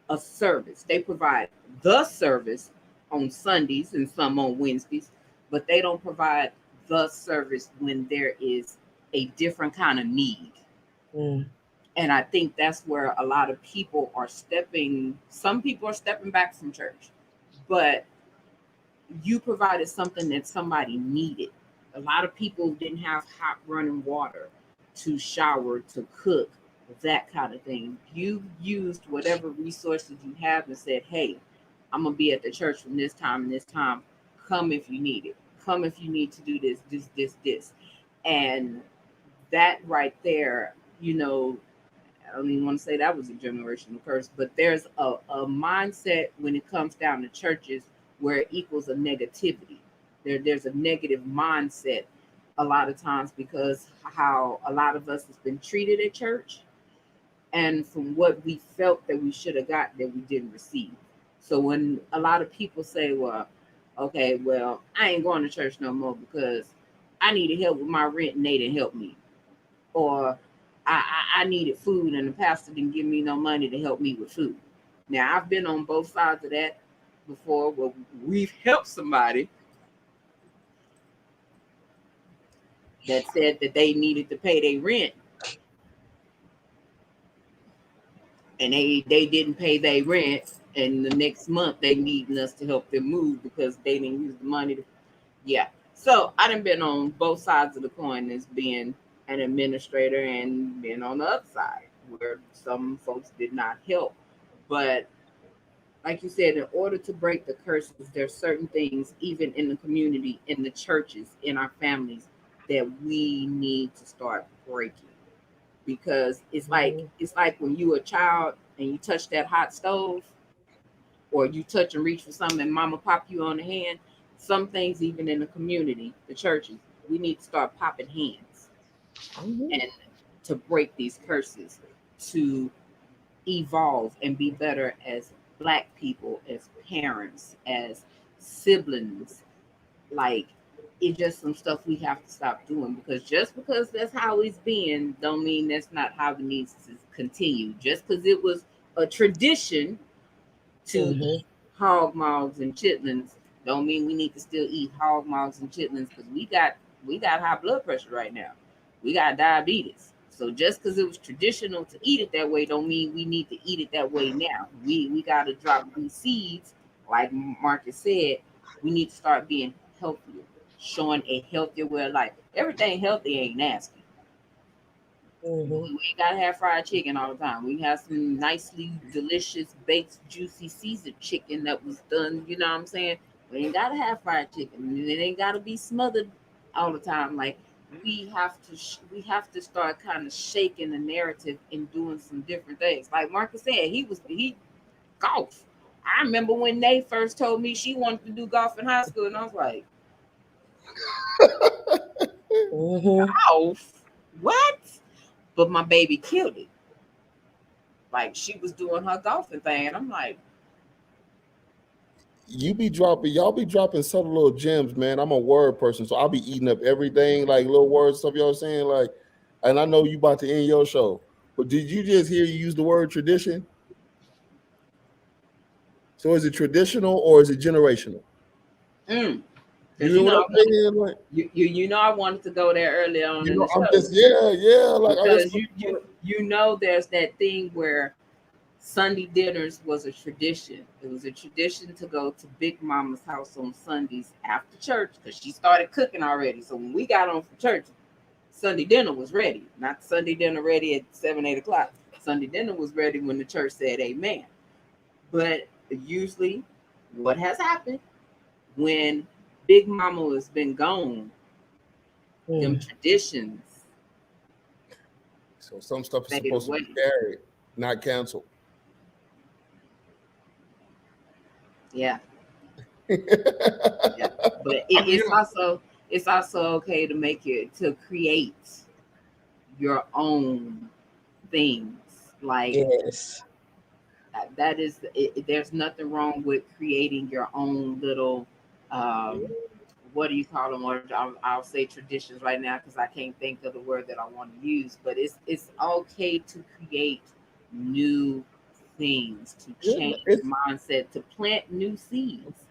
B: a service. They provide the service on Sundays and some on Wednesdays, but they don't provide the service when there is a different kind of need. And I think that's where a lot of people are some people are stepping back from church, but you provided something that somebody needed. A lot of people didn't have hot running water to shower, to cook, that kind of thing. You used whatever resources you have and said, hey, I'm going to be at the church from this time and this time. Come if you need it. Come if you need to do this. And that right there, I don't even want to say that was a generational curse, but there's a mindset when it comes down to churches where it equals a negativity. There's a negative mindset a lot of times because how a lot of us has been treated at church and from what we felt that we should have got that we didn't receive. So when a lot of people say, well, okay, well, I ain't going to church no more because I needed help with my rent and they didn't help me. Or I needed food and the pastor didn't give me no money to help me with food. Now, I've been on both sides of that before where we've helped somebody that said that they needed to pay their rent, and they didn't pay their rent, and the next month they needing us to help them move because they didn't use the money to, yeah. So I done been on both sides of the coin as being an administrator and being on the other side where some folks did not help. But like you said, in order to break the curses, there's certain things, even in the community, in the churches, in our families, that we need to start breaking. Because it's like when you were a child and you touch that hot stove, or you touch and reach for something and mama pop you on the hand. Some things, even in the community, the churches, we need to start popping hands and to break these curses, to evolve and be better as Black people, as parents, as siblings. Like, it's just some stuff we have to stop doing, because just because that's how it's been don't mean that's not how it needs to continue. Just because it was a tradition to eat hog maws and chitlins don't mean we need to still eat hog maws and chitlins, because we got high blood pressure right now. We got diabetes. So just because it was traditional to eat it that way don't mean we need to eat it that way now. We got to drop these seeds, like Marcus said. We need to start being healthier, showing a healthier way of life. Everything healthy ain't nasty. We ain't gotta have fried chicken all the time. We have some nicely delicious, baked, juicy, seasoned chicken that was done. You know what I'm saying? We ain't gotta have fried chicken. It ain't gotta be smothered all the time. Like, we have to start kind of shaking the narrative and doing some different things. Like Marcus said, he golf. I remember when Nate first told me she wanted to do golf in high school, and I was like, golf? What? But my baby killed it. Like, she was doing her golfing thing, and I'm like,
D: y'all be dropping subtle little gems, man. I'm a word person, so I'll be eating up everything, like little words, stuff y'all saying, like, and I know you about to end your show, but did you just hear you use the word tradition? So is it traditional or is it generational?
B: You know what I'm saying? Like, you know I wanted to go there earlier on in the show.
D: Like,
B: because you know there's that thing where Sunday dinners was a tradition. It was a tradition to go to Big Mama's house on Sundays after church, because she started cooking already. So when we got on from church, Sunday dinner was ready. Not Sunday dinner ready at 7-8 o'clock. Sunday dinner was ready when the church said amen. But usually what has happened when Big Mama has been gone, them traditions.
D: So some stuff is supposed to be carried, not canceled.
B: Yeah. Yeah. But it's also okay to create your own things. Like, that is there's nothing wrong with creating your own little what do you call them? Or I'll say traditions right now because I can't think of the word that I want to use. But it's okay to create new things, to change mindset, to plant new seeds.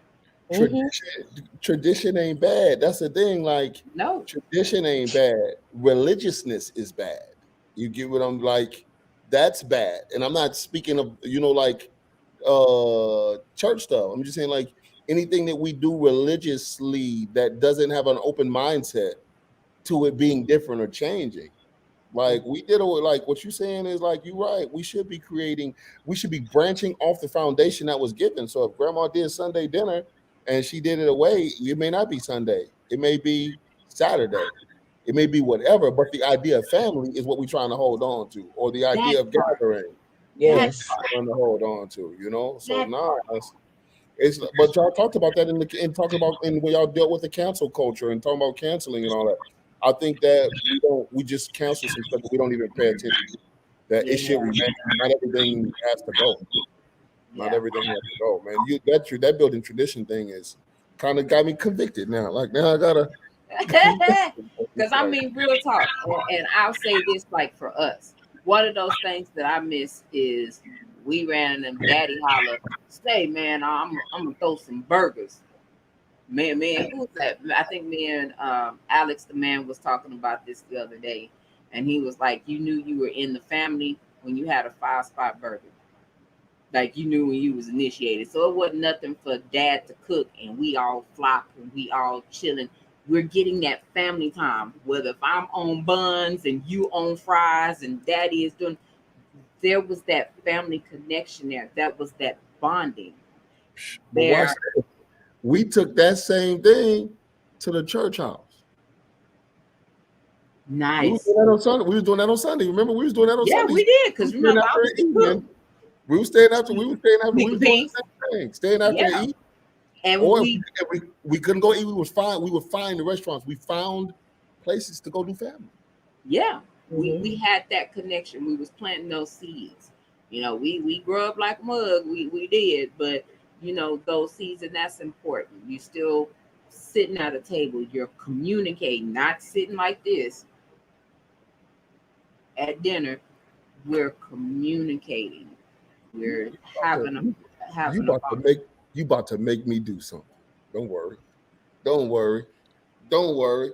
D: Tradition ain't bad. That's the thing. Like,
B: no,
D: tradition ain't bad. Religiousness is bad. You get what I'm like? That's bad. And I'm not speaking of, like church stuff. I'm just saying, like, anything that we do religiously that doesn't have an open mindset to it being different or changing. Like, we did it, like what you're saying is, like, you're right. We should be branching off the foundation that was given. So if grandma did Sunday dinner and she did it away, it may not be Sunday. It may be Saturday. It may be whatever, but the idea of family is what we're trying to hold on to, or the idea of gathering.
E: Yes.
D: Trying to hold on to, So but y'all talked about that when y'all dealt with the cancel culture and talking about canceling and all that. I think that we just cancel some stuff, but we don't even pay attention to that. It should remain. Not everything has to go. Not everything has to go, man. That building tradition thing is kind of got me convicted now. Like, now I gotta.
B: Because I mean, real talk, and I'll say this, like, for us, one of those things that I miss is we ran them daddy holler. Say, man, I'm gonna throw some burgers. Man, who was that? I think me and Alex the man was talking about this the other day, and he was like, "You knew you were in the family when you had a 5-spot burger. Like you knew when you was initiated. So it wasn't nothing for dad to cook, and we all flop and we all chilling. We're getting that family time. Whether if I'm on buns and you on fries and daddy is doing, there was that family connection there. That was that bonding
D: But
B: there.
D: watch this. We took that same thing to the church house. We was
B: Nice.
D: doing that on Sunday. We was doing that on Sunday. Remember, we was doing that on
B: Yeah,
D: Sunday.
B: we did. Because
D: We was staying
B: remember, I
D: after
B: was
D: the
B: the
D: evening.
B: cook.
D: We was staying after. We was staying after. We
B: Sneaky
D: was doing
B: peek.
D: the same thing. Staying after
B: Yeah.
D: to eat.
B: And
D: Or
B: we
D: if we couldn't go eat, we would find the restaurants. We found places to go do family.
B: yeah,
E: Mhm.
B: we had that connection. We was planting those seeds. You know, we grew up like mug. We did, but you know, those seeds, and that's important. You still sitting at a table, you're communicating, not sitting like this at dinner. We're communicating. We're having
D: You
B: a
D: about to make me do something. Don't worry. Don't worry. Don't worry.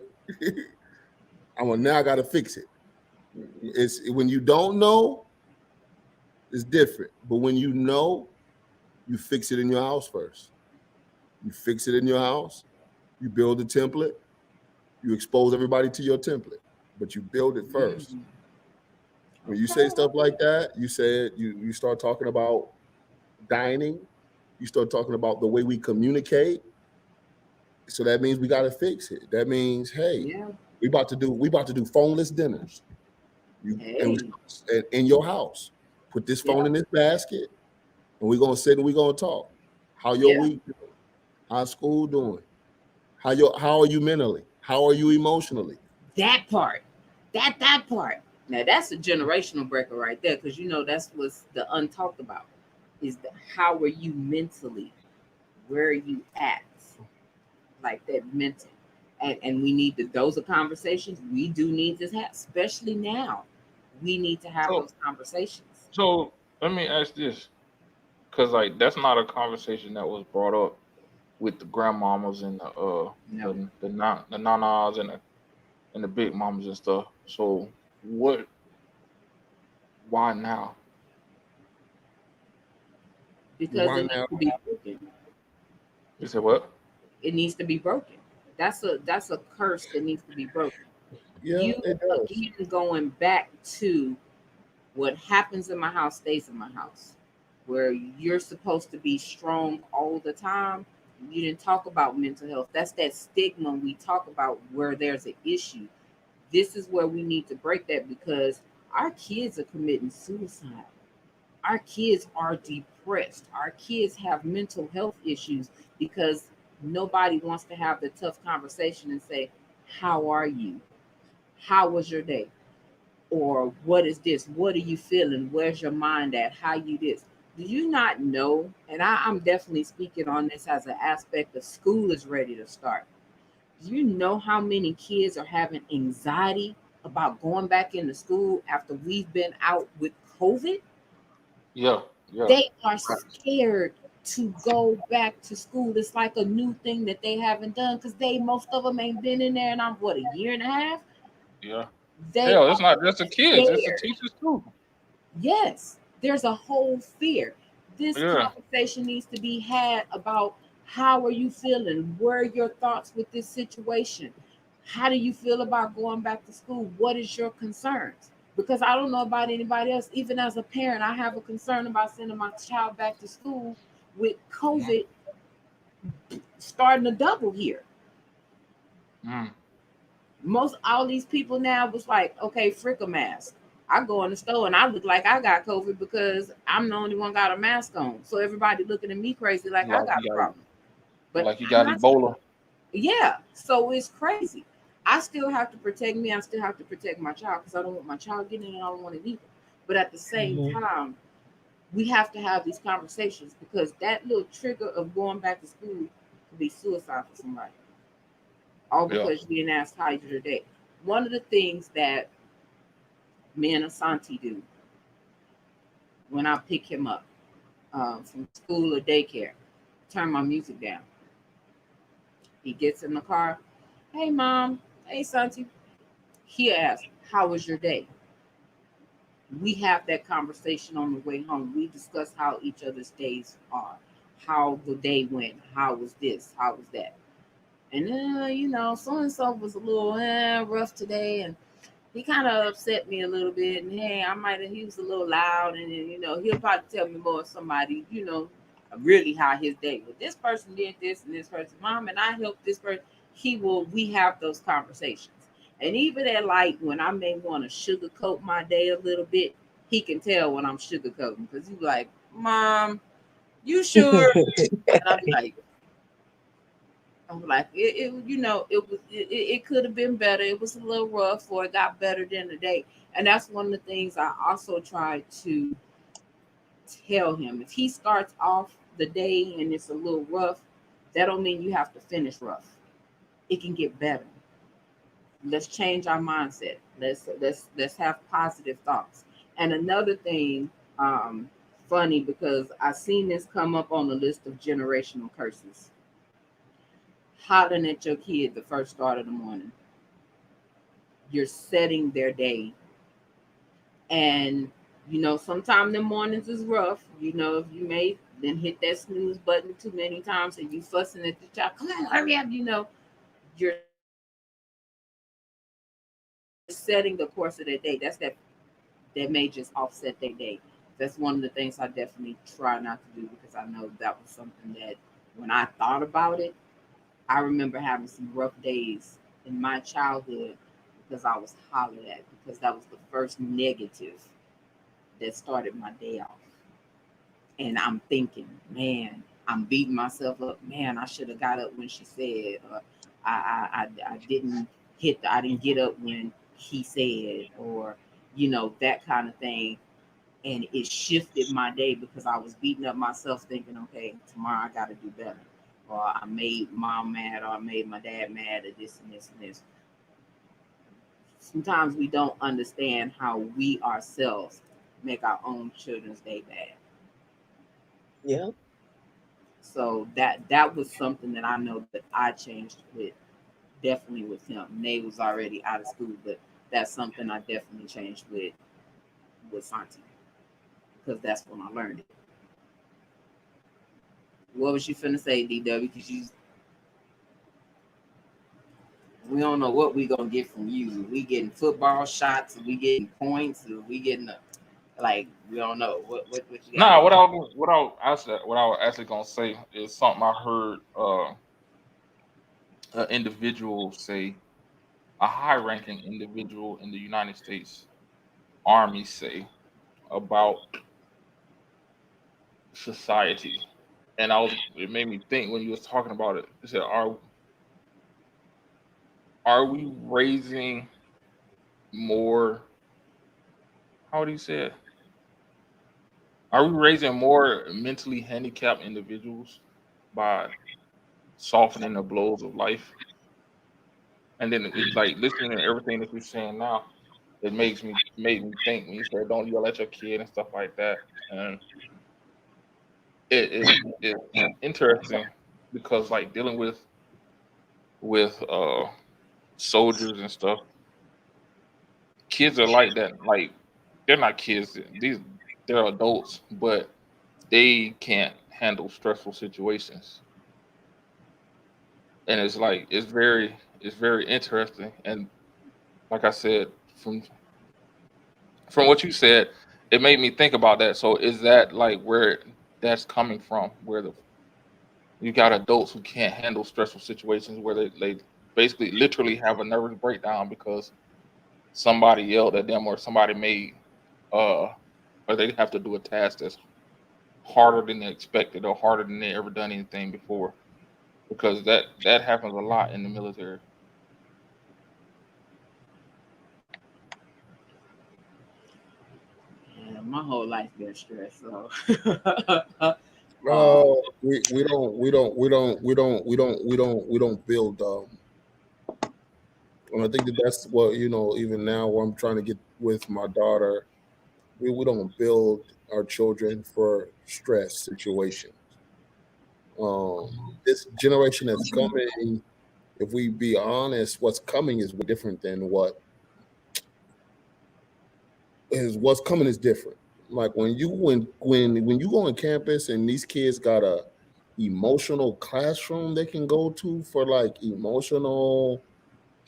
D: Now I gotta fix it. It's when you don't know, it's different. But when you know, you fix it in your house first. You fix it in your house, you build a template, you expose everybody to your template, but you build it first. When you say stuff like that, you start talking about dining, you start talking about the way we communicate. So that means we got to fix it. That means, hey,
B: yeah.
D: we about to do phoneless dinners.
B: Hey,
D: In your house. Put this phone
B: yeah,
D: in this basket, and we're gonna sit and we're gonna talk. How your
B: yeah.
D: week doing? How's school doing? How are you mentally? How are you emotionally?
B: That part, that part. Now that's a generational breaker right there, because you know that's what's the untalked about. Is the how are you mentally? Where are you at? Like that mental. And we need those are conversations we do need to have, especially now. We need to have
C: So
B: those conversations.
C: so let me ask this, because like that's not a conversation that was brought up with the grandmamas and
B: No,
C: the nanas and the big mamas and stuff. So what? Why now?
B: because
D: Why
B: it needs
D: now?
B: to be broken.
C: You said what?
B: It needs to be broken. That's a curse that needs to be broken.
D: Yeah,
B: You
D: it does.
B: again going back to what happens in my house stays in my house, where you're supposed to be strong all the time. You didn't talk about mental health. That's that stigma we talk about where there's an issue. This is where we need to break that, because our kids are committing suicide. Our kids are depressed. Our kids have mental health issues because nobody wants to have the tough conversation and say, how are you? How was your day? Or what is this? What are you feeling? Where's your mind at? How you this? Do you not know? And I'm definitely speaking on this as an aspect of school is ready to start. Do you know how many kids are having anxiety about going back into school after we've been out with COVID?
C: Yeah, yeah.
B: They are scared to go back to school. It's like a new thing that they haven't done, because most of them ain't been in there in I'm what, a year and a half.
C: Yeah.
B: They
C: Hell,
B: are
C: it's not just the kids, it's the
B: scared.
C: teachers too.
B: Yes, there's a whole fear. This
C: Yeah.
B: conversation needs to be had about how are you feeling? What are your thoughts with this situation? How do you feel about going back to school? What is your concerns? Because I don't know about anybody else. Even as a parent, I have a concern about sending my child back to school with COVID starting to double here.
C: Mm.
B: Most all these people now was like, okay, frick a mask. I go in the store and I look like I got COVID because I'm the only one got a mask on. So everybody looking at me crazy like I
C: Like
B: got
C: you
B: a
C: got
B: problem. But
C: like you
B: I'm
C: got
B: not.
C: Ebola.
B: Yeah. So it's crazy. I still have to protect me. I still have to protect my child because I don't want my child getting it. I don't want it either. But at the same
E: Mhm.
B: time, we have to have these conversations, because that little trigger of going back to school could be suicide for somebody. All
C: Yeah.
B: because you didn't ask how your day. One of the things that me and Asante do when I pick him up from school or daycare, turn my music down. He gets in the car. Hey, mom. Hey, Santi. He asks, how was your day? We have that conversation on the way home. We discuss how each other's days are, how the day went, how was this, how was that. And so and so was a little rough today, and he kind of upset me a little bit. And hey, he was a little loud, and then, he'll probably tell me more of somebody, really how his day was. This person did this, and this person, mom, and I helped this person. We have those conversations. And even at like when I may want to sugarcoat my day a little bit, he can tell when I'm sugarcoating because he's like, Mom, you sure? And I'm like, it could have been better. It was a little rough, or it got better than the day. And that's one of the things I also try to tell him. If he starts off the day and it's a little rough, that don't mean you have to finish rough. It can get better. Let's change our mindset. Let's have positive thoughts. And another thing, funny, because I seen this come up on the list of generational curses. Hollering at your kid the first start of the morning. You're setting their day. And sometimes the mornings is rough. If you may then hit that snooze button too many times and you fussing at the child, come on, hurry up, you're setting the course of their day. That may just offset their day. That's one of the things I definitely try not to do, because I know that was something that when I thought about it, I remember having some rough days in my childhood because I was hollered at, because that was the first negative that started my day off. And I'm thinking, man, I'm beating myself up. Man, I should have got up when she said, or I didn't I didn't get up when he said, or that kind of thing. And it shifted my day because I was beating up myself thinking, okay, tomorrow I got to do better. Or I made mom mad, or I made my dad mad, or this and this and this. Sometimes we don't understand how we ourselves make our own children's day bad.
E: Yeah.
B: So that was something that I know that I changed with, definitely with him. Nate was already out of school, but that's something I definitely changed with Santi, because that's when I learned it. What was you finna say, DW? Because we don't know what we gonna get from you. We getting football shots, we getting points, we getting we don't know what you got.
C: Nah, what I was actually gonna say is something I heard an individual say, a high-ranking individual in the United States Army say about society, and it made me think when you was talking about it. It said, are we raising more? How do you say it? Are we raising more mentally handicapped individuals by softening the blows of life? And then it's like listening to everything that you're saying now, it made me think when you said don't yell at your kid and stuff like that. And it's interesting because like dealing with soldiers and stuff, kids are like that. Like they're not kids. They're adults, but they can't handle stressful situations. And it's like it's very interesting. And like I said, from what you said, it made me think about that. So is that like where that's coming from? Where you got adults who can't handle stressful situations, where they basically literally have a nervous breakdown because somebody yelled at them, or somebody made or they have to do a task that's harder than they expected, or harder than they ever done anything before, because that happens a lot in the military.
B: Yeah, my whole life been stressed, so
D: We don't build. And I think that's what even now, what I'm trying to get with my daughter, we don't build our children for stress situations. This generation that's coming, if we be honest, what's coming is different than what's coming is different. Like when you go on campus and these kids got a emotional classroom they can go to for like emotional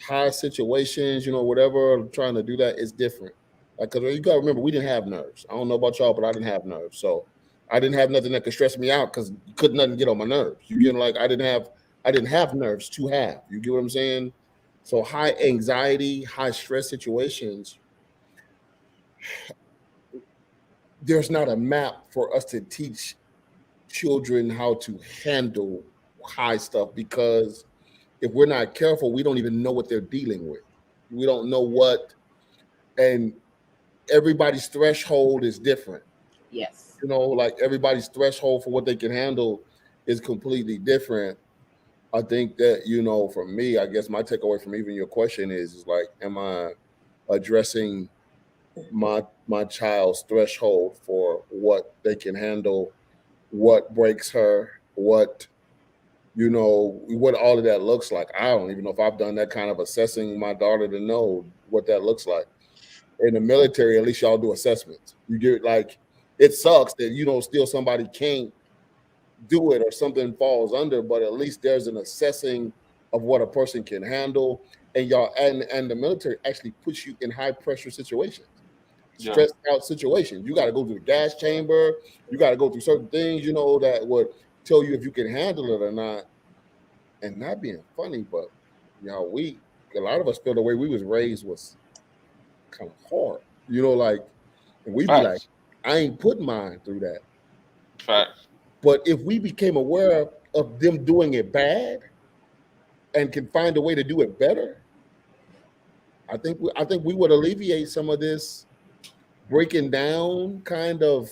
D: high situations, whatever, trying to do that is different. Like, because you gotta remember, we didn't have nerves. I don't know about y'all, but I didn't have nerves. So I didn't have nothing that could stress me out because couldn't nothing get on my nerves. You get like I didn't have nerves to have. You get what I'm saying? So high anxiety, high stress situations, there's not a map for us to teach children how to handle high stuff, because if we're not careful, we don't even know what they're dealing with. We don't know what, and everybody's threshold is different.
B: Yes.
D: Like everybody's threshold for what they can handle is completely different. I think that, for me, I guess my takeaway from even your question is like, am I addressing my child's threshold for what they can handle, what breaks her, what all of that looks like. I don't even know if I've done that kind of assessing my daughter to know what that looks like. In the military, at least y'all do assessments. You get like, it sucks that still somebody can't do it or something falls under, but at least there's an assessing of what a person can handle. And y'all and the military actually puts you in high pressure situations, stressed out situations. You got to go through the gas chamber. You got to go through certain things, that would tell you if you can handle it or not. And not being funny, but a lot of us feel the way we was raised was kind of hard. Like, and we'd be like, I ain't putting mine through that.
C: Facts.
D: But if we became aware of them doing it bad and can find a way to do it better, I think we would alleviate some of this breaking down kind of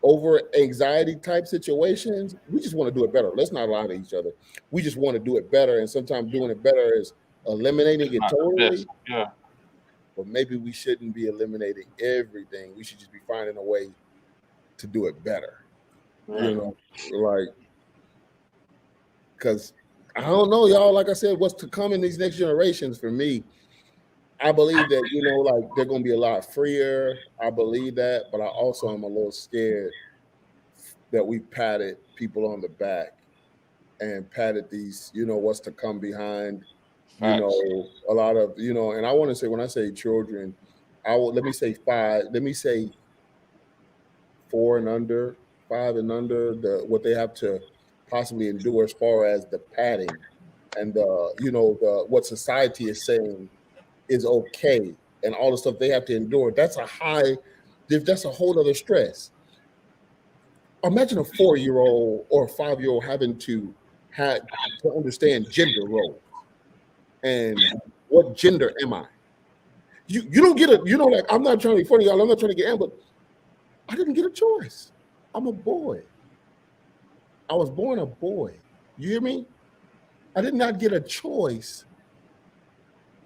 D: over anxiety type situations. We just want to do it better. Let's not lie to each other. We just want to do it better. And sometimes doing it better is eliminating it totally.
C: Yeah.
D: But maybe we shouldn't be eliminating everything. We should just be finding a way to do it better. Like, because I don't know, y'all, like I said, what's to come in these next generations for me, I believe that, like they're going to be a lot freer. I believe that, but I also am a little scared that we patted people on the back and patted these, what's to come behind, a lot of, and I want to say, when I say children, let me say 4 and under, 5 and under, what they have to possibly endure as far as the padding and what society is saying is okay, and all the stuff they have to endure. That's a whole other stress. Imagine a 4-year-old or a 5-year-old having to understand gender roles and what gender am I. You don't get it. Like, I'm not trying to be funny, y'all. I'm not trying to get in, but I didn't get a choice. I'm a boy. I was born a boy. You hear me? I did not get a choice.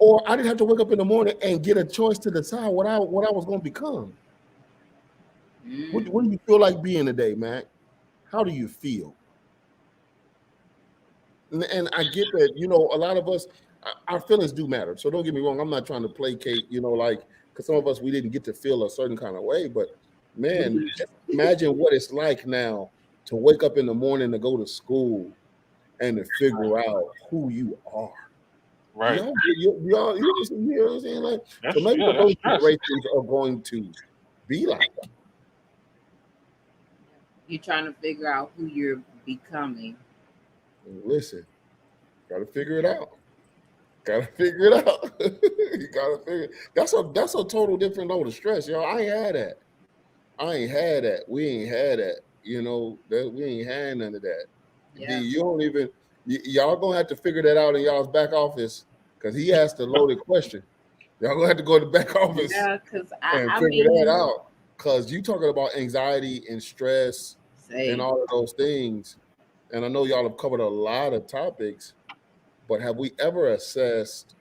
D: Or I didn't have to wake up in the morning and get a choice to decide what I was going to become. What do you feel like being today, Mac? How do you feel? And I get that, a lot of us, our feelings do matter. So don't get me wrong. I'm not trying to placate, because some of us, we didn't get to feel a certain kind of way. But, man, just imagine what it's like now to wake up in the morning to go to school and to figure out who you are.
C: Right.
D: You know what I'm saying? Like, so maybe those generations are going to be like that.
B: You're trying to figure out who you're becoming.
D: Listen, gotta figure it out. You gotta figure it. That's a total different load of stress, y'all. I ain't had that. We ain't had that. We ain't had none of that.
B: Yeah.
D: You don't even. Y'all gonna have to figure that out in y'all's back office, because he asked a loaded question. Y'all gonna have to go to the back office and figure that out. Because you talking about anxiety and stress and all of those things. And I know y'all have covered a lot of topics, but have we ever assessed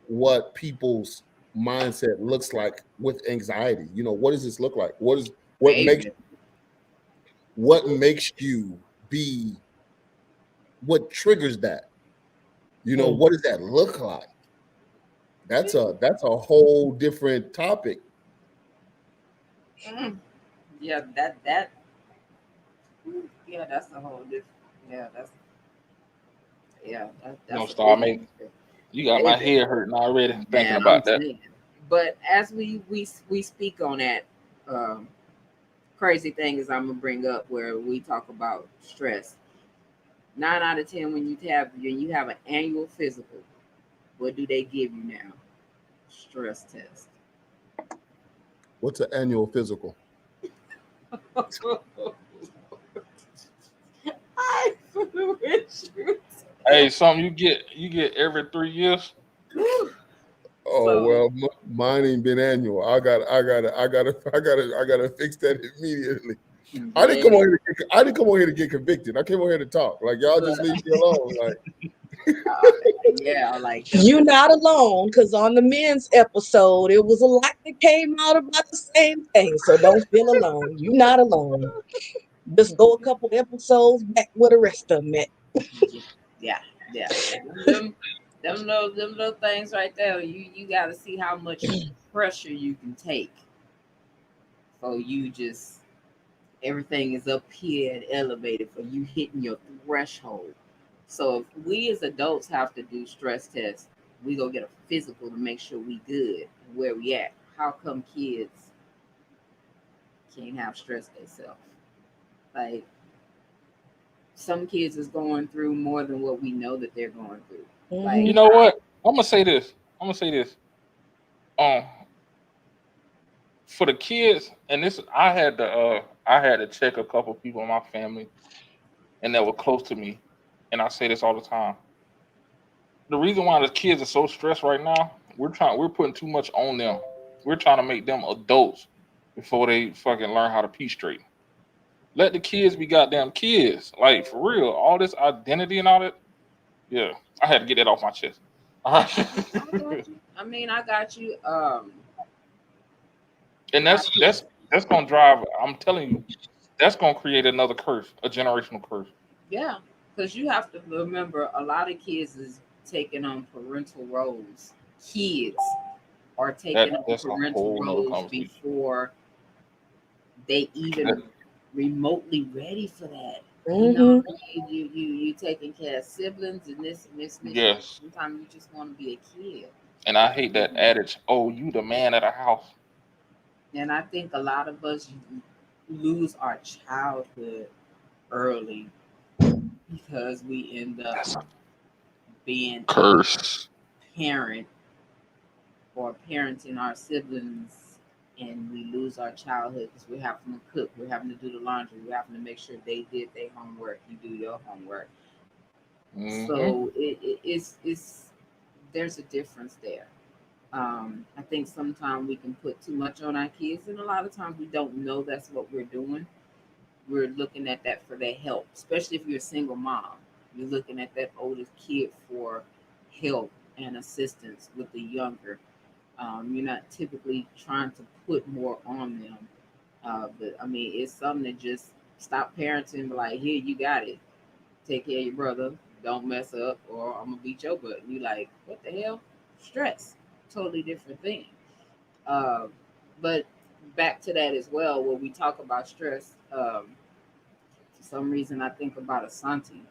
D: what people's mindset looks like with anxiety? What does this look like? What makes you be, what triggers that? You know, what does that look like? That's a whole different topic.
B: Yeah, that's a whole different. Yeah, that's
C: Don't
B: a
C: start
B: big
C: making. You got my head hurting already thinking
B: man. I'm
C: about that.
B: saying. But as we speak on that, crazy thing is I'm gonna bring up where we talk about stress. 9 out of 10 when you have an annual physical, what do they give you now? Stress test.
D: What's an annual physical?
B: I with you.
C: Hey, something you get every 3 years.
D: Oh
B: So-
D: well, mine ain't been annual. I gotta fix that immediately. I didn't come on here to get convicted. I came on here to talk. Like y'all just leave me alone. Like
B: yeah, like
E: You're not alone, because on the men's episode, it was a lot that came out about the same thing. So don't feel alone. You're not alone. Just go a couple episodes back where the rest of them at.
B: yeah. Them little things right there. You got to see how much pressure you can take. So you just everything is up here and elevated for you hitting your threshold. So if we as adults have to do stress tests, we go get a physical to make sure we good where we at. How come kids can't have stress themselves? Like some kids is going through more than what we know that they're going through. Like
C: You know what? I'm gonna say this. For the kids, and this I had to check a couple people in my family, and that were close to me, and I say this all the time. The reason why the kids are so stressed right now, we're putting too much on them. We're trying to make them adults before they fucking learn how to pee straight. Let the kids be goddamn kids. Like for real, all this identity and all that. Yeah, I had to get that off my chest.
B: I got you.
C: And that's gonna drive. I'm telling you, that's gonna create another curse, a generational curse.
B: Yeah, because you have to remember a lot of kids is taking on parental roles. Kids are taking on
C: That's a
B: parental
C: whole nother
B: roles
C: conversation.
B: before they even remotely ready for that.
E: Mhm.
B: You know, you taking care of siblings and this and this.
C: Yes.
B: Sometimes you just want to be a kid.
C: And I hate that adage. Oh, you the man of the house.
B: And I think a lot of us lose our childhood early because we end up being
C: Curse.
B: parent or parenting our siblings, and we lose our childhood because we're having to cook, we're having to do the laundry, we're having to make sure they did their homework, you do your homework.
C: Mhm.
B: So it's there's a difference there. I think sometimes we can put too much on our kids, and a lot of times we don't know that's what we're doing. We're looking at that for their help, especially if you're a single mom. You're looking at that oldest kid for help and assistance with the younger. You're not typically trying to put more on them. But I mean, it's something to just stop parenting, be like, here, you got it. Take care of your brother. Don't mess up, or I'm gonna beat your butt. And you like, what the hell? Stress. Totally different thing. Uh, but back to that as well, when we talk about stress, for some reason I think about Asante.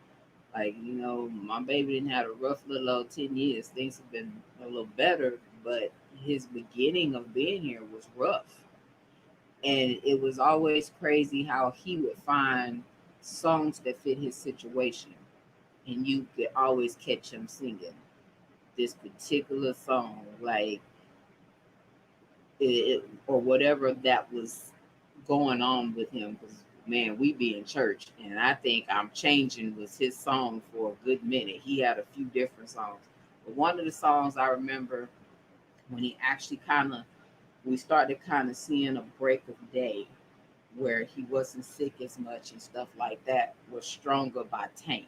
B: Like, my baby didn't have a rough little old 10 years. Things have been a little better, but his beginning of being here was rough. And it was always crazy how he would find songs that fit his situation. And you could always catch him singing this particular song, like or whatever that was going on with him. Because, man, we be in church, and I think I'm Changing was his song for a good minute. He had a few different songs. But one of the songs I remember when he actually we started kind of seeing a break of day where he wasn't sick as much and stuff like that, was Stronger by Tank.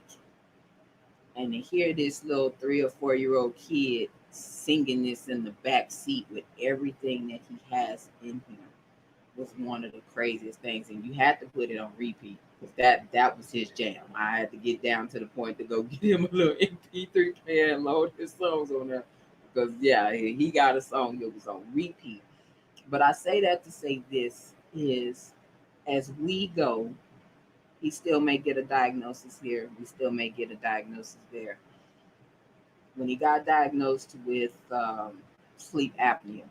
B: And to hear this little 3 or 4 year old kid singing this in the back seat with everything that he has in him, was one of the craziest things, and you had to put it on repeat because that was his jam. I had to get down to the point to go get him a little MP3 player and load his songs on there because yeah, he got a song that was on repeat. But I say that to say this is as we go, he still may get a diagnosis here, we still may get a diagnosis there. When he got diagnosed with sleep apnea,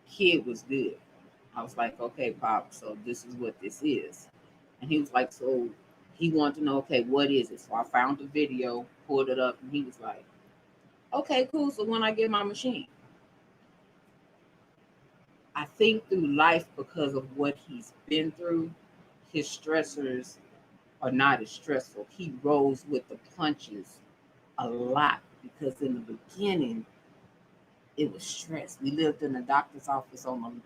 B: kid was good. I was like, okay, Pop, so this is what this is. And he was like, so he wanted to know, okay, what is it? So I found the video, pulled it up, and he was like, okay, cool. So when I get my machine, I think through life, because of what he's been through, his stressors are not as stressful. He rolls with the punches a lot because in the beginning, it was stress. We lived in the doctor's office on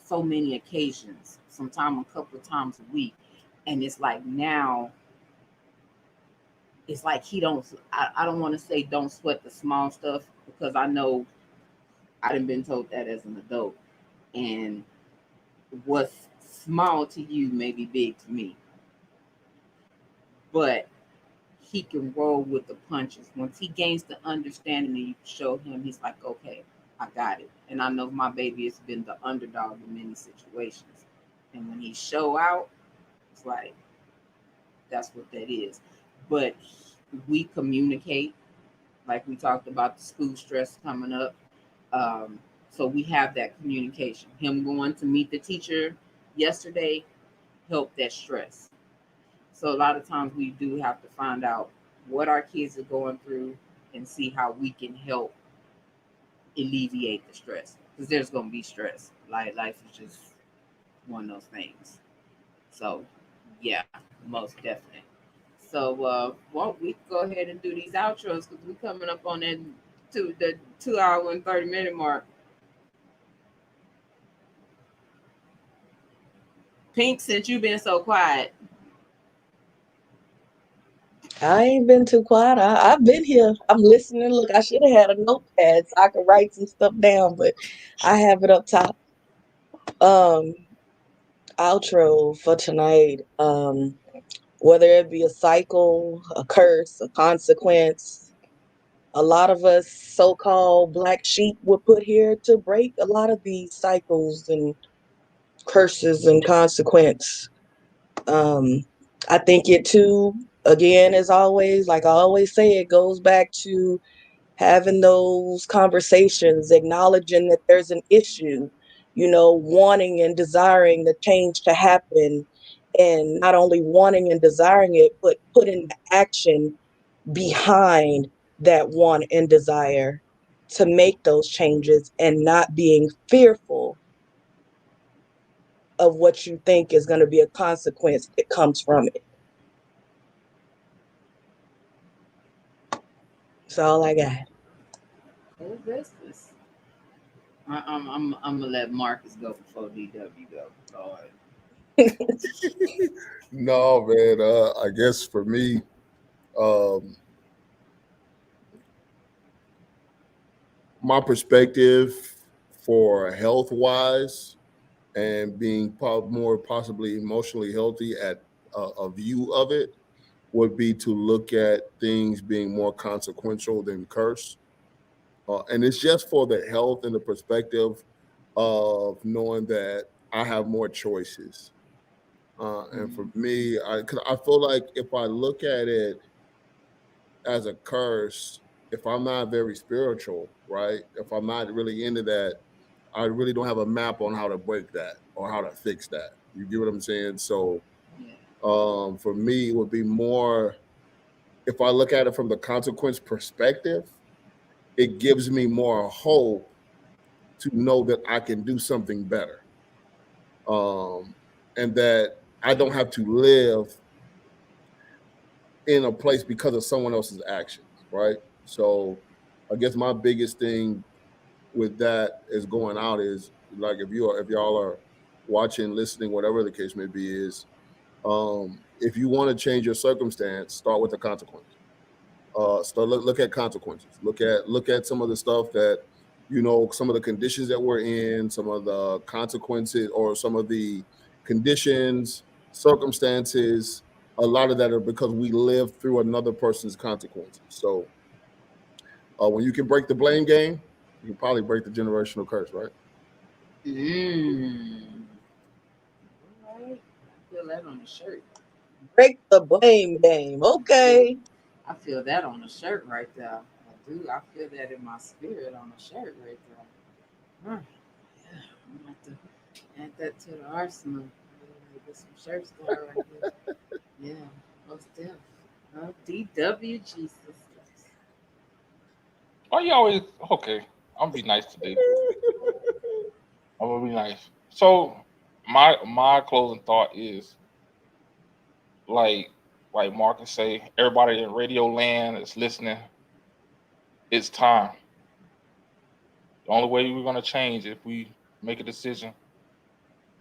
B: so many occasions, sometimes a couple of times a week. And it's like now, it's like I don't want to say don't sweat the small stuff because I know I done been told that as an adult. And what's small to you may be big to me. But he can roll with the punches. Once he gains the understanding and you show him, he's like, okay, I got it. And I know my baby has been the underdog in many situations. And when he show out, it's like, that's what that is. But we communicate, like we talked about the school stress coming up. So we have that communication. Him going to meet the teacher yesterday helped that stress. So a lot of times we do have to find out what our kids are going through and see how we can help alleviate the stress. Because there's going to be stress. Like life is just one of those things. So yeah, most definitely. So well, we can go ahead and do these outros because we're coming up on the 2 hour and 30 minute mark. Pink, since you've been so quiet.
E: I ain't been too quiet. I've been here. I'm listening. Look, I should have had a notepad so I could write some stuff down, but I have it up top. Outro for tonight. Whether it be a cycle, a curse, a consequence, a lot of us so-called black sheep were put here to break a lot of these cycles and curses and consequence. I think it too, again, as always, like I always say, it goes back to having those conversations, acknowledging that there's an issue, wanting and desiring the change to happen, and not only wanting and desiring it, but putting the action behind that want and desire to make those changes and not being fearful of what you think is going to be a consequence that comes from it. That's all I got.
B: Who's this? I'm gonna let Marcus go before DW go. Lord.
D: No, man. I guess for me, my perspective for health wise and being more possibly emotionally healthy at a view of it would be to look at things being more consequential than curse. And it's just for the health and the perspective of knowing that I have more choices. And for me, cause I feel like if I look at it as a curse, if I'm not very spiritual, right? If I'm not really into that, I really don't have a map on how to break that or how to fix that. You get what I'm saying? So for me, it would be more if I look at it from the consequence perspective, it gives me more hope to know that I can do something better. And that I don't have to live in a place because of someone else's actions, right? So I guess my biggest thing with that is going out is like if y'all are watching, listening, whatever the case may be, is if you want to change your circumstance, start with the consequence. Look at consequences. Look at some of the stuff that some of the conditions that we're in, some of the consequences, or some of the conditions, circumstances. A lot of that are because we live through another person's consequences. So when you can break the blame game, you can probably break the generational curse, right?
B: All right. I feel that on the shirt.
E: Break the blame game. Okay.
B: I feel that on the shirt right there. I do. I feel that in my spirit on the shirt right there. Huh. Yeah, I'm gonna have to add that to the arsenal. Get some shirts going right here. Yeah, most definitely. DWG sisters.
C: Why you always okay? I'm gonna be nice today. I'm gonna be nice. So my closing thought is like like Marcus say, everybody in radio land is listening. It's time. The only way we're gonna change if we make a decision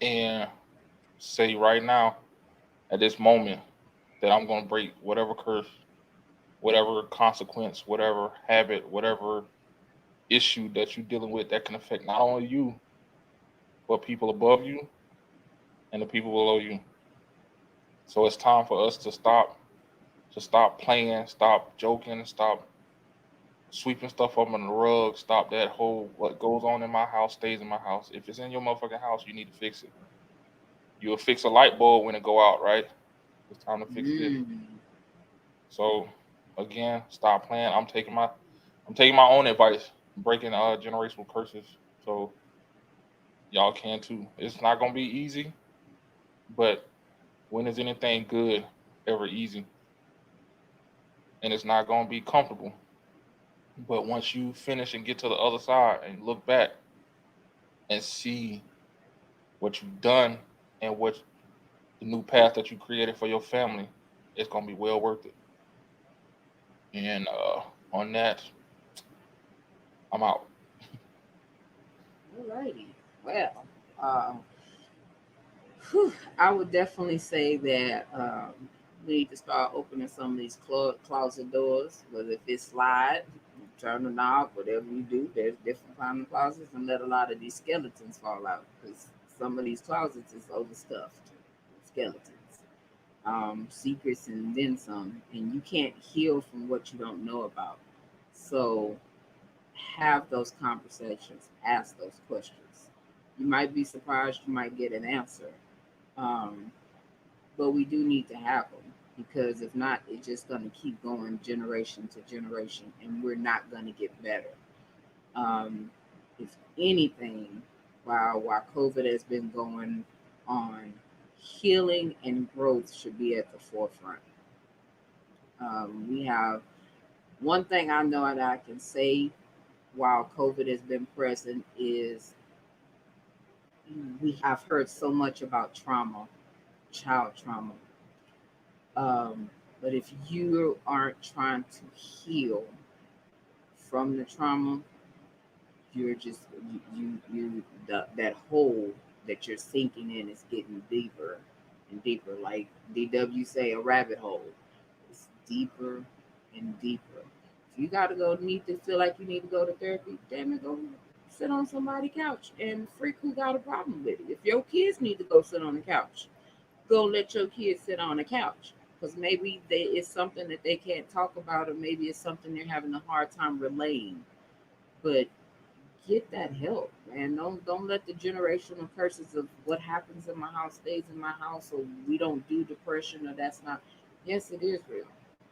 C: and say right now at this moment that I'm gonna break whatever curse, whatever consequence, whatever habit, whatever issue that you're dealing with that can affect not only you but people above you and the people below you. So it's time for us to stop playing, stop joking, stop sweeping stuff up on the rug, stop that whole what goes on in my house stays in my house. If it's in your motherfucking house, you need to fix it. You'll fix a light bulb when it go out, right? It's time to fix this. So again, stop playing. I'm taking my own advice, breaking generational curses. So y'all can too. It's not gonna be easy, but when is anything good ever easy? And it's not gonna be comfortable. But once you finish and get to the other side and look back and see what you've done and what the new path that you created for your family, it's gonna be well worth it. And on that, I'm out.
B: Alrighty. Well, I would definitely say that we need to start opening some of these closet doors, whether if it's slide, turn the knob, whatever you do. There's different kind of closets, and let a lot of these skeletons fall out because some of these closets is overstuffed skeletons, secrets, and then some. And you can't heal from what you don't know about. So have those conversations, ask those questions. You might be surprised, you might get an answer, um, but we do need to have them because if not, it's just going to keep going generation to generation, and we're not going to get better. Um, if anything, while COVID has been going on, healing and growth should be at the forefront. We have one thing I know that I can say while COVID has been present is we have heard so much about trauma, child trauma. But if you aren't trying to heal from the trauma, you're just that hole that you're sinking in is getting deeper and deeper. Like DW say, a rabbit hole. It's deeper and deeper. If you gotta go need to feel like you need to go to therapy, damn it, go sit on somebody's couch and freak who got a problem with it. If your kids need to go sit on the couch, go let your kids sit on the couch because maybe it's something that they can't talk about, or maybe it's something they're having a hard time relaying. But get that help, man. Don't let the generational curses of what happens in my house stays in my house, or we don't do depression, or that's not. Yes, it is real.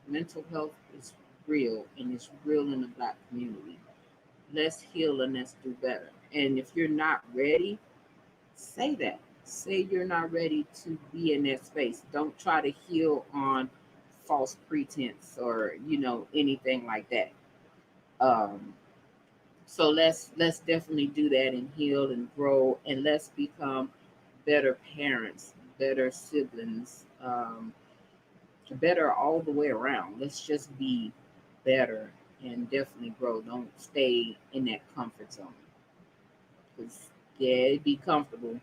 B: Mental health is real, and it's real in the Black community. Let's heal and let's do better. And if you're not ready, say that. Say you're not ready to be in that space. Don't try to heal on false pretense or anything like that. Um, so let's definitely do that and heal and grow, and let's become better parents, better siblings, better all the way around. Let's just be better and definitely grow. Don't stay in that comfort zone. Because yeah, it be comfortable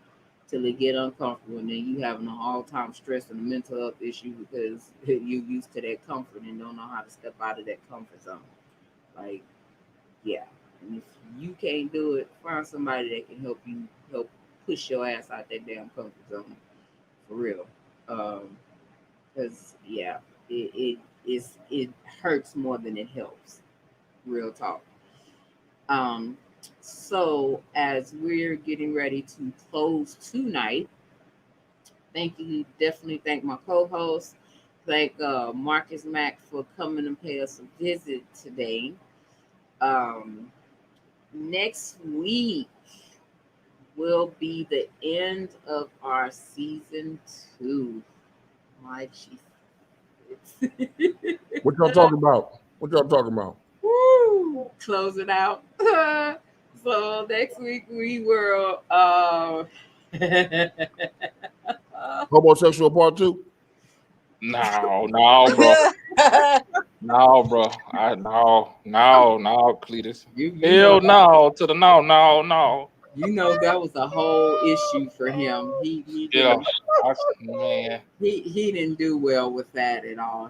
B: till it get uncomfortable, and then you having a all time stress and a mental health issue because you used to that comfort and don't know how to step out of that comfort zone. Like, yeah, And if you can't do it, find somebody that can help push your ass out that damn comfort zone for real. Because yeah, it hurts more than it helps. Real talk. Um, so as we're getting ready to close tonight, definitely thank my co-host. Thank Marcus Mack for coming and pay us a visit today. Um, Next week will be the end of our season 2. My Jesus.
D: What y'all talking about? What y'all talking about?
B: Woo! Close it out. So next week we will
D: Homosexual part 2?
C: No, bro. No, bro. No, Cletus.
B: you
C: Hell
B: know
C: no to the no.
B: you know that was a whole issue for him. He
C: Yeah,
B: didn't
C: man.
B: he didn't do well with that at all.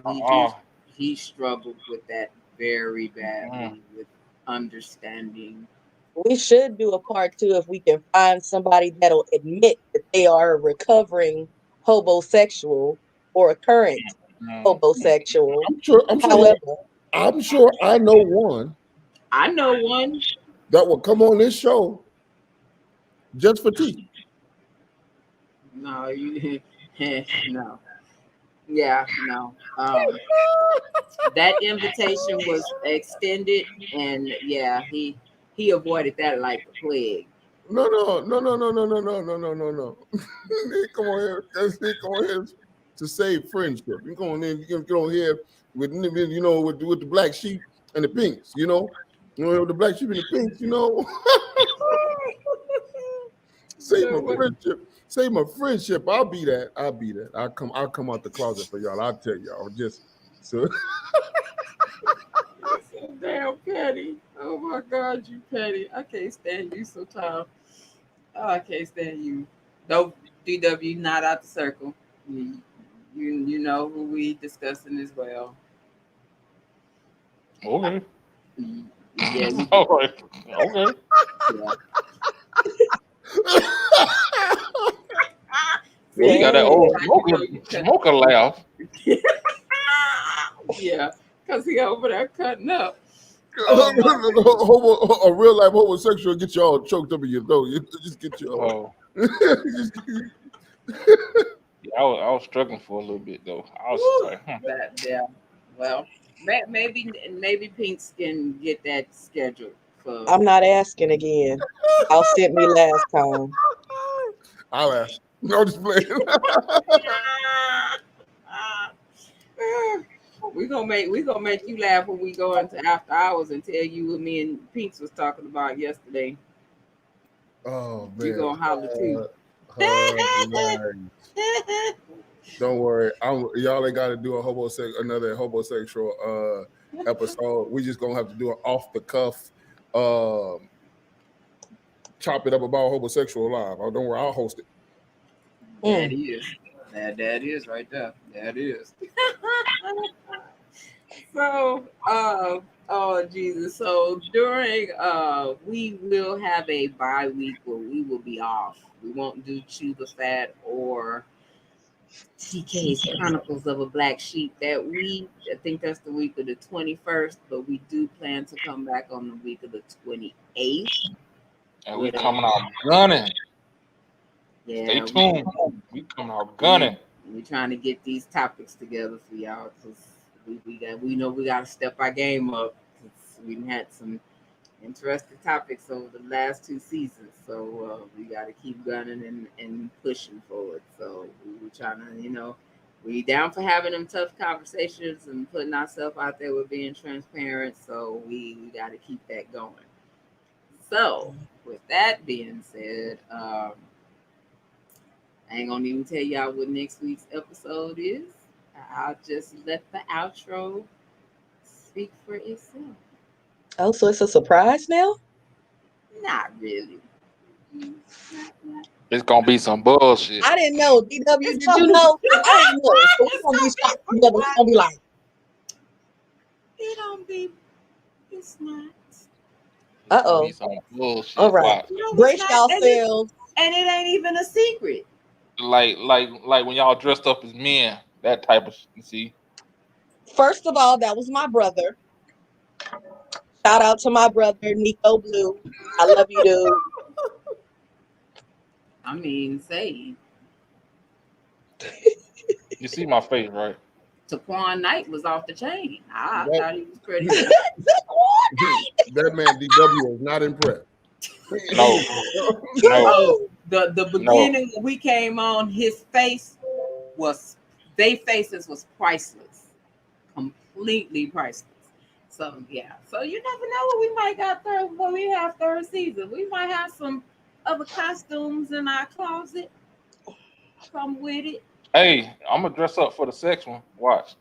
B: He struggled with that very badly with understanding.
E: We should do a part 2 if we can find somebody that'll admit that they are a recovering homosexual or a current homosexual.
D: I'm sure I know one
B: I know one.
D: that will come on this show just for tea.
B: No, you no. Yeah, no. That invitation was extended, and yeah, he avoided that like the plague.
D: No. Come on here. Come on here to save friendship. You go on in, you can get on here with with the black sheep and the pinks, with the black sheep and the pinks, Save my friendship. Save my friendship. I'll be that. I'll come out the closet for y'all. I'll tell y'all. Just so
B: So damn petty. Oh my God, you petty. I can't stand you sometimes. Oh, I can't stand you. No, DW, not out the circle. You know who we discussing as well.
C: Okay.
B: Yeah.
C: All right. Okay.
B: Yeah.
C: You got that old smoker laugh.
B: Yeah, because he over there cutting up.
D: A real life homosexual get you all choked up in your throat. You just get you all.
C: I was struggling for a little bit though. I was like,
B: yeah. Well, maybe Pinks can get that scheduled for.
E: I'm not asking again. Y'all sent me last time.
D: I'll ask. No, just playing.
B: We gonna make you laugh when we go into after hours and tell you what me and Pinks was talking about yesterday.
D: Oh man,
B: You gonna holler too.
D: Don't worry, y'all ain't got to do another homosexual episode. We just gonna have to do an off the cuff, chop it up about homosexual live. Oh, don't worry, I'll host it.
B: That is. That is right there. That is. So, oh Jesus. So during we will have a bye week where we will be off. We won't do Chew the Fat or TK's Chronicles of a Black Sheep that week. I think that's the week of the 21st, but we do plan to come back on the week of the 28th.
C: And we coming out gunning.
B: Yeah,
C: stay tuned. We coming out gunning.
B: We're trying to get these topics together for y'all because we know we got to step our game up. We've had some interesting topics over the last 2 seasons, so we got to keep gunning and pushing forward. So we're trying to, we down for having them tough conversations and putting ourselves out there with being transparent. So we got to keep that going. So with that being said, I ain't gonna even tell y'all what next week's episode is. I'll just let the outro speak for itself.
E: Oh, so it's a surprise now?
B: Not really.
C: It's gonna be some bullshit.
E: I didn't know. DW, did you know? I didn't know. So we're gonna be shocked together. It's gonna be like,
B: It don't be. It's not.
E: Uh
C: Gonna be
E: oh.
C: some bullshit.
E: All right.
C: Watch.
B: No, it's
E: Brace
B: not,
E: yourselves.
B: and it ain't even a secret.
C: Like when y'all dressed up as men, that type of see.
E: First of all, that was my brother. Shout out to my brother, Nico Blue. I love you, dude.
B: I mean, say
C: You see my face, right?
B: Taquan Knight was off the chain. I
D: That,
B: thought he was pretty good.
D: that man DW is not impressed.
C: No, no,
B: Oh, the
C: no.
B: beginning when we came on, his face was they faces was priceless, completely priceless. So yeah, so you never know what we might got third when we have third season. We might have some other costumes in our closet. Come with it.
C: Hey, I'm gonna dress up for the sex one. Watch.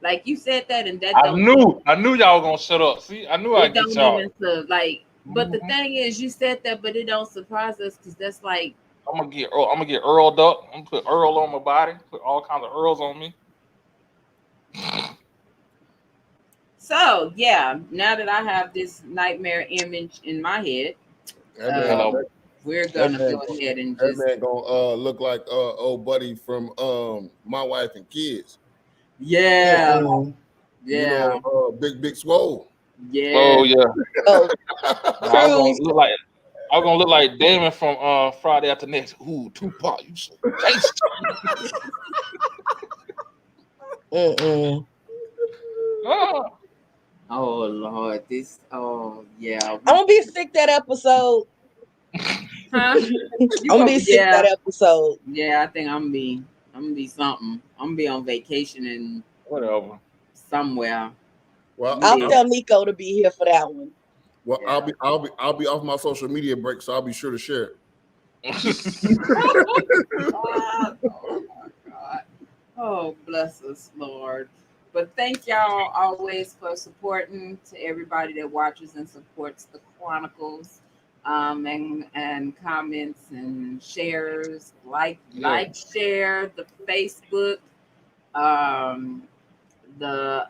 B: Like you said that, and that
C: I
B: don't
C: knew y'all gonna shut up. See, I knew
B: it
C: I'd get
B: don't
C: y'all.
B: even like. But the
C: Mhm.
B: thing is, you said that, but it don't surprise us because that's like
C: I'm gonna get Earled up. I'm gonna put Earl on my body. Put all kinds of Earls on me.
B: so. Yeah, now that I have this nightmare image in my head,
D: That man,
B: uh,
C: Hello.
B: we're
D: that
B: gonna
D: man,
B: go ahead and
D: that
B: just
D: man gonna look like old buddy from My Wife and Kids.
B: yeah,
E: Mm-mm.
D: You
B: yeah,
D: know, Big Swole.
B: yeah.
C: Oh yeah.
E: Oh,
C: I was
E: true.
C: gonna look like Damon from Friday After Next. Ooh, Tupac, you so gangster.
E: Mm-mm.
C: Ah.
B: Oh Lord, this. Oh yeah.
E: I'm gonna be sick that episode.
B: Huh?
E: I'm gonna be sick that episode.
B: Yeah. I think I'm gonna be something. I'm gonna be on vacation in
C: Whatever.
B: somewhere.
D: Well,
E: I'll
B: Yeah.
E: tell Nico to be here for that one.
D: well,
B: Yeah.
D: I'll be off my social media break, so I'll be sure to share it.
B: Oh my God. Oh, bless us, Lord. But thank y'all always for supporting to everybody that watches and supports the Chronicles, and comments and shares,
C: Yeah.
B: share the Facebook, um, the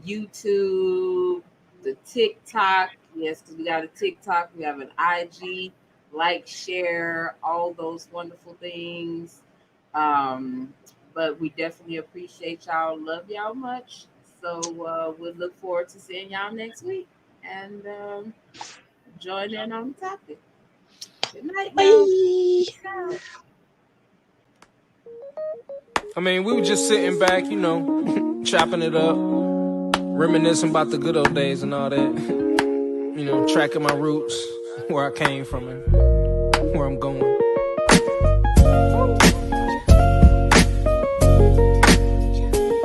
B: YouTube, the TikTok. Yes, because we got a TikTok, we have an IG. Like, share, all those wonderful things. But we definitely appreciate y'all. Love y'all much. So we'll look forward to seeing y'all next week and join in on the topic. Good night, y'all.
E: Bye.
B: Peace out.
A: I mean, we were just sitting back, you know, chopping it up, reminiscing about the good old days and all that. You know, tracking my roots, where I came from, and